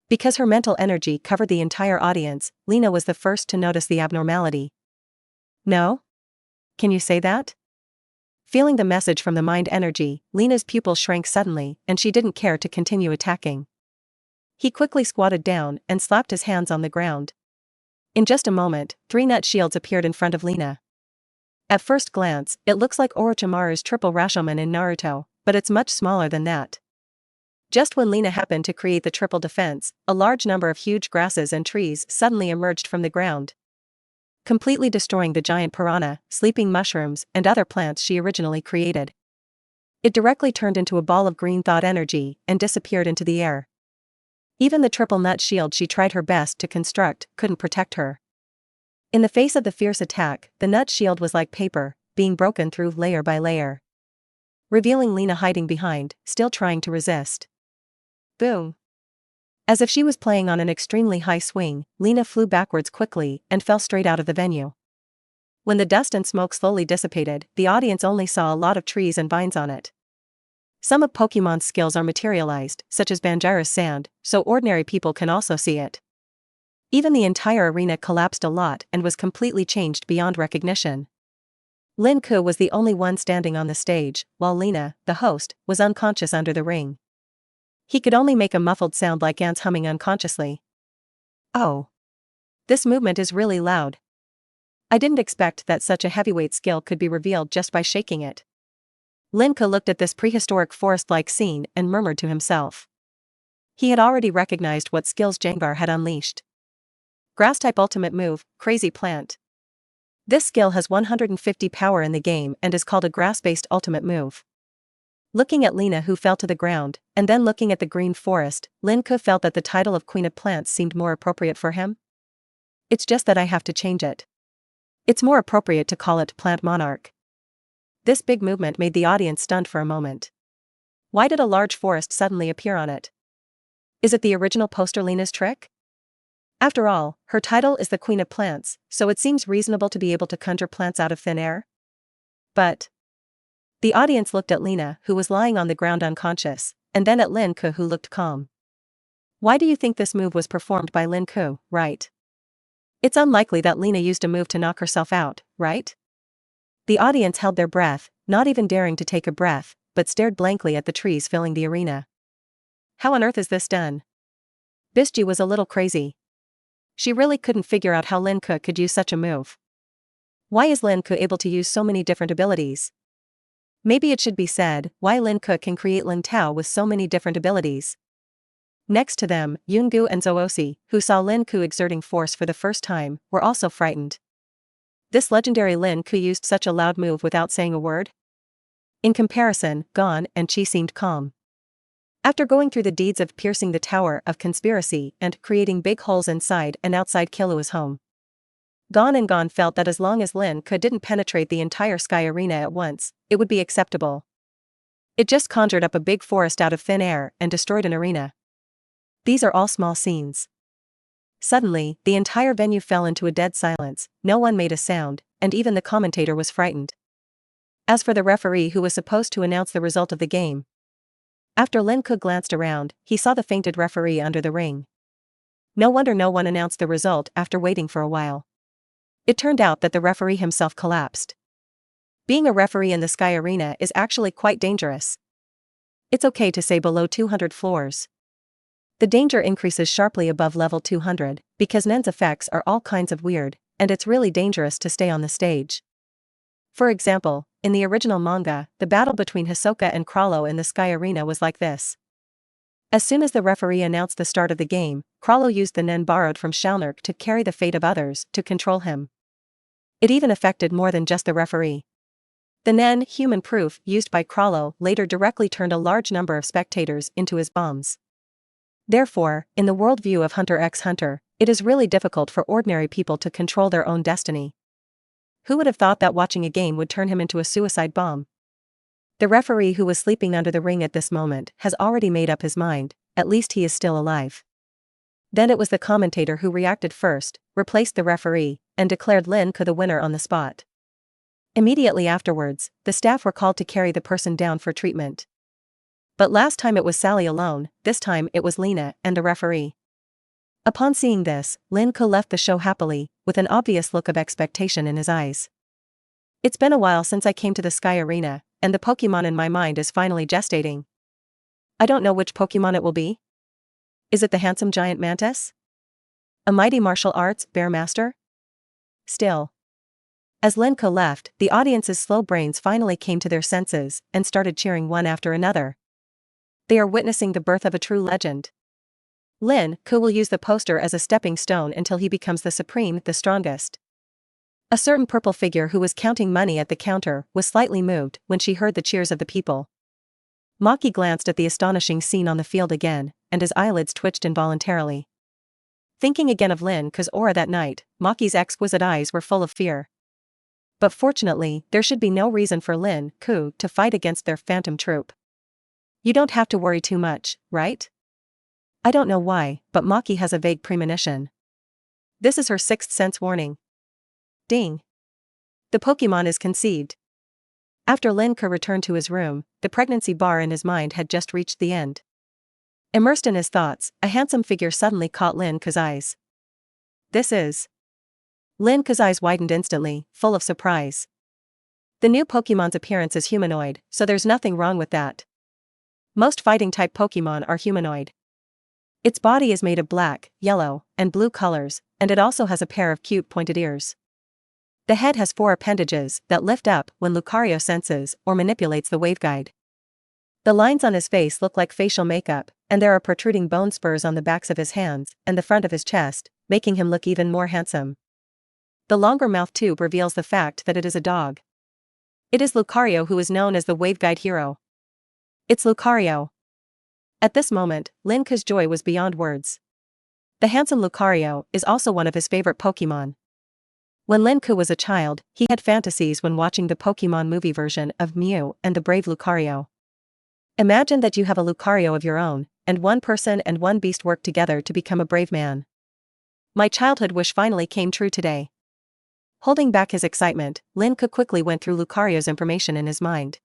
Because her mental energy covered the entire audience, Lina was the first to notice the abnormality. No? Can you say that? Feeling the message from the mind energy, Lina's pupil shrank suddenly, and she didn't care to continue attacking. He quickly squatted down and slapped his hands on the ground. In just a moment, 3 nut shields appeared in front of Lina. At first glance, it looks like Orochimaru's triple Rashomon in Naruto, but it's much smaller than that. Just when Lina happened to create the triple defense, a large number of huge grasses and trees suddenly emerged from the ground, completely destroying the giant piranha, sleeping mushrooms, and other plants she originally created. It directly turned into a ball of green thought energy and disappeared into the air. Even the triple nut shield she tried her best to construct couldn't protect her. In the face of the fierce attack, the nut shield was like paper, being broken through layer by layer. revealing Lina hiding behind, still trying to resist. Boom. As if she was playing on an extremely high swing, Lina flew backwards quickly and fell straight out of the venue. When the dust and smoke slowly dissipated, the audience only saw a lot of trees and vines on it. Some of Pokemon's skills are materialized, such as Banjira's sand, so ordinary people can also see it. Even the entire arena collapsed a lot and was completely changed beyond recognition. Lin Ke was the only one standing on the stage, while Lina, the host, was unconscious under the ring. He could only make a muffled sound like ants humming unconsciously. Oh. This movement is really loud. I didn't expect that such a heavyweight skill could be revealed just by shaking it. Lin Ke looked at this prehistoric forest-like scene and murmured to himself. He had already recognized what skills Gengar had unleashed. Grass-type ultimate move, Crazy Plant. This skill has 150 power in the game and is called a grass-based ultimate move. Looking at Lina who fell to the ground, and then looking at the green forest, Lin Ke felt that the title of Queen of Plants seemed more appropriate for him. It's just that I have to change it. It's more appropriate to call it Plant Monarch. This big movement made the audience stunned for a moment. Why did a large forest suddenly appear on it? Is it the original poster Lina's trick? After all, her title is the Queen of Plants, so it seems reasonable to be able to conjure plants out of thin air. But the audience looked at Lina, who was lying on the ground unconscious, and then at Lin Ke, who looked calm. Why do you think this move was performed by Lin Ke, right? It's unlikely that Lina used a move to knock herself out, right? The audience held their breath, not even daring to take a breath, but stared blankly at the trees filling the arena. How on earth is this done? Bisji was a little crazy. She really couldn't figure out how Lin Ke could use such a move. Why is Lin Ke able to use so many different abilities? Maybe it should be said, why Lin Ke can create Lin Tao with so many different abilities. Next to them, Yungu and Zoosi, who saw Lin Ke exerting force for the first time, were also frightened. This legendary Lin Ke used such a loud move without saying a word? In comparison, Gon and Chi seemed calm. After going through the deeds of piercing the Tower of Conspiracy and creating big holes inside and outside Killua's home, Gon felt that as long as Lin Ke didn't penetrate the entire Sky Arena at once, it would be acceptable. It just conjured up a big forest out of thin air and destroyed an arena. These are all small scenes. Suddenly, the entire venue fell into a dead silence, no one made a sound, and even the commentator was frightened. As for the referee who was supposed to announce the result of the game, after Lin Ke glanced around, he saw the fainted referee under the ring. No wonder no one announced the result after waiting for a while. It turned out that the referee himself collapsed. Being a referee in the Sky Arena is actually quite dangerous. It's okay to say below 200 floors. The danger increases sharply above level 200, because Nen's effects are all kinds of weird, and it's really dangerous to stay on the stage. For example, in the original manga, the battle between Hisoka and Crawlo in the Sky Arena was like this. As soon as the referee announced the start of the game, Crawlo used the Nen borrowed from Shalnark to carry the fate of others to control him. It even affected more than just the referee. The Nen, human proof, used by Crawlo later directly turned a large number of spectators into his bombs. Therefore, in the worldview of Hunter x Hunter, it is really difficult for ordinary people to control their own destiny. Who would have thought that watching a game would turn him into a suicide bomb? The referee who was sleeping under the ring at this moment has already made up his mind, at least he is still alive. Then it was the commentator who reacted first, replaced the referee, and declared Lin Ke the winner on the spot. Immediately afterwards, the staff were called to carry the person down for treatment. But last time it was Sally alone, this time it was Lina and the referee. Upon seeing this, Lin Ke left the show happily, with an obvious look of expectation in his eyes. It's been a while since I came to the Sky Arena, and the Pokemon in my mind is finally gestating. I don't know which Pokemon it will be. Is it the handsome giant mantis? A mighty martial arts bear master? Still. As Lin Ke left, the audience's slow brains finally came to their senses and started cheering one after another. They are witnessing the birth of a true legend. Lin Ke will use the poster as a stepping stone until he becomes the supreme, the strongest. A certain purple figure who was counting money at the counter was slightly moved when she heard the cheers of the people. Maki glanced at the astonishing scene on the field again, and his eyelids twitched involuntarily. Thinking again of Lin Ke's aura that night, Maki's exquisite eyes were full of fear. But fortunately, there should be no reason for Lin Ke to fight against their phantom troop. You don't have to worry too much, right? I don't know why, but Maki has a vague premonition. This is her sixth sense warning. Ding. The Pokémon is conceived. After Lin Ke returned to his room, the pregnancy bar in his mind had just reached the end. Immersed in his thoughts, a handsome figure suddenly caught Lin Ke's eyes. This is. Lin Ke's eyes widened instantly, full of surprise. The new Pokémon's appearance is humanoid, so there's nothing wrong with that. Most fighting-type Pokémon are humanoid. Its body is made of black, yellow, and blue colors, and it also has a pair of cute pointed ears. The head has 4 appendages that lift up when Lucario senses or manipulates the waveguide. The lines on his face look like facial makeup, and there are protruding bone spurs on the backs of his hands and the front of his chest, making him look even more handsome. The longer mouth tube reveals the fact that it is a dog. It is Lucario, who is known as the waveguide hero. It's Lucario. At this moment, Lin Ke's joy was beyond words. The handsome Lucario is also one of his favorite Pokémon. When Lin Ke was a child, he had fantasies when watching the Pokémon movie version of Mew and the Brave Lucario. Imagine that you have a Lucario of your own, and one person and one beast work together to become a brave man. My childhood wish finally came true today. Holding back his excitement, Lin Ke quickly went through Lucario's information in his mind.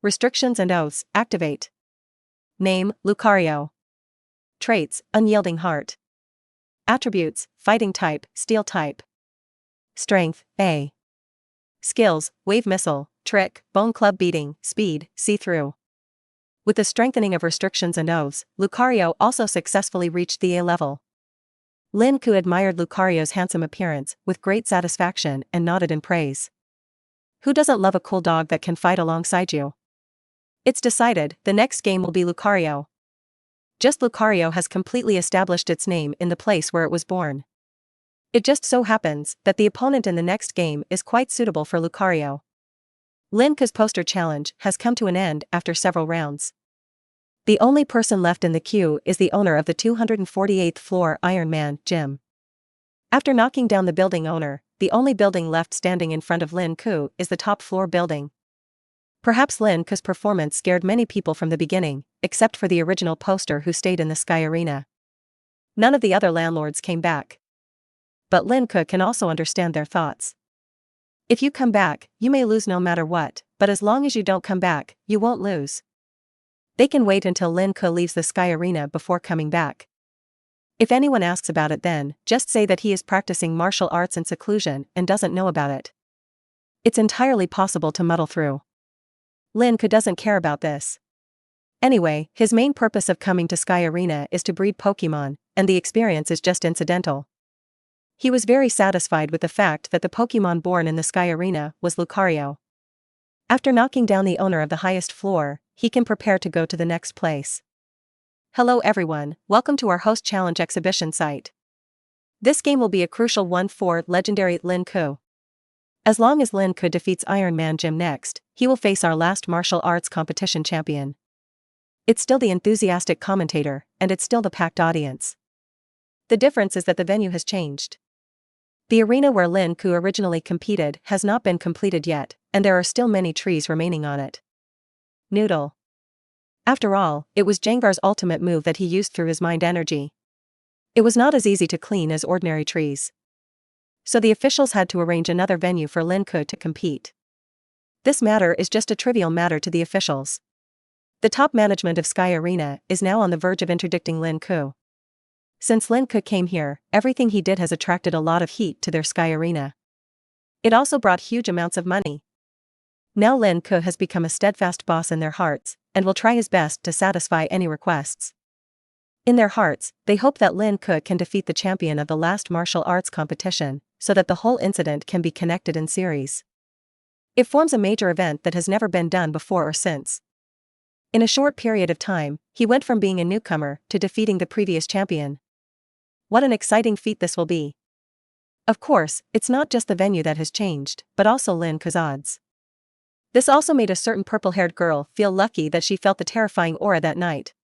Restrictions and oaths, activate. Name, Lucario. Traits, unyielding heart. Attributes, fighting type, steel type. Strength, A. Skills, wave missile, trick, bone club beating, speed, see-through. With the strengthening of restrictions and oaths, Lucario also successfully reached the A level. Lin Ke admired Lucario's handsome appearance with great satisfaction and nodded in praise. Who doesn't love a cool dog that can fight alongside you? It's decided, the next game will be Lucario. Just Lucario has completely established its name in the place where it was born. It just so happens that the opponent in the next game is quite suitable for Lucario. Lin Ke's poster challenge has come to an end after several rounds. The only person left in the queue is the owner of the 248th floor Iron Man gym. After knocking down the building owner, the only building left standing in front of Lin Ke is the top floor building. Perhaps Lin Ke's performance scared many people from the beginning, except for the original poster who stayed in the Sky Arena. None of the other landlords came back. But Lin Ke can also understand their thoughts. If you come back, you may lose no matter what, but as long as you don't come back, you won't lose. They can wait until Lin Ke leaves the Sky Arena before coming back. If anyone asks about it, then just say that he is practicing martial arts in seclusion and doesn't know about it. It's entirely possible to muddle through. Lin Ke doesn't care about this. Anyway, his main purpose of coming to Sky Arena is to breed Pokémon, and the experience is just incidental. He was very satisfied with the fact that the Pokémon born in the Sky Arena was Lucario. After knocking down the owner of the highest floor, he can prepare to go to the next place. Hello everyone, welcome to our host challenge exhibition site. This game will be a crucial one for legendary Lin Ke. As long as Lin Ke defeats Iron Man Gym next, he will face our last martial arts competition champion. It's still the enthusiastic commentator, and it's still the packed audience. The difference is that the venue has changed. The arena where Lin Ke originally competed has not been completed yet, and there are still many trees remaining on it. Noodle. After all, it was Gengar's ultimate move that he used through his mind energy. It was not as easy to clean as ordinary trees. So the officials had to arrange another venue for Lin Ke to compete. This matter is just a trivial matter to the officials. The top management of Sky Arena is now on the verge of interdicting Lin Ke. Since Lin Ke came here, everything he did has attracted a lot of heat to their Sky Arena. It also brought huge amounts of money. Now Lin Ke has become a steadfast boss in their hearts, and will try his best to satisfy any requests. In their hearts, they hope that Lin Ke can defeat the champion of the last martial arts competition, so that the whole incident can be connected in series. It forms a major event that has never been done before or since. In a short period of time, he went from being a newcomer to defeating the previous champion. What an exciting feat this will be. Of course, it's not just the venue that has changed, but also Lin Ke's odds. This also made a certain purple-haired girl feel lucky that she felt the terrifying aura that night.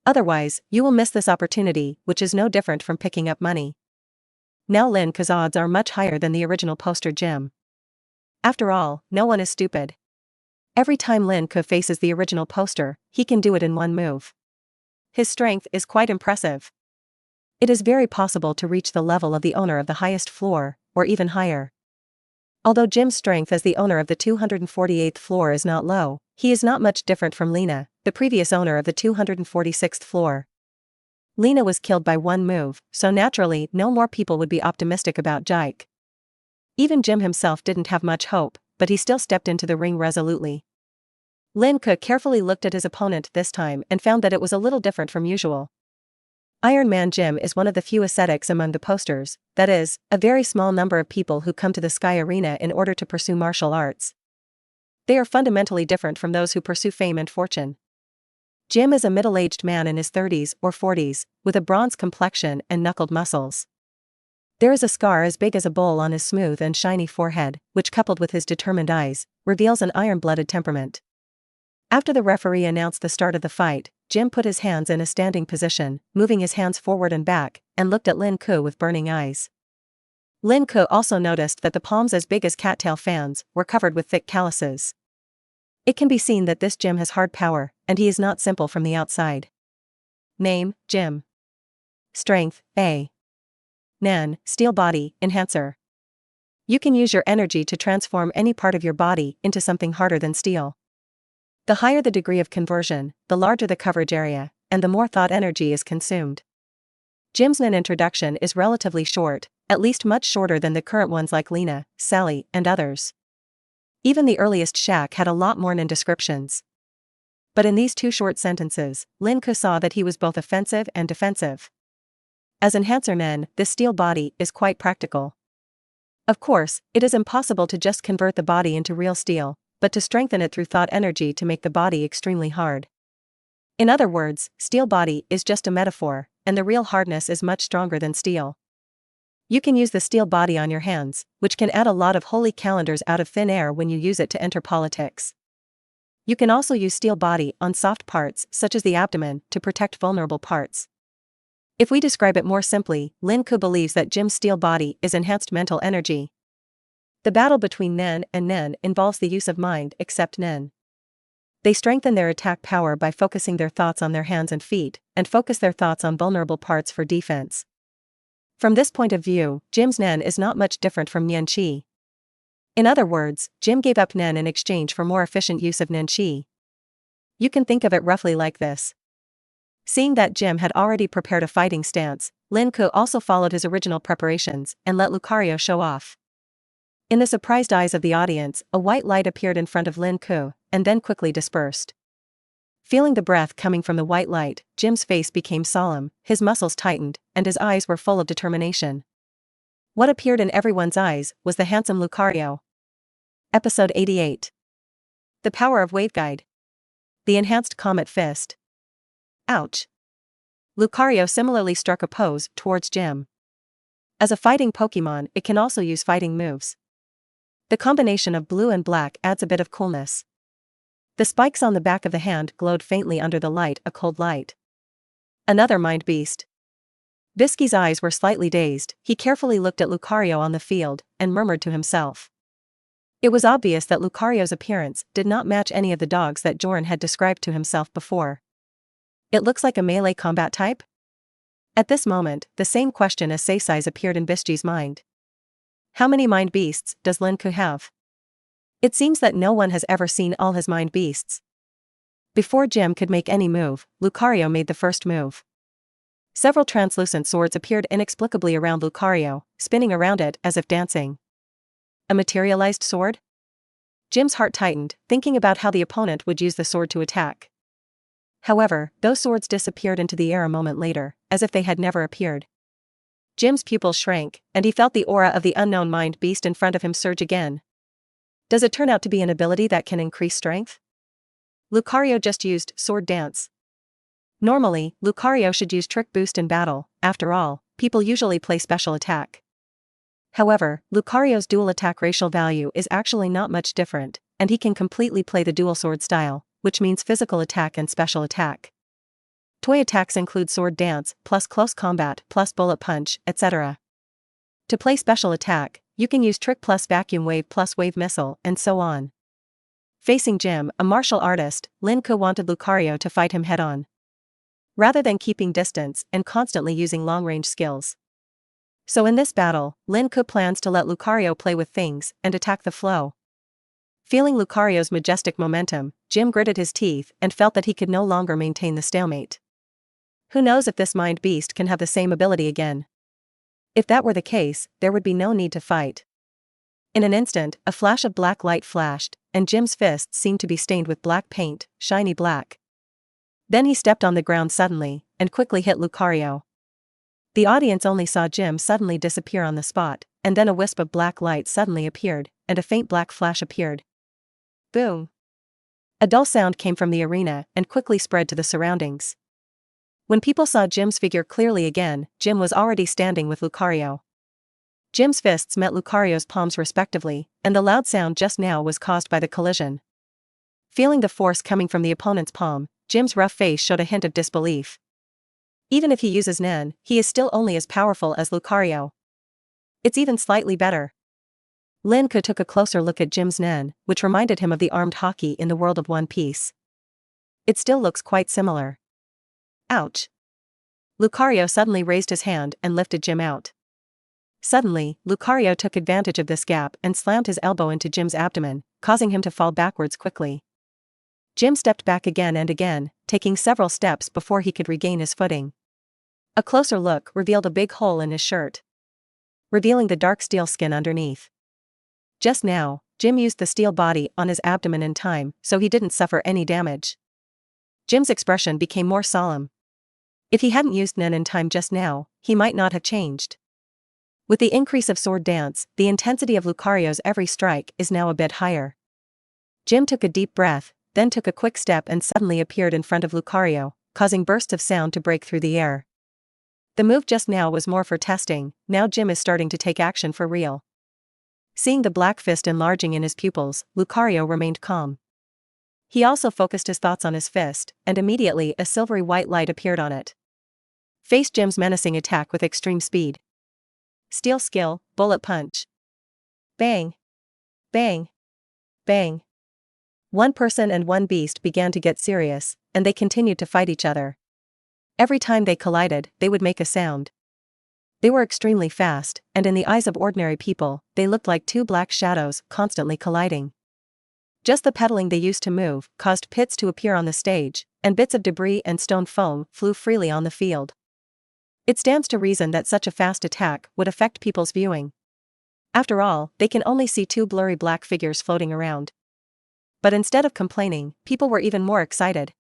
Otherwise, you will miss this opportunity, which is no different from picking up money. Now Lin Ke's odds are much higher than the original poster gym. After all, no one is stupid. Every time Lin Ke faces the original poster, he can do it in one move. His strength is quite impressive. It is very possible to reach the level of the owner of the highest floor, or even higher. Although Jim's strength as the owner of the 248th floor is not low, he is not much different from Lina, the previous owner of the 246th floor. Lina was killed by one move, so naturally no more people would be optimistic about Jike. Even Jim himself didn't have much hope, but he still stepped into the ring resolutely. Lin Ke carefully looked at his opponent this time and found that it was a little different from usual. Iron Man Jim is one of the few ascetics among the posters, that is, a very small number of people who come to the Sky Arena in order to pursue martial arts. They are fundamentally different from those who pursue fame and fortune. Jim is a middle-aged man in his 30s or 40s, with a bronze complexion and knuckled muscles. There is a scar as big as a bowl on his smooth and shiny forehead, which coupled with his determined eyes, reveals an iron-blooded temperament. After the referee announced the start of the fight, Jim put his hands in a standing position, moving his hands forward and back, and looked at Lin Ke with burning eyes. Lin Ke also noticed that the palms as big as cattail fans were covered with thick calluses. It can be seen that this Jim has hard power, and he is not simple from the outside. Name, Jim. Strength, A. Nan, Steel Body, Enhancer. You can use your energy to transform any part of your body into something harder than steel. The higher the degree of conversion, the larger the coverage area, and the more thought energy is consumed. Jim's Nan introduction is relatively short, at least much shorter than the current ones like Lina, Sally, and others. Even the earliest Shaq had a lot more Nan descriptions. But in these two short sentences, Lin Ke saw that he was both offensive and defensive. As Enhancer Nan, this steel body is quite practical. Of course, it is impossible to just convert the body into real steel, but to strengthen it through thought energy to make the body extremely hard. In other words, steel body is just a metaphor, and the real hardness is much stronger than steel. You can use the steel body on your hands, which can add a lot of holy calendars out of thin air when you use it to enter politics. You can also use steel body on soft parts such as the abdomen to protect vulnerable parts. If we describe it more simply, Lin Ke believes that Jim's steel body is enhanced mental energy. The battle between Nan and Nan involves the use of mind except Nan. They strengthen their attack power by focusing their thoughts on their hands and feet, and focus their thoughts on vulnerable parts for defense. From this point of view, Jim's Nan is not much different from Nian Qi. In other words, Jim gave up Nan in exchange for more efficient use of Nian Qi. You can think of it roughly like this. Seeing that Jim had already prepared a fighting stance, Lin Ke also followed his original preparations and let Lucario show off. In the surprised eyes of the audience, a white light appeared in front of Lin Ke, and then quickly dispersed. Feeling the breath coming from the white light, Jim's face became solemn, his muscles tightened, and his eyes were full of determination. What appeared in everyone's eyes was the handsome Lucario. Episode 88. The Power of Waveguide. The Enhanced Comet Fist. Ouch. Lucario similarly struck a pose towards Jim. As a fighting Pokémon, it can also use fighting moves. The combination of blue and black adds a bit of coolness. The spikes on the back of the hand glowed faintly under the light, a cold light. Another mind beast. Bisky's eyes were slightly dazed. He carefully looked at Lucario on the field, and murmured to himself. It was obvious that Lucario's appearance did not match any of the dogs that Joran had described to himself before. It looks like a melee combat type? At this moment, the same question as Seisai's appeared in Bisky's mind. How many mind beasts does Lin Ke have? It seems that no one has ever seen all his mind beasts. Before Jim could make any move, Lucario made the first move. Several translucent swords appeared inexplicably around Lucario, spinning around it as if dancing. A materialized sword? Jim's heart tightened, thinking about how the opponent would use the sword to attack. However, those swords disappeared into the air a moment later, as if they had never appeared. Jim's pupils shrank, and he felt the aura of the unknown mind beast in front of him surge again. Does it turn out to be an ability that can increase strength? Lucario just used Sword Dance. Normally, Lucario should use Trick Boost in battle. After all, people usually play Special Attack. However, Lucario's dual attack racial value is actually not much different, and he can completely play the dual sword style, which means physical attack and special attack. Toy attacks include Sword Dance, plus Close Combat, plus Bullet Punch, etc. To play special attack, You can use trick plus vacuum wave plus wave missile, and so on. Facing Jim, a martial artist, Lin Ke wanted Lucario to fight him head-on, rather than keeping distance and constantly using long-range skills. So in this battle, Lin Ke plans to let Lucario play with things and attack the flow. Feeling Lucario's majestic momentum, Jim gritted his teeth and felt that he could no longer maintain the stalemate. Who knows if this mind beast can have the same ability again? If that were the case, there would be no need to fight. In an instant, a flash of black light flashed, and Jim's fists seemed to be stained with black paint, shiny black. Then he stepped on the ground suddenly, and quickly hit Lucario. The audience only saw Jim suddenly disappear on the spot, and then a wisp of black light suddenly appeared, and a faint black flash appeared. Boom! A dull sound came from the arena and quickly spread to the surroundings. When people saw Jim's figure clearly again, Jim was already standing with Lucario. Jim's fists met Lucario's palms respectively, and the loud sound just now was caused by the collision. Feeling the force coming from the opponent's palm, Jim's rough face showed a hint of disbelief. Even if he uses Nen, he is still only as powerful as Lucario. It's even slightly better. Lin Ke took a closer look at Jim's Nen, which reminded him of the armed hockey in the world of One Piece. It still looks quite similar. Ouch! Lucario suddenly raised his hand and lifted Jim out. Suddenly, Lucario took advantage of this gap and slammed his elbow into Jim's abdomen, causing him to fall backwards quickly. Jim stepped back again and again, taking several steps before he could regain his footing. A closer look revealed a big hole in his shirt, revealing the dark steel skin underneath. Just now, Jim used the steel body on his abdomen in time, so he didn't suffer any damage. Jim's expression became more solemn. If he hadn't used Nen in time just now, he might not have changed. With the increase of sword dance, the intensity of Lucario's every strike is now a bit higher. Jim took a deep breath, then took a quick step and suddenly appeared in front of Lucario, causing bursts of sound to break through the air. The move just now was more for testing, now Jim is starting to take action for real. Seeing the black fist enlarging in his pupils, Lucario remained calm. He also focused his thoughts on his fist, and immediately a silvery white light appeared on it. Faced Jim's menacing attack with extreme speed. Steel skill, bullet punch. Bang! Bang! Bang! One person and one beast began to get serious, and they continued to fight each other. Every time they collided, they would make a sound. They were extremely fast, and in the eyes of ordinary people, they looked like two black shadows constantly colliding. Just the pedaling they used to move caused pits to appear on the stage, and bits of debris and stone foam flew freely on the field. It stands to reason that such a fast attack would affect people's viewing. After all, they can only see two blurry black figures floating around. But instead of complaining, people were even more excited.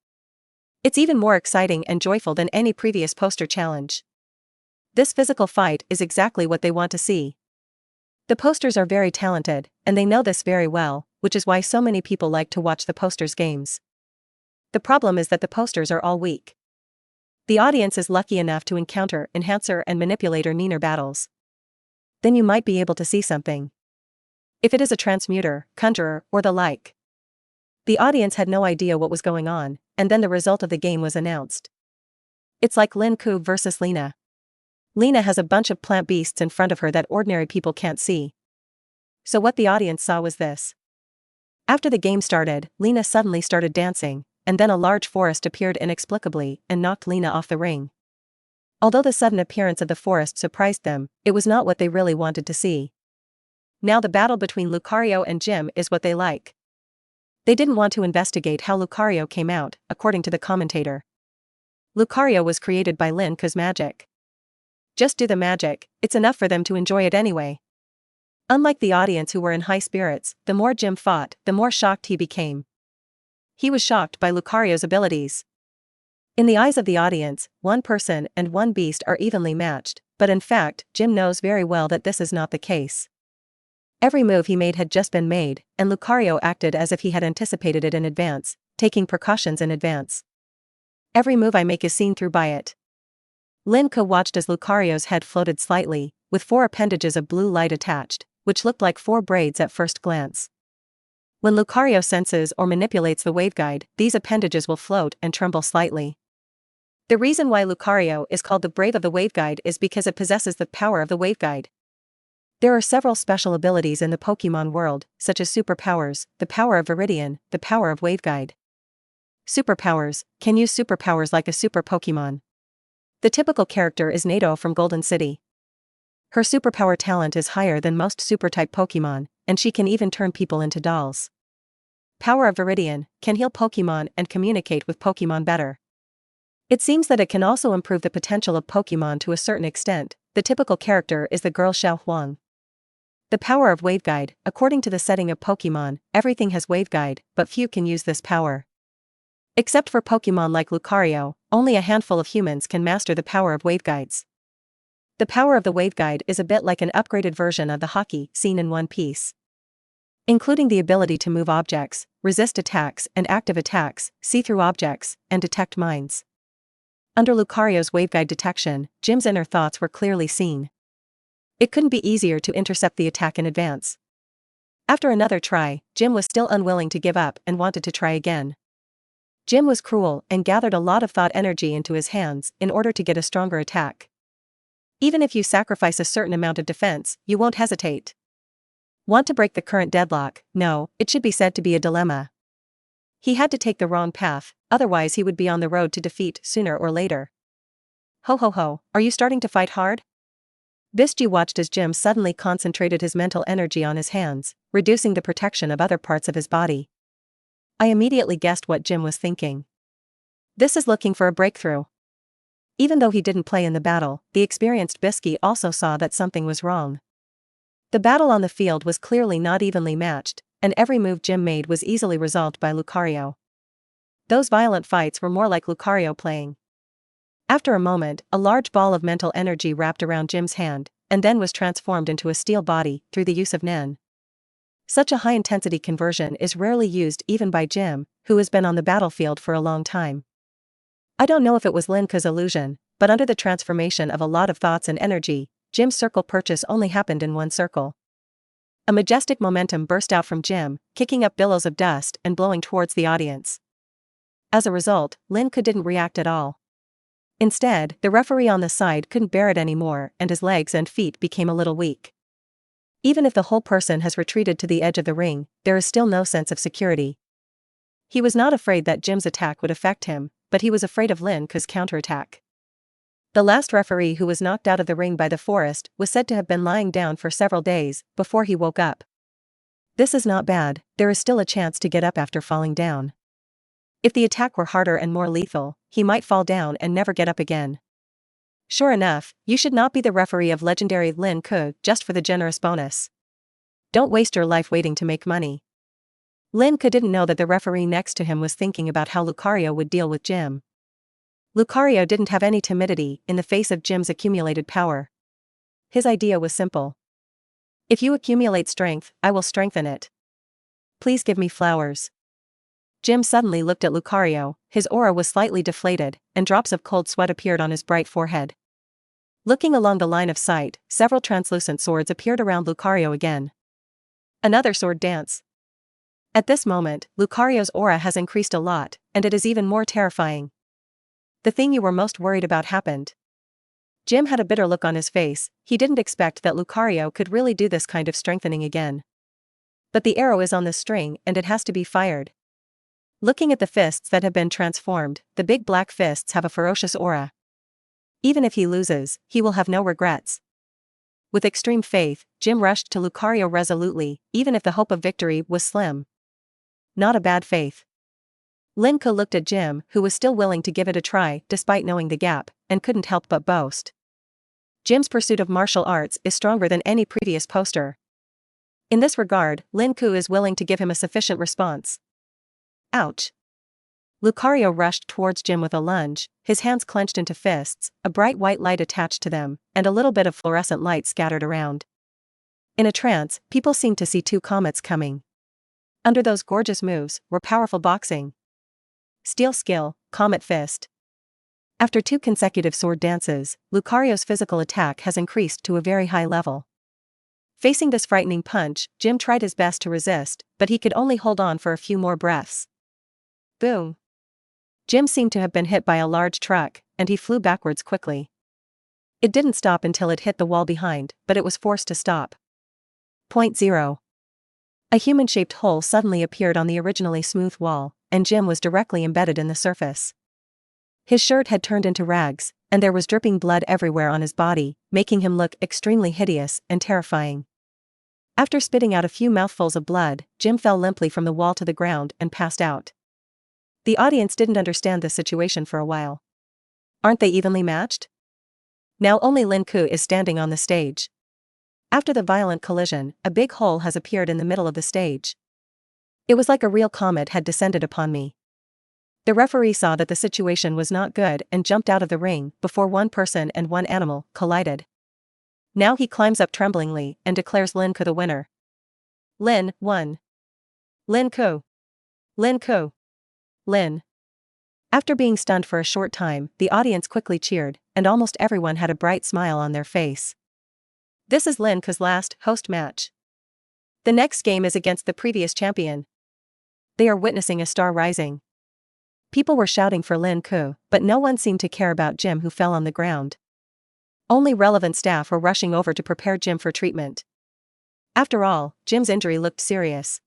It's even more exciting and joyful than any previous poster challenge. This physical fight is exactly what they want to see. The posters are very talented, and they know this very well, which is why so many people like to watch the posters' games. The problem is that the posters are all weak. The audience is lucky enough to encounter Enhancer and Manipulator Neener battles. Then you might be able to see something. If it is a Transmuter, Conjurer, or the like. The audience had no idea what was going on, and then the result of the game was announced. It's like Lin Ke versus Lina. Lina has a bunch of plant beasts in front of her that ordinary people can't see. So what the audience saw was this. After the game started, Lina suddenly started dancing, and then a large forest appeared inexplicably and knocked Lina off the ring. Although the sudden appearance of the forest surprised them, it was not what they really wanted to see. Now the battle between Lucario and Jim is what they like. They didn't want to investigate how Lucario came out, according to the commentator. Lucario was created by Lin Ke's magic. Just do the magic, it's enough for them to enjoy it anyway. Unlike the audience who were in high spirits, the more Jim fought, the more shocked he became. He was shocked by Lucario's abilities. In the eyes of the audience, one person and one beast are evenly matched, but in fact, Jim knows very well that this is not the case. Every move he made had just been made, and Lucario acted as if he had anticipated it in advance, taking precautions in advance. Every move I make is seen through by it. Lin Ke watched as Lucario's head floated slightly, with 4 appendages of blue light attached, which looked like 4 braids at first glance. When Lucario senses or manipulates the waveguide, these appendages will float and tremble slightly. The reason why Lucario is called the Brave of the Waveguide is because it possesses the power of the waveguide. There are several special abilities in the Pokémon world, such as superpowers, the power of Viridian, the power of Waveguide. Superpowers can use superpowers like a super Pokémon. The typical character is Nato from Golden City. Her superpower talent is higher than most super-type Pokémon, and she can even turn people into dolls. Power of Viridian can heal Pokémon and communicate with Pokémon better. It seems that it can also improve the potential of Pokémon to a certain extent. The typical character is the girl Xiao Huang. The power of Waveguide, according to the setting of Pokémon, everything has Waveguide, but few can use this power. Except for Pokémon like Lucario, only a handful of humans can master the power of Waveguides. The power of the Waveguide is a bit like an upgraded version of the Haki seen in One Piece. Including the ability to move objects, resist attacks and active attacks, see through objects, and detect mines. Under Lucario's Waveguide detection, Jim's inner thoughts were clearly seen. It couldn't be easier to intercept the attack in advance. After another try, Jim was still unwilling to give up and wanted to try again. Jim was cruel and gathered a lot of thought energy into his hands in order to get a stronger attack. Even if you sacrifice a certain amount of defense, you won't hesitate. Want to break the current deadlock? No, it should be said to be a dilemma. He had to take the wrong path, otherwise he would be on the road to defeat sooner or later. Ho ho ho, are you starting to fight hard? Bisji watched as Jim suddenly concentrated his mental energy on his hands, reducing the protection of other parts of his body. I immediately guessed what Jim was thinking. This is looking for a breakthrough. Even though he didn't play in the battle, the experienced Bisky also saw that something was wrong. The battle on the field was clearly not evenly matched, and every move Jim made was easily resolved by Lucario. Those violent fights were more like Lucario playing. After a moment, a large ball of mental energy wrapped around Jim's hand, and then was transformed into a steel body through the use of Nen. Such a high-intensity conversion is rarely used even by Jim, who has been on the battlefield for a long time. I don't know if it was Lin Ke's illusion, but under the transformation of a lot of thoughts and energy, Jim's circle purchase only happened in one circle. A majestic momentum burst out from Jim, kicking up billows of dust and blowing towards the audience. As a result, Lin Ke didn't react at all. Instead, the referee on the side couldn't bear it anymore and his legs and feet became a little weak. Even if the whole person has retreated to the edge of the ring, there is still no sense of security. He was not afraid that Jim's attack would affect him, but he was afraid of Lin Ke's counterattack. The last referee who was knocked out of the ring by the forest was said to have been lying down for several days before he woke up. This is not bad, there is still a chance to get up after falling down. If the attack were harder and more lethal, he might fall down and never get up again. Sure enough, you should not be the referee of legendary Lin Ke just for the generous bonus. Don't waste your life waiting to make money. Lin Ke didn't know that the referee next to him was thinking about how Lucario would deal with Jim. Lucario didn't have any timidity in the face of Jim's accumulated power. His idea was simple. If you accumulate strength, I will strengthen it. Please give me flowers. Jim suddenly looked at Lucario, his aura was slightly deflated, and drops of cold sweat appeared on his bright forehead. Looking along the line of sight, several translucent swords appeared around Lucario again. Another sword dance. At this moment, Lucario's aura has increased a lot, and it is even more terrifying. The thing you were most worried about happened. Jim had a bitter look on his face, he didn't expect that Lucario could really do this kind of strengthening again. But the arrow is on the string and it has to be fired. Looking at the fists that have been transformed, the big black fists have a ferocious aura. Even if he loses, he will have no regrets. With extreme faith, Jim rushed to Lucario resolutely, even if the hope of victory was slim. Not a bad faith. Lin Ke looked at Jim, who was still willing to give it a try despite knowing the gap, and couldn't help but boast. Jim's pursuit of martial arts is stronger than any previous poster. In this regard, Lin Ke is willing to give him a sufficient response. Ouch. Lucario rushed towards Jim with a lunge, his hands clenched into fists, a bright white light attached to them, and a little bit of fluorescent light scattered around. In a trance, people seemed to see two comets coming. Under those gorgeous moves were powerful boxing. Steel skill, comet fist. After 2 consecutive sword dances, Lucario's physical attack has increased to a very high level. Facing this frightening punch, Jim tried his best to resist, but he could only hold on for a few more breaths. Boom. Jim seemed to have been hit by a large truck, and he flew backwards quickly. It didn't stop until it hit the wall behind, but it was forced to stop. Point 0. A human-shaped hole suddenly appeared on the originally smooth wall, and Jim was directly embedded in the surface. His shirt had turned into rags, and there was dripping blood everywhere on his body, making him look extremely hideous and terrifying. After spitting out a few mouthfuls of blood, Jim fell limply from the wall to the ground and passed out. The audience didn't understand the situation for a while. Aren't they evenly matched? Now only Lin Ke is standing on the stage. After the violent collision, a big hole has appeared in the middle of the stage. It was like a real comet had descended upon me. The referee saw that the situation was not good and jumped out of the ring before one person and one animal collided. Now he climbs up tremblingly and declares Lin Ke the winner. Lin won. Lin Ke. Lin Ke. Lin. After being stunned for a short time, the audience quickly cheered, and almost everyone had a bright smile on their face. This is Lin Ke's last host match. The next game is against the previous champion. They are witnessing a star rising. People were shouting for Lin Ke, but no one seemed to care about Jim, who fell on the ground. Only relevant staff were rushing over to prepare Jim for treatment. After all, Jim's injury looked serious.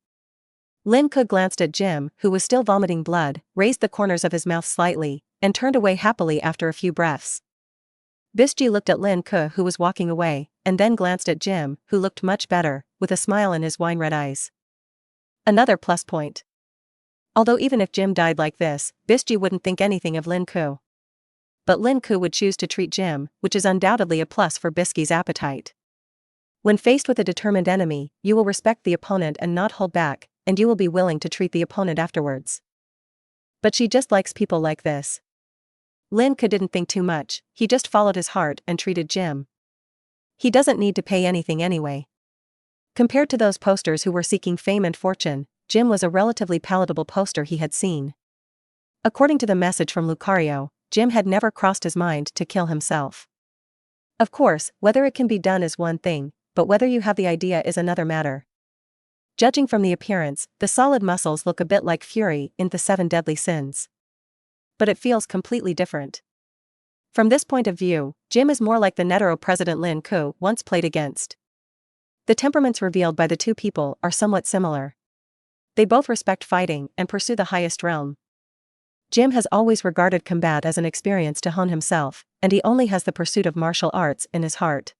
Lin Ke glanced at Jim, who was still vomiting blood, raised the corners of his mouth slightly, and turned away happily after a few breaths. Bisji looked at Lin Ke, who was walking away, and then glanced at Jim, who looked much better, with a smile in his wine-red eyes. Another plus point. Although even if Jim died like this, Bisji wouldn't think anything of Lin Ke. But Lin Ke would choose to treat Jim, which is undoubtedly a plus for Bisji's appetite. When faced with a determined enemy, you will respect the opponent and not hold back, and you will be willing to treat the opponent afterwards. But she just likes people like this. Lin Ke didn't think too much, he just followed his heart and treated Jim. He doesn't need to pay anything anyway. Compared to those posters who were seeking fame and fortune, Jim was a relatively palatable poster he had seen. According to the message from Lucario, Jim had never crossed his mind to kill himself. Of course, whether it can be done is one thing, but whether you have the idea is another matter. Judging from the appearance, the solid muscles look a bit like Fury in the 7 Deadly Sins. But it feels completely different. From this point of view, Jim is more like the Netero president Lin Ke once played against. The temperaments revealed by the two people are somewhat similar. They both respect fighting and pursue the highest realm. Jim has always regarded combat as an experience to hone himself, and he only has the pursuit of martial arts in his heart.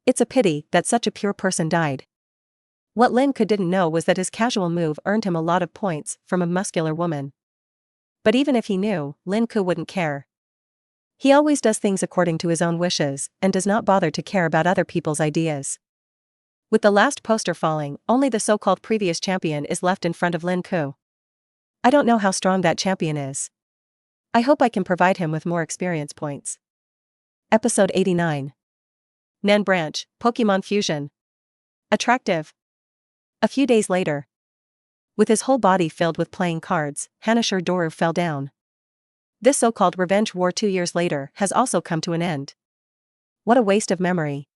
It's a pity that such a pure person died. What Lin Ke didn't know was that his casual move earned him a lot of points from a muscular woman. But even if he knew, Lin Ke wouldn't care. He always does things according to his own wishes, and does not bother to care about other people's ideas. With the last poster falling, only the so-called previous champion is left in front of Lin Ke. I don't know how strong that champion is. I hope I can provide him with more experience points. Episode 89. Nen Branch, Pokémon Fusion. Attractive. A few days later. With his whole body filled with playing cards, Hanashir Doru fell down. This so-called revenge war 2 years later has also come to an end. What a waste of memory.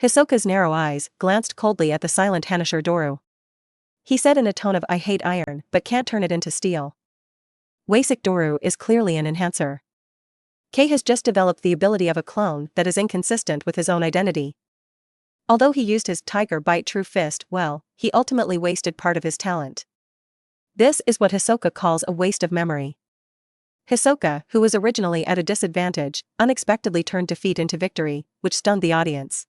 Hisoka's narrow eyes glanced coldly at the silent Hanashir Doru. He said in a tone of "I hate iron but can't turn it into steel." Wasik Doru is clearly an enhancer. Kei has just developed the ability of a clone that is inconsistent with his own identity. Although he used his Tiger Bite True Fist well, he ultimately wasted part of his talent. This is what Hisoka calls a waste of memory. Hisoka, who was originally at a disadvantage, unexpectedly turned defeat into victory, which stunned the audience.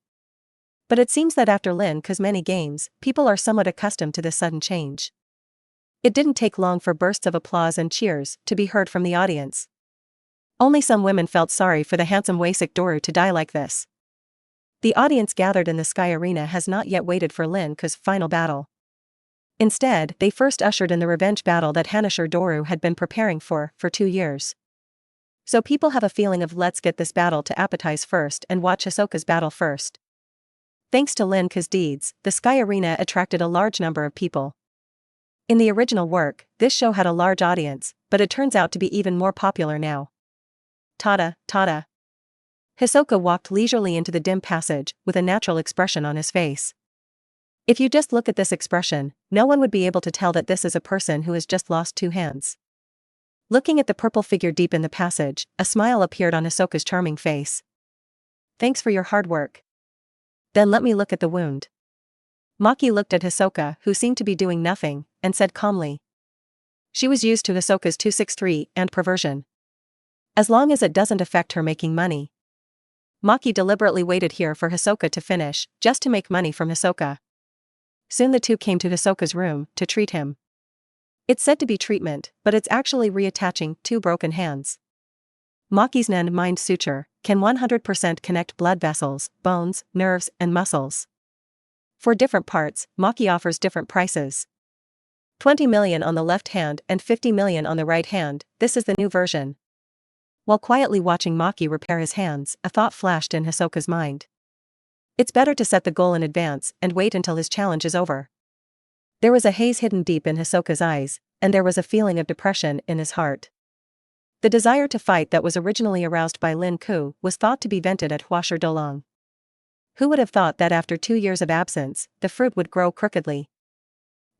But it seems that after Lin Ke's many games, people are somewhat accustomed to this sudden change. It didn't take long for bursts of applause and cheers to be heard from the audience. Only some women felt sorry for the handsome Wasik Doru to die like this. The audience gathered in the Sky Arena has not yet waited for Lin Ke's final battle. Instead, they first ushered in the revenge battle that Hanashir Doru had been preparing for 2 years. So people have a feeling of let's get this battle to appetize first and watch Hisoka's battle first. Thanks to Lin Ke's deeds, the Sky Arena attracted a large number of people. In the original work, this show had a large audience, but it turns out to be even more popular now. Tada, tada. Hisoka walked leisurely into the dim passage with a natural expression on his face. If you just look at this expression, no one would be able to tell that this is a person who has just lost 2 hands. Looking at the purple figure deep in the passage, a smile appeared on Hisoka's charming face. Thanks for your hard work. Then let me look at the wound. Maki looked at Hisoka, who seemed to be doing nothing, and said calmly. She was used to Hisoka's 263 and perversion. As long as it doesn't affect her making money. Maki deliberately waited here for Hisoka to finish, just to make money from Hisoka. Soon the two came to Hisoka's room to treat him. It's said to be treatment, but it's actually reattaching two broken hands. Maki's Nen mind suture can 100% connect blood vessels, bones, nerves, and muscles. For different parts, Maki offers different prices. 20 million on the left hand and 50 million on the right hand, this is the new version. While quietly watching Maki repair his hands, a thought flashed in Hisoka's mind. It's better to set the goal in advance and wait until his challenge is over. There was a haze hidden deep in Hisoka's eyes, and there was a feeling of depression in his heart. The desire to fight that was originally aroused by Lin Ke was thought to be vented at Huasher Dolong. Who would have thought that after 2 years of absence, the fruit would grow crookedly?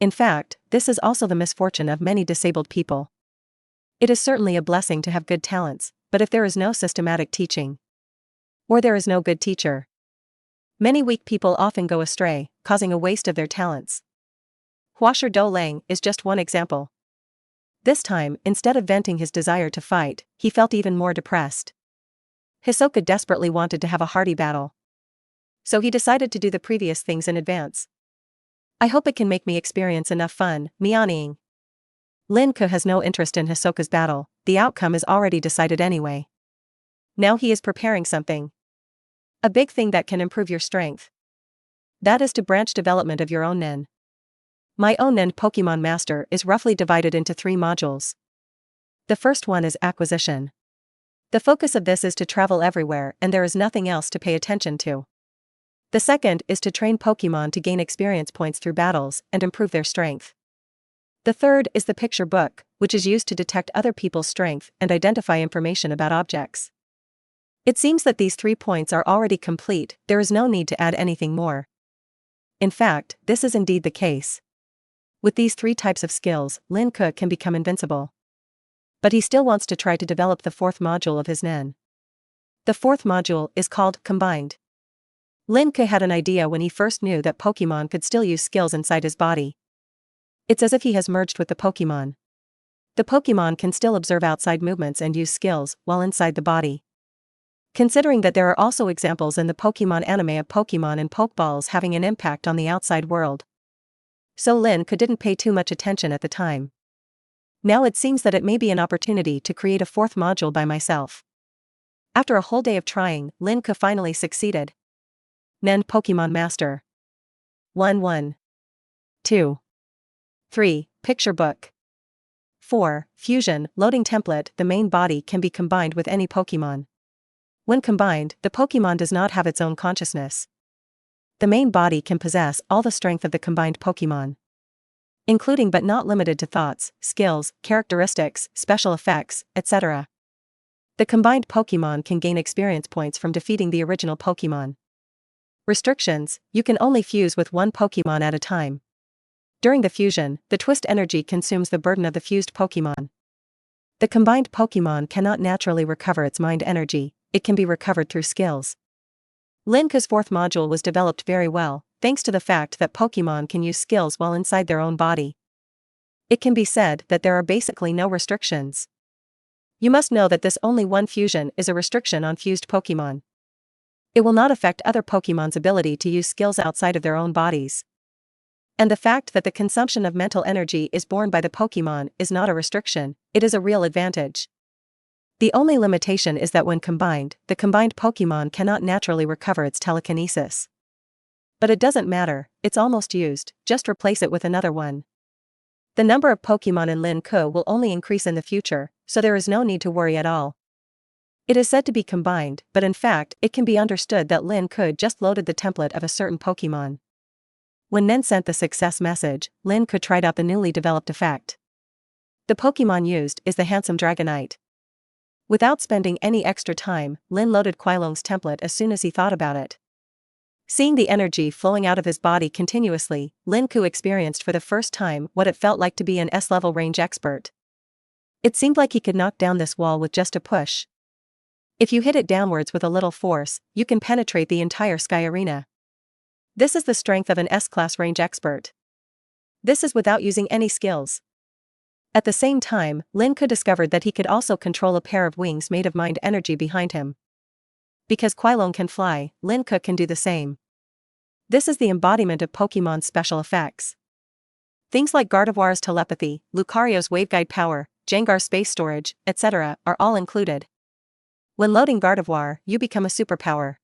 In fact, this is also the misfortune of many disabled people. It is certainly a blessing to have good talents, but if there is no systematic teaching, or there is no good teacher, many weak people often go astray, causing a waste of their talents. Huasher Dolang is just one example. This time, instead of venting his desire to fight, he felt even more depressed. Hisoka desperately wanted to have a hearty battle. So he decided to do the previous things in advance. I hope it can make me experience enough fun, meowing. Lin Ke has no interest in Hisoka's battle, the outcome is already decided anyway. Now he is preparing something. A big thing that can improve your strength. That is to branch development of your own Nen. My own Nen Pokémon Master is roughly divided into 3 modules. The first one is acquisition. The focus of this is to travel everywhere and there is nothing else to pay attention to. The second is to train Pokémon to gain experience points through battles and improve their strength. The third is the picture book, which is used to detect other people's strength and identify information about objects. It seems that these 3 points are already complete, there is no need to add anything more. In fact, this is indeed the case. With these 3 types of skills, Lin Ke can become invincible. But he still wants to try to develop the 4th module of his Nen. The 4th module is called Combined. Lin Ke had an idea when he first knew that Pokémon could still use skills inside his body. It's as if he has merged with the Pokémon. The Pokémon can still observe outside movements and use skills while inside the body. Considering that there are also examples in the Pokémon anime of Pokémon and Pokeballs having an impact on the outside world. So Lin Ke didn't pay too much attention at the time. Now it seems that it may be an opportunity to create a 4th module by myself. After a whole day of trying, Lin Ke finally succeeded. Nen Pokémon Master. 1-1. 2. 3. Picture book. 4. Fusion, loading template. The main body can be combined with any Pokémon. When combined, the Pokémon does not have its own consciousness. The main body can possess all the strength of the combined Pokémon, including but not limited to thoughts, skills, characteristics, special effects, etc. The combined Pokémon can gain experience points from defeating the original Pokémon. Restrictions: you can only fuse with one Pokémon at a time. During the fusion, the twist energy consumes the burden of the fused Pokémon. The combined Pokémon cannot naturally recover its mind energy, it can be recovered through skills. Lin Ke's 4th module was developed very well, thanks to the fact that Pokémon can use skills while inside their own body. It can be said that there are basically no restrictions. You must know that this only one fusion is a restriction on fused Pokémon. It will not affect other Pokémon's ability to use skills outside of their own bodies. And the fact that the consumption of mental energy is borne by the Pokémon is not a restriction, it is a real advantage. The only limitation is that when combined, the combined Pokémon cannot naturally recover its telekinesis. But it doesn't matter, it's almost used, just replace it with another one. The number of Pokémon in Lin Ke will only increase in the future, so there is no need to worry at all. It is said to be combined, but in fact, it can be understood that Lin Ke just loaded the template of a certain Pokémon. When Nen sent the success message, Lin Ke tried out the newly developed effect. The Pokémon used is the handsome Dragonite. Without spending any extra time, Lin loaded Quilong's template as soon as he thought about it. Seeing the energy flowing out of his body continuously, Lin Ke experienced for the first time what it felt like to be an S-level range expert. It seemed like he could knock down this wall with just a push. If you hit it downwards with a little force, you can penetrate the entire sky arena. This is the strength of an S-class range expert. This is without using any skills. At the same time, Lin Ke discovered that he could also control a pair of wings made of mind energy behind him. Because quasi-legendary can fly, Lin Ke can do the same. This is the embodiment of Pokémon's special effects. Things like Gardevoir's telepathy, Lucario's waveguide power, Gengar's space storage, etc. are all included. When loading Gardevoir, you become a superpower.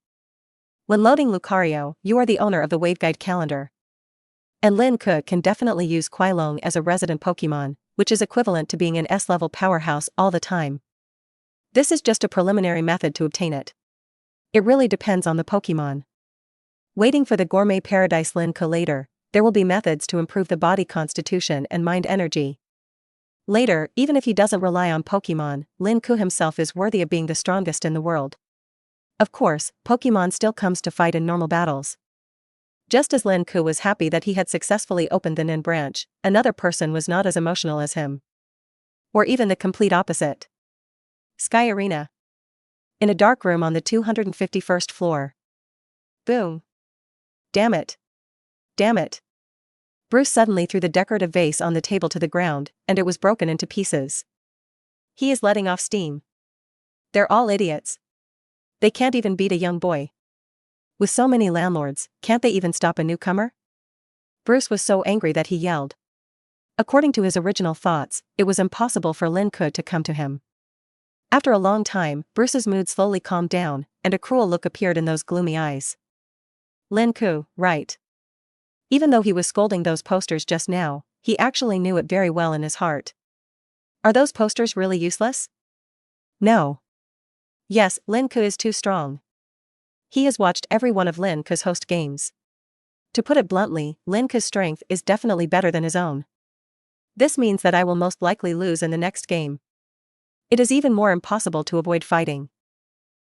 When loading Lucario, you are the owner of the waveguide calendar. And Lin Ke can definitely use quasi-legendary as a resident Pokémon, which is equivalent to being an S-level powerhouse all the time. This is just a preliminary method to obtain it. It really depends on the Pokémon. Waiting for the gourmet paradise Lin Ke later, there will be methods to improve the body constitution and mind energy. Later, even if he doesn't rely on Pokémon, Lin Ke himself is worthy of being the strongest in the world. Of course, Pokémon still comes to fight in normal battles. Just as Lin Ke was happy that he had successfully opened the Nin branch, another person was not as emotional as him. Or even the complete opposite. Sky Arena. In a dark room on the 251st floor. Boom. Damn it. Damn it. Bruce suddenly threw the decorative vase on the table to the ground, and it was broken into pieces. He is letting off steam. They're all idiots. They can't even beat a young boy. With so many landlords, can't they even stop a newcomer? Bruce was so angry that he yelled. According to his original thoughts, it was impossible for Lin Ke to come to him. After a long time, Bruce's mood slowly calmed down, and a cruel look appeared in those gloomy eyes. Lin Ke, right. Even though he was scolding those posters just now, he actually knew it very well in his heart. Are those posters really useless? No. Yes, Lin Ke is too strong. He has watched every one of Lin Ke's host games. To put it bluntly, Lin Ke's strength is definitely better than his own. This means that I will most likely lose in the next game. It is even more impossible to avoid fighting.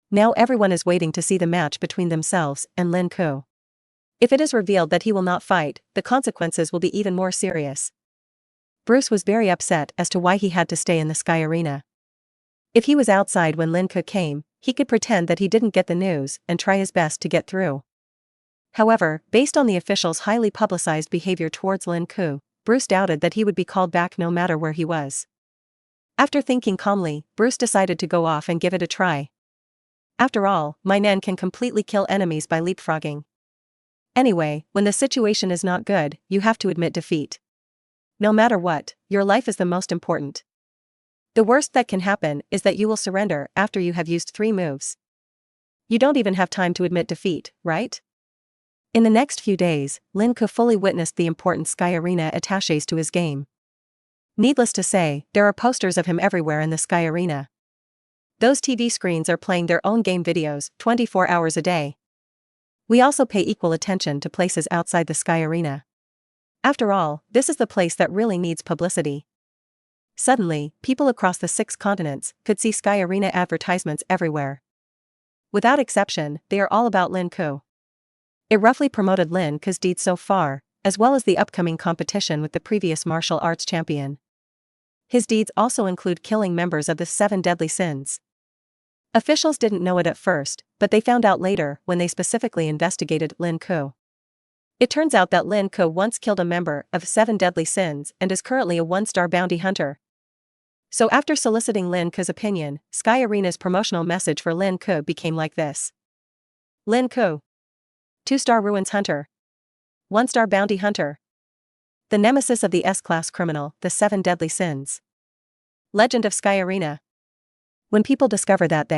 Now everyone is waiting to see the match between themselves and Lin Ke. If it is revealed that he will not fight, the consequences will be even more serious. Bruce was very upset as to why he had to stay in the Sky Arena. If he was outside when Lin Ke came, he could pretend that he didn't get the news and try his best to get through. However, based on the officials' highly publicized behavior towards Lin Ke, Bruce doubted that he would be called back no matter where he was. After thinking calmly, Bruce decided to go off and give it a try. After all, my Nen can completely kill enemies by leapfrogging. Anyway, when the situation is not good, you have to admit defeat. No matter what, your life is the most important. The worst that can happen is that you will surrender after you have used 3 moves. You don't even have time to admit defeat, right? In the next few days, Lin Ke fully witnessed the important Sky Arena attaches to his game. Needless to say, there are posters of him everywhere in the Sky Arena. Those TV screens are playing their own game videos 24 hours a day. We also pay equal attention to places outside the Sky Arena. After all, this is the place that really needs publicity. Suddenly, people across the 6 continents could see Sky Arena advertisements everywhere. Without exception, they are all about Lin Ke. It roughly promoted Lin Ke's deeds so far, as well as the upcoming competition with the previous martial arts champion. His deeds also include killing members of the 7 deadly sins. Officials didn't know it at first, but they found out later when they specifically investigated Lin Ke. It turns out that Lin Ke once killed a member of 7 deadly sins and is currently a 1-star bounty hunter. So after soliciting Lin Ke's opinion, Sky Arena's promotional message for Lin Ke became like this. Lin Ke. 2-star ruins hunter. 1-star bounty hunter. The nemesis of the S-class criminal, the 7 deadly sins. Legend of Sky Arena. When people discover that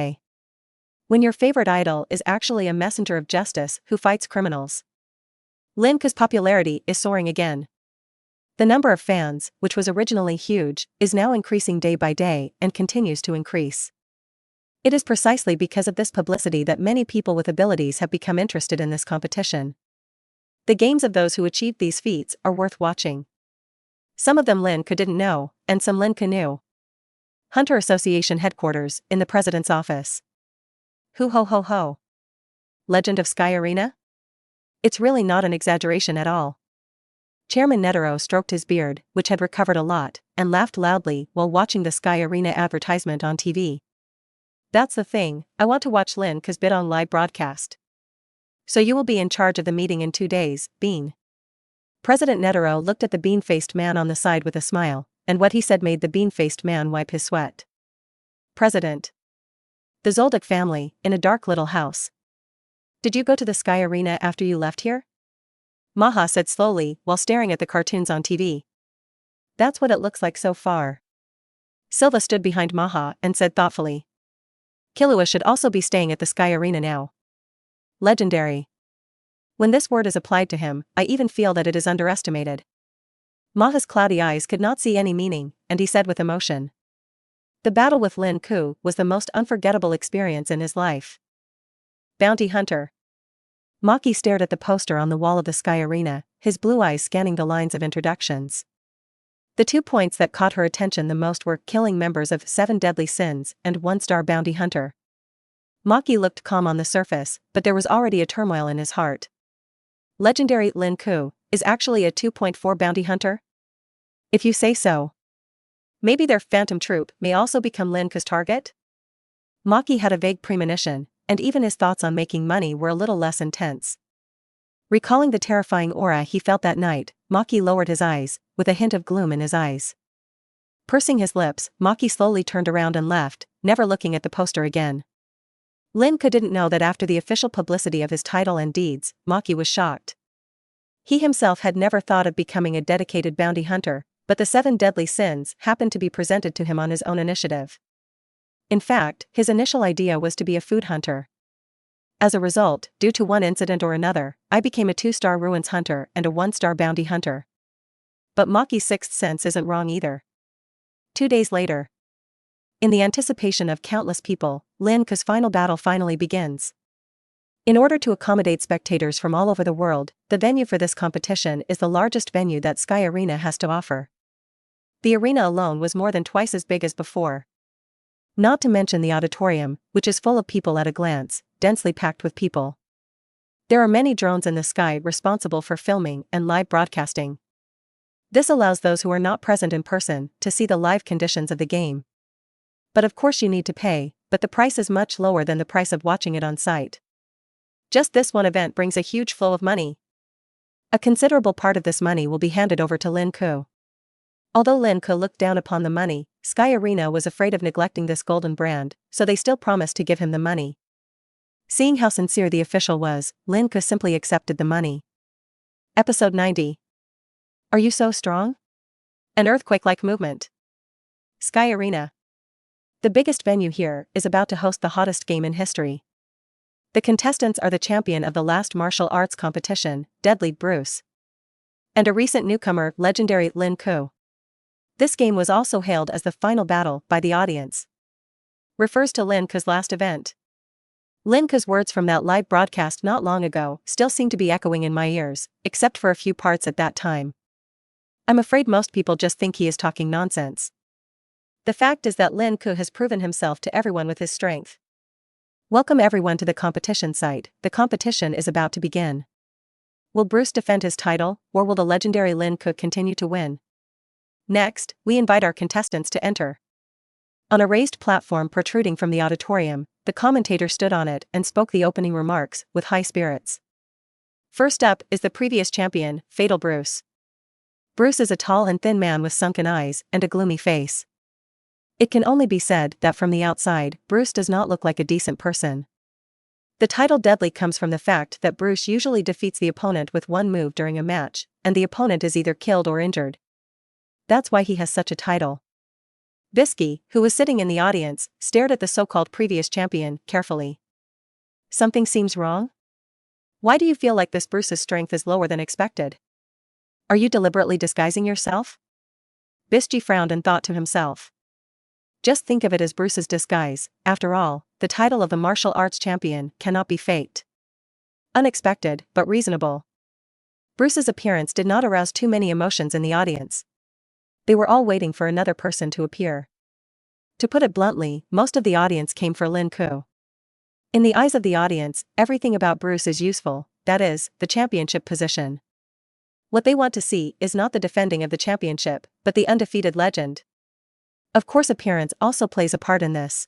when your favorite idol is actually a messenger of justice who fights criminals. Lin Ke's popularity is soaring again. The number of fans, which was originally huge, is now increasing day by day and continues to increase. It is precisely because of this publicity that many people with abilities have become interested in this competition. The games of those who achieved these feats are worth watching. Some of them Lin Ke didn't know, and some Lin Ke knew. Hunter Association headquarters, in the president's office. Hoo ho ho ho. Legend of Sky Arena? It's really not an exaggeration at all. Chairman Netero stroked his beard, which had recovered a lot, and laughed loudly while watching the Sky Arena advertisement on TV. That's the thing, I want to watch Lin Ke's bid on live broadcast. So you will be in charge of the meeting in 2 days, Bean. President Netero looked at the bean-faced man on the side with a smile, and what he said made the bean-faced man wipe his sweat. President. The Zoldyck family, in a dark little house. Did you go to the Sky Arena after you left here? Maha said slowly, while staring at the cartoons on TV. That's what it looks like so far. Silva stood behind Maha and said thoughtfully. Killua should also be staying at the Sky Arena now. Legendary. When this word is applied to him, I even feel that it is underestimated. Maha's cloudy eyes could not see any meaning, and he said with emotion. The battle with Lin Ke was the most unforgettable experience in his life. Bounty Hunter. Maki stared at the poster on the wall of the Sky Arena, his blue eyes scanning the lines of introductions. The 2 points that caught her attention the most were killing members of 7 deadly sins and 1-star bounty hunter. Maki looked calm on the surface, but there was already a turmoil in his heart. Legendary Lin Ke is actually a 2.4 bounty hunter? If you say so. Maybe their phantom troop may also become Lin Ke's target? Maki had a vague premonition, and even his thoughts on making money were a little less intense. Recalling the terrifying aura he felt that night, Maki lowered his eyes, with a hint of gloom in his eyes. Pursing his lips, Maki slowly turned around and left, never looking at the poster again. Lin Ke didn't know that after the official publicity of his title and deeds, Maki was shocked. He himself had never thought of becoming a dedicated bounty hunter, but the 7 deadly sins happened to be presented to him on his own initiative. In fact, his initial idea was to be a food hunter. As a result, due to one incident or another, I became a 2-star ruins hunter and a 1-star bounty hunter. But Maki's 6th sense isn't wrong either. 2 days later. In the anticipation of countless people, Lin Ke's final battle finally begins. In order to accommodate spectators from all over the world, the venue for this competition is the largest venue that Sky Arena has to offer. The arena alone was more than twice as big as before. Not to mention the auditorium, which is full of people at a glance, densely packed with people. There are many drones in the sky responsible for filming and live broadcasting. This allows those who are not present in person to see the live conditions of the game. But of course you need to pay, but the price is much lower than the price of watching it on site. Just this one event brings a huge flow of money. A considerable part of this money will be handed over to Lin Ke. Although Lin Ke looked down upon the money, Sky Arena was afraid of neglecting this golden brand, so they still promised to give him the money. Seeing how sincere the official was, Lin Ke simply accepted the money. Episode 90. Are you so strong? An earthquake-like movement. Sky Arena. The biggest venue here is about to host the hottest game in history. The contestants are the champion of the last martial arts competition, Deadly Bruce, and a recent newcomer, Legendary Lin Ke. This game was also hailed as the final battle by the audience. Refers to Lin Ke's last event. Lin Ke's words from that live broadcast not long ago still seem to be echoing in my ears, except for a few parts at that time. I'm afraid most people just think he is talking nonsense. The fact is that Lin Ke has proven himself to everyone with his strength. Welcome everyone to the competition site. The competition is about to begin. Will Bruce defend his title, or will the legendary Lin Ke continue to win? Next, we invite our contestants to enter. On a raised platform protruding from the auditorium, the commentator stood on it and spoke the opening remarks with high spirits. First up is the previous champion, Fatal Bruce. Bruce is a tall and thin man with sunken eyes and a gloomy face. It can only be said that from the outside, Bruce does not look like a decent person. The title Deadly comes from the fact that Bruce usually defeats the opponent with one move during a match, and the opponent is either killed or injured. That's why he has such a title. Bisky, who was sitting in the audience, stared at the so-called previous champion carefully. Something seems wrong? Why do you feel like this Bruce's strength is lower than expected? Are you deliberately disguising yourself? Bisky frowned and thought to himself. Just think of it as Bruce's disguise. After all, the title of the martial arts champion cannot be faked. Unexpected, but reasonable. Bruce's appearance did not arouse too many emotions in the audience. They were all waiting for another person to appear. To put it bluntly, most of the audience came for Lin Ke. In the eyes of the audience, everything about Bruce is useful, that is, the championship position. What they want to see is not the defending of the championship, but the undefeated legend. Of course appearance also plays a part in this.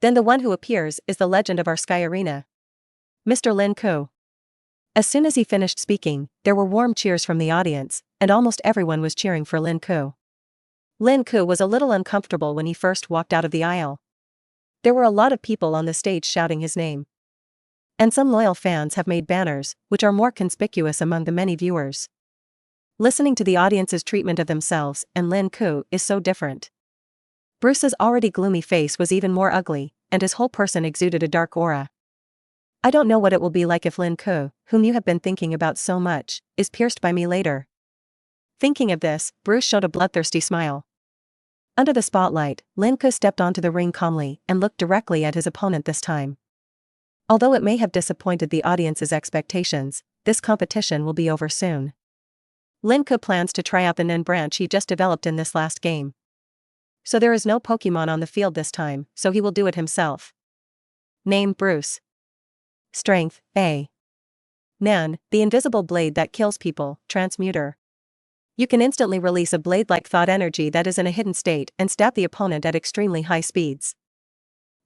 Then the one who appears is the legend of our Sky Arena. Mr. Lin Ke. As soon as he finished speaking, there were warm cheers from the audience, and almost everyone was cheering for Lin Ke. Lin Ke was a little uncomfortable when he first walked out of the aisle. There were a lot of people on the stage shouting his name. And some loyal fans have made banners, which are more conspicuous among the many viewers. Listening to the audience's treatment of themselves and Lin Ke is so different. Bruce's already gloomy face was even more ugly, and his whole person exuded a dark aura. I don't know what it will be like if Lin Ke, whom you have been thinking about so much, is pierced by me later. Thinking of this, Bruce showed a bloodthirsty smile. Under the spotlight, Lin Ke stepped onto the ring calmly and looked directly at his opponent this time. Although it may have disappointed the audience's expectations, this competition will be over soon. Lin Ke plans to try out the Nen branch he just developed in this last game. So there is no Pokemon on the field this time, so he will do it himself. Name: Bruce. Strength: A. Nan, the invisible blade that kills people, transmuter. You can instantly release a blade-like thought energy that is in a hidden state and stab the opponent at extremely high speeds.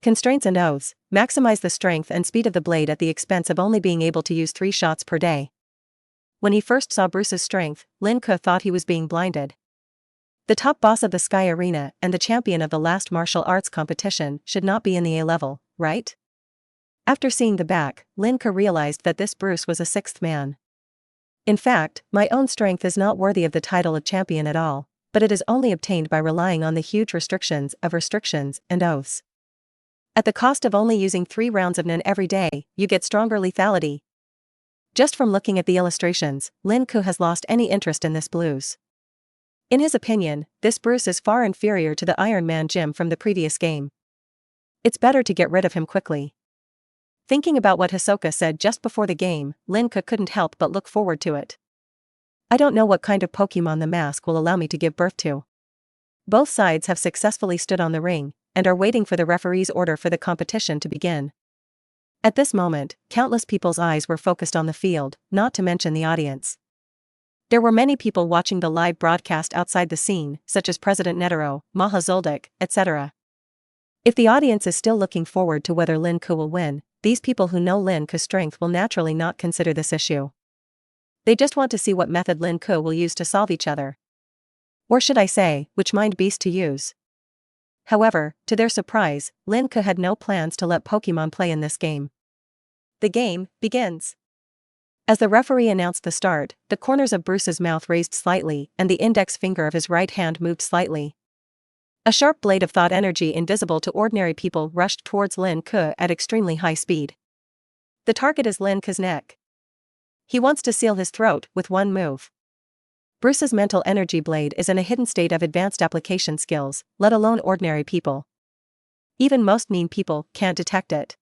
Constraints and oaths: maximize the strength and speed of the blade at the expense of only being able to use 3 shots per day. When he first saw Bruce's strength, Lin Ke thought he was being blinded. The top boss of the Sky Arena and the champion of the last martial arts competition should not be in the A level, right? After seeing the back, Lin Ke realized that this Bruce was a 6th man. In fact, my own strength is not worthy of the title of champion at all, but it is only obtained by relying on the huge restrictions and oaths. At the cost of only using 3 rounds of Nen every day, you get stronger lethality. Just from looking at the illustrations, Lin Ke has lost any interest in this blues. In his opinion, this Bruce is far inferior to the Iron Man gym from the previous game. It's better to get rid of him quickly. Thinking about what Hisoka said just before the game, Lin Ke couldn't help but look forward to it. I don't know what kind of Pokemon the mask will allow me to give birth to. Both sides have successfully stood on the ring, and are waiting for the referee's order for the competition to begin. At this moment, countless people's eyes were focused on the field, not to mention the audience. There were many people watching the live broadcast outside the scene, such as President Netero, Maha Zoldyck, etc. If the audience is still looking forward to whether Lin Ke will win, these people who know Lin Ke's strength will naturally not consider this issue. They just want to see what method Lin Ke will use to solve each other. Or should I say, which mind beast to use. However, to their surprise, Lin Ke had no plans to let Pokemon play in this game. The game begins. As the referee announced the start, the corners of Bruce's mouth raised slightly and the index finger of his right hand moved slightly. A sharp blade of thought energy invisible to ordinary people rushed towards Lin Ke at extremely high speed. The target is Lin Ke's neck. He wants to seal his throat with one move. Bruce's mental energy blade is in a hidden state of advanced application skills, let alone ordinary people. Even most mean people can't detect it.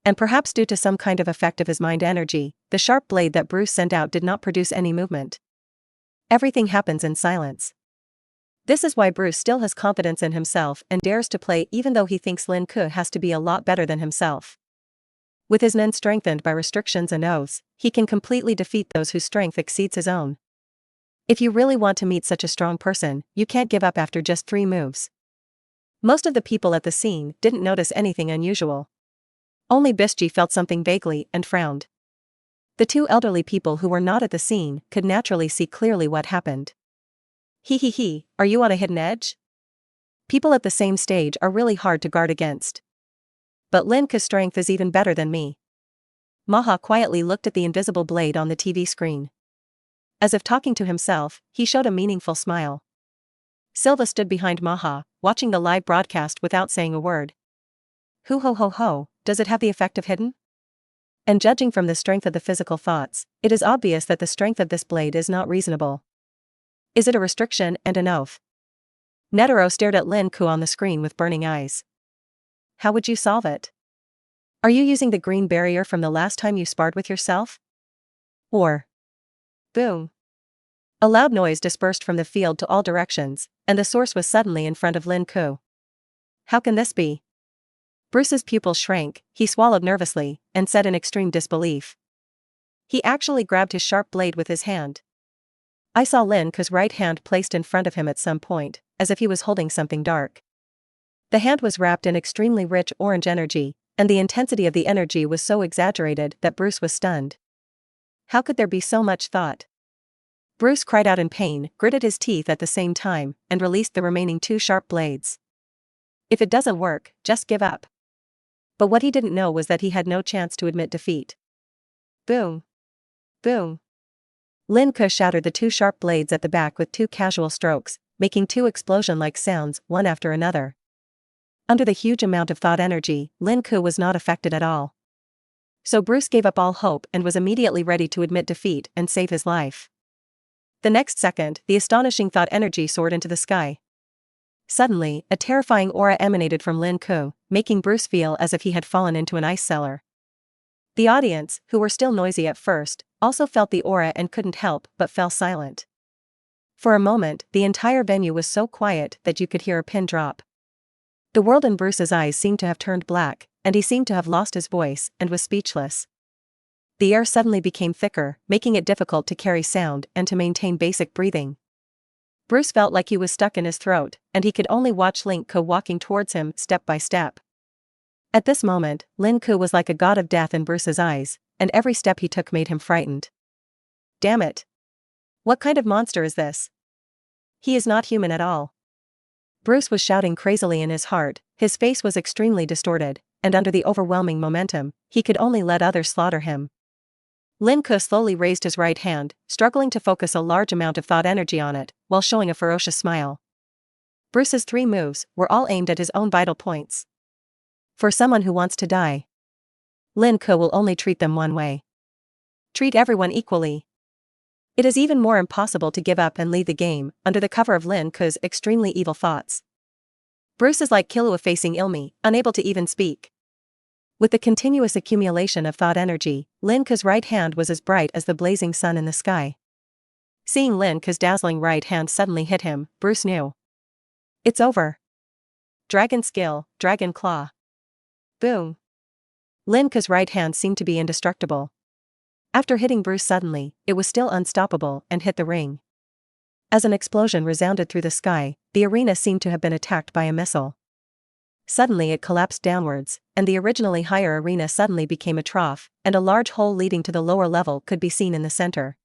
And perhaps due to some kind of effect of his mind energy, the sharp blade that Bruce sent out did not produce any movement. Everything happens in silence. This is why Bruce still has confidence in himself and dares to play even though he thinks Lin Ke has to be a lot better than himself. With his Nen strengthened by restrictions and oaths, he can completely defeat those whose strength exceeds his own. If you really want to meet such a strong person, you can't give up after just 3 moves. Most of the people at the scene didn't notice anything unusual. Only Bischi felt something vaguely and frowned. The 2 elderly people who were not at the scene could naturally see clearly what happened. He, are you on a hidden edge? People at the same stage are really hard to guard against. But Lin Ke's strength is even better than me. Maha quietly looked at the invisible blade on the TV screen. As if talking to himself, he showed a meaningful smile. Silva stood behind Maha, watching the live broadcast without saying a word. Ho, does it have the effect of hidden? And judging from the strength of the physical thoughts, it is obvious that the strength of this blade is not reasonable. Is it a restriction and an oath? Netero stared at Lin Ke on the screen with burning eyes. How would you solve it? Are you using the green barrier from the last time you sparred with yourself? Or... Boom. A loud noise dispersed from the field to all directions, and the source was suddenly in front of Lin Ke. How can this be? Bruce's pupils shrank, he swallowed nervously, and said in extreme disbelief. He actually grabbed his sharp blade with his hand. I saw Lin Ke's right hand placed in front of him at some point, as if he was holding something dark. The hand was wrapped in extremely rich orange energy, and the intensity of the energy was so exaggerated that Bruce was stunned. How could there be so much thought? Bruce cried out in pain, gritted his teeth at the same time, and released the remaining 2 sharp blades. If it doesn't work, just give up. But what he didn't know was that he had no chance to admit defeat. Boom. Boom. Lin Ke shattered the 2 sharp blades at the back with 2 casual strokes, making 2 explosion-like sounds, one after another. Under the huge amount of thought energy, Lin Ke was not affected at all. So Bruce gave up all hope and was immediately ready to admit defeat and save his life. The next second, the astonishing thought energy soared into the sky. Suddenly, a terrifying aura emanated from Lin Ke, making Bruce feel as if he had fallen into an ice cellar. The audience, who were still noisy at first, also felt the aura and couldn't help but fell silent. For a moment, the entire venue was so quiet that you could hear a pin drop. The world in Bruce's eyes seemed to have turned black, and he seemed to have lost his voice and was speechless. The air suddenly became thicker, making it difficult to carry sound and to maintain basic breathing. Bruce felt like he was stuck in his throat, and he could only watch Lin Ke walking towards him step by step. At this moment, Lin Ke was like a god of death in Bruce's eyes, and every step he took made him frightened. Damn it! What kind of monster is this? He is not human at all. Bruce was shouting crazily in his heart, his face was extremely distorted, and under the overwhelming momentum, he could only let others slaughter him. Lin Ke slowly raised his right hand, struggling to focus a large amount of thought energy on it, while showing a ferocious smile. Bruce's 3 moves were all aimed at his own vital points. For someone who wants to die, Lin Ke will only treat them one way. Treat everyone equally. It is even more impossible to give up and leave the game, under the cover of Lin Ke's extremely evil thoughts. Bruce is like Killua facing Ilmi, unable to even speak. With the continuous accumulation of thought energy, Lin Ke's right hand was as bright as the blazing sun in the sky. Seeing Lin Ke's dazzling right hand suddenly hit him, Bruce knew. It's over. Dragon skill, dragon claw. Boom. Lin Ke's right hand seemed to be indestructible. After hitting Bruce suddenly, it was still unstoppable and hit the ring. As an explosion resounded through the sky, the arena seemed to have been attacked by a missile. Suddenly it collapsed downwards, and the originally higher arena suddenly became a trough, and a large hole leading to the lower level could be seen in the center.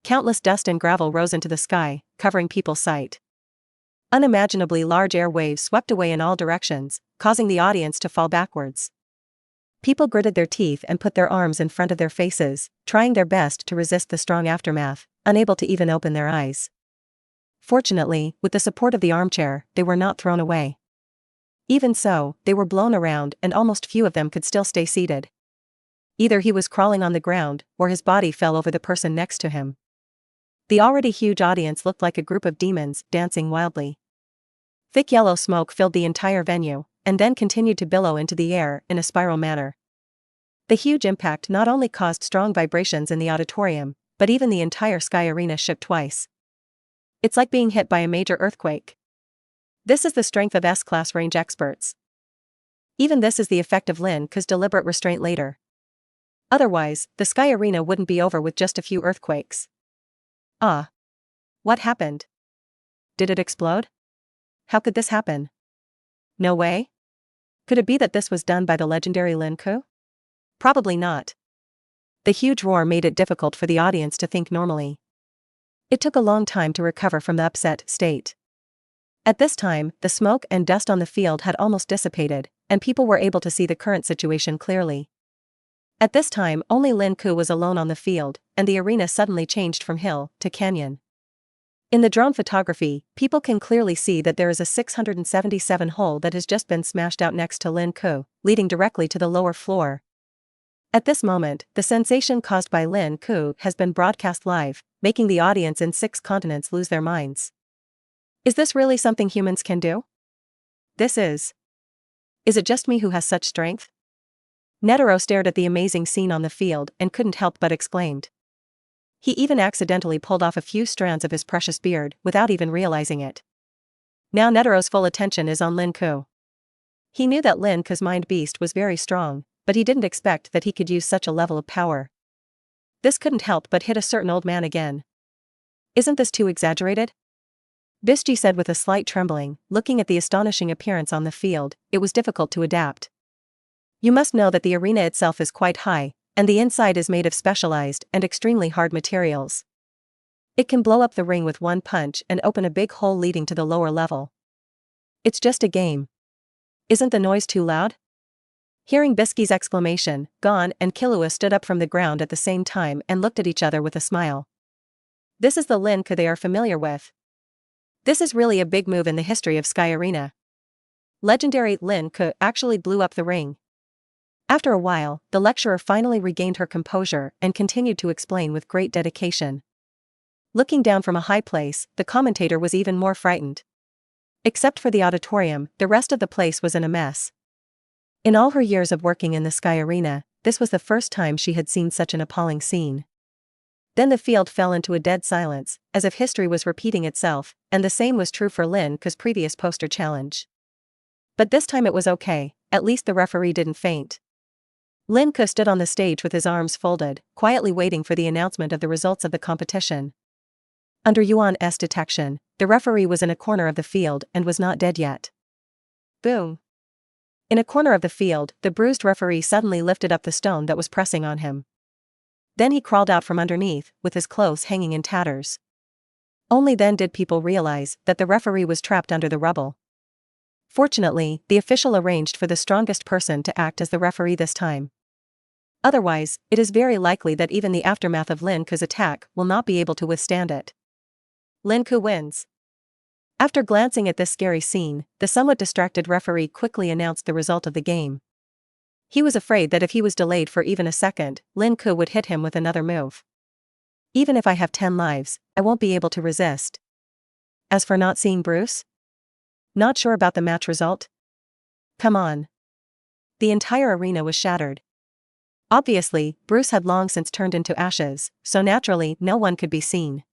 Countless dust and gravel rose into the sky, covering people's sight. Unimaginably large air waves swept away in all directions, causing the audience to fall backwards. People gritted their teeth and put their arms in front of their faces, trying their best to resist the strong aftermath, unable to even open their eyes. Fortunately, with the support of the armchair, they were not thrown away. Even so, they were blown around and almost few of them could still stay seated. Either he was crawling on the ground, or his body fell over the person next to him. The already huge audience looked like a group of demons dancing wildly. Thick yellow smoke filled the entire venue, and then continued to billow into the air in a spiral manner. The huge impact not only caused strong vibrations in the auditorium, but even the entire sky arena shook twice. It's like being hit by a major earthquake. This is the strength of S-class range experts. Even this is the effect of Lin Ke's deliberate restraint later. Otherwise, the sky arena wouldn't be over with just a few earthquakes. Ah. What happened? Did it explode? How could this happen? No way? Could it be that this was done by the legendary Lin Ke? Probably not. The huge roar made it difficult for the audience to think normally. It took a long time to recover from the upset state. At this time, the smoke and dust on the field had almost dissipated, and people were able to see the current situation clearly. At this time, only Lin Ke was alone on the field, and the arena suddenly changed from hill to canyon. In the drone photography, people can clearly see that there is a 677 hole that has just been smashed out next to Lin Ke, leading directly to the lower floor. At this moment, the sensation caused by Lin Ke has been broadcast live, making the audience in 6 continents lose their minds. Is this really something humans can do? This is. Is it just me who has such strength? Netero stared at the amazing scene on the field and couldn't help but exclaimed. He even accidentally pulled off a few strands of his precious beard without even realizing it. Now Netero's full attention is on Lin Ke. He knew that Lin Ke's mind beast was very strong, but he didn't expect that he could use such a level of power. This couldn't help but hit a certain old man again. Isn't this too exaggerated? Bisji said with a slight trembling, looking at the astonishing appearance on the field. It was difficult to adapt. You must know that the arena itself is quite high, and the inside is made of specialized and extremely hard materials. It can blow up the ring with one punch and open a big hole leading to the lower level. It's just a game. Isn't the noise too loud? Hearing Bisky's exclamation, Gon and Killua stood up from the ground at the same time and looked at each other with a smile. This is the Lin Ke they are familiar with. This is really a big move in the history of Sky Arena. Legendary Lin Ke actually blew up the ring. After a while, the lecturer finally regained her composure and continued to explain with great dedication. Looking down from a high place, the commentator was even more frightened. Except for the auditorium, the rest of the place was in a mess. In all her years of working in the Sky Arena, this was the first time she had seen such an appalling scene. Then the field fell into a dead silence, as if history was repeating itself, and the same was true for Lin Ke's previous poster challenge. But this time it was okay, at least the referee didn't faint. Lin Ke stood on the stage with his arms folded, quietly waiting for the announcement of the results of the competition. Under Yuan's detection, the referee was in a corner of the field and was not dead yet. Boom! In a corner of the field, the bruised referee suddenly lifted up the stone that was pressing on him. Then he crawled out from underneath, with his clothes hanging in tatters. Only then did people realize that the referee was trapped under the rubble. Fortunately, the official arranged for the strongest person to act as the referee this time. Otherwise, it is very likely that even the aftermath of Lin Ke's attack will not be able to withstand it. Lin Ke wins. After glancing at this scary scene, the somewhat distracted referee quickly announced the result of the game. He was afraid that if he was delayed for even a second, Lin Ke would hit him with another move. Even if I have 10 lives, I won't be able to resist. As for not seeing Bruce? Not sure about the match result? Come on. The entire arena was shattered. Obviously, Bruce had long since turned into ashes, so naturally no one could be seen.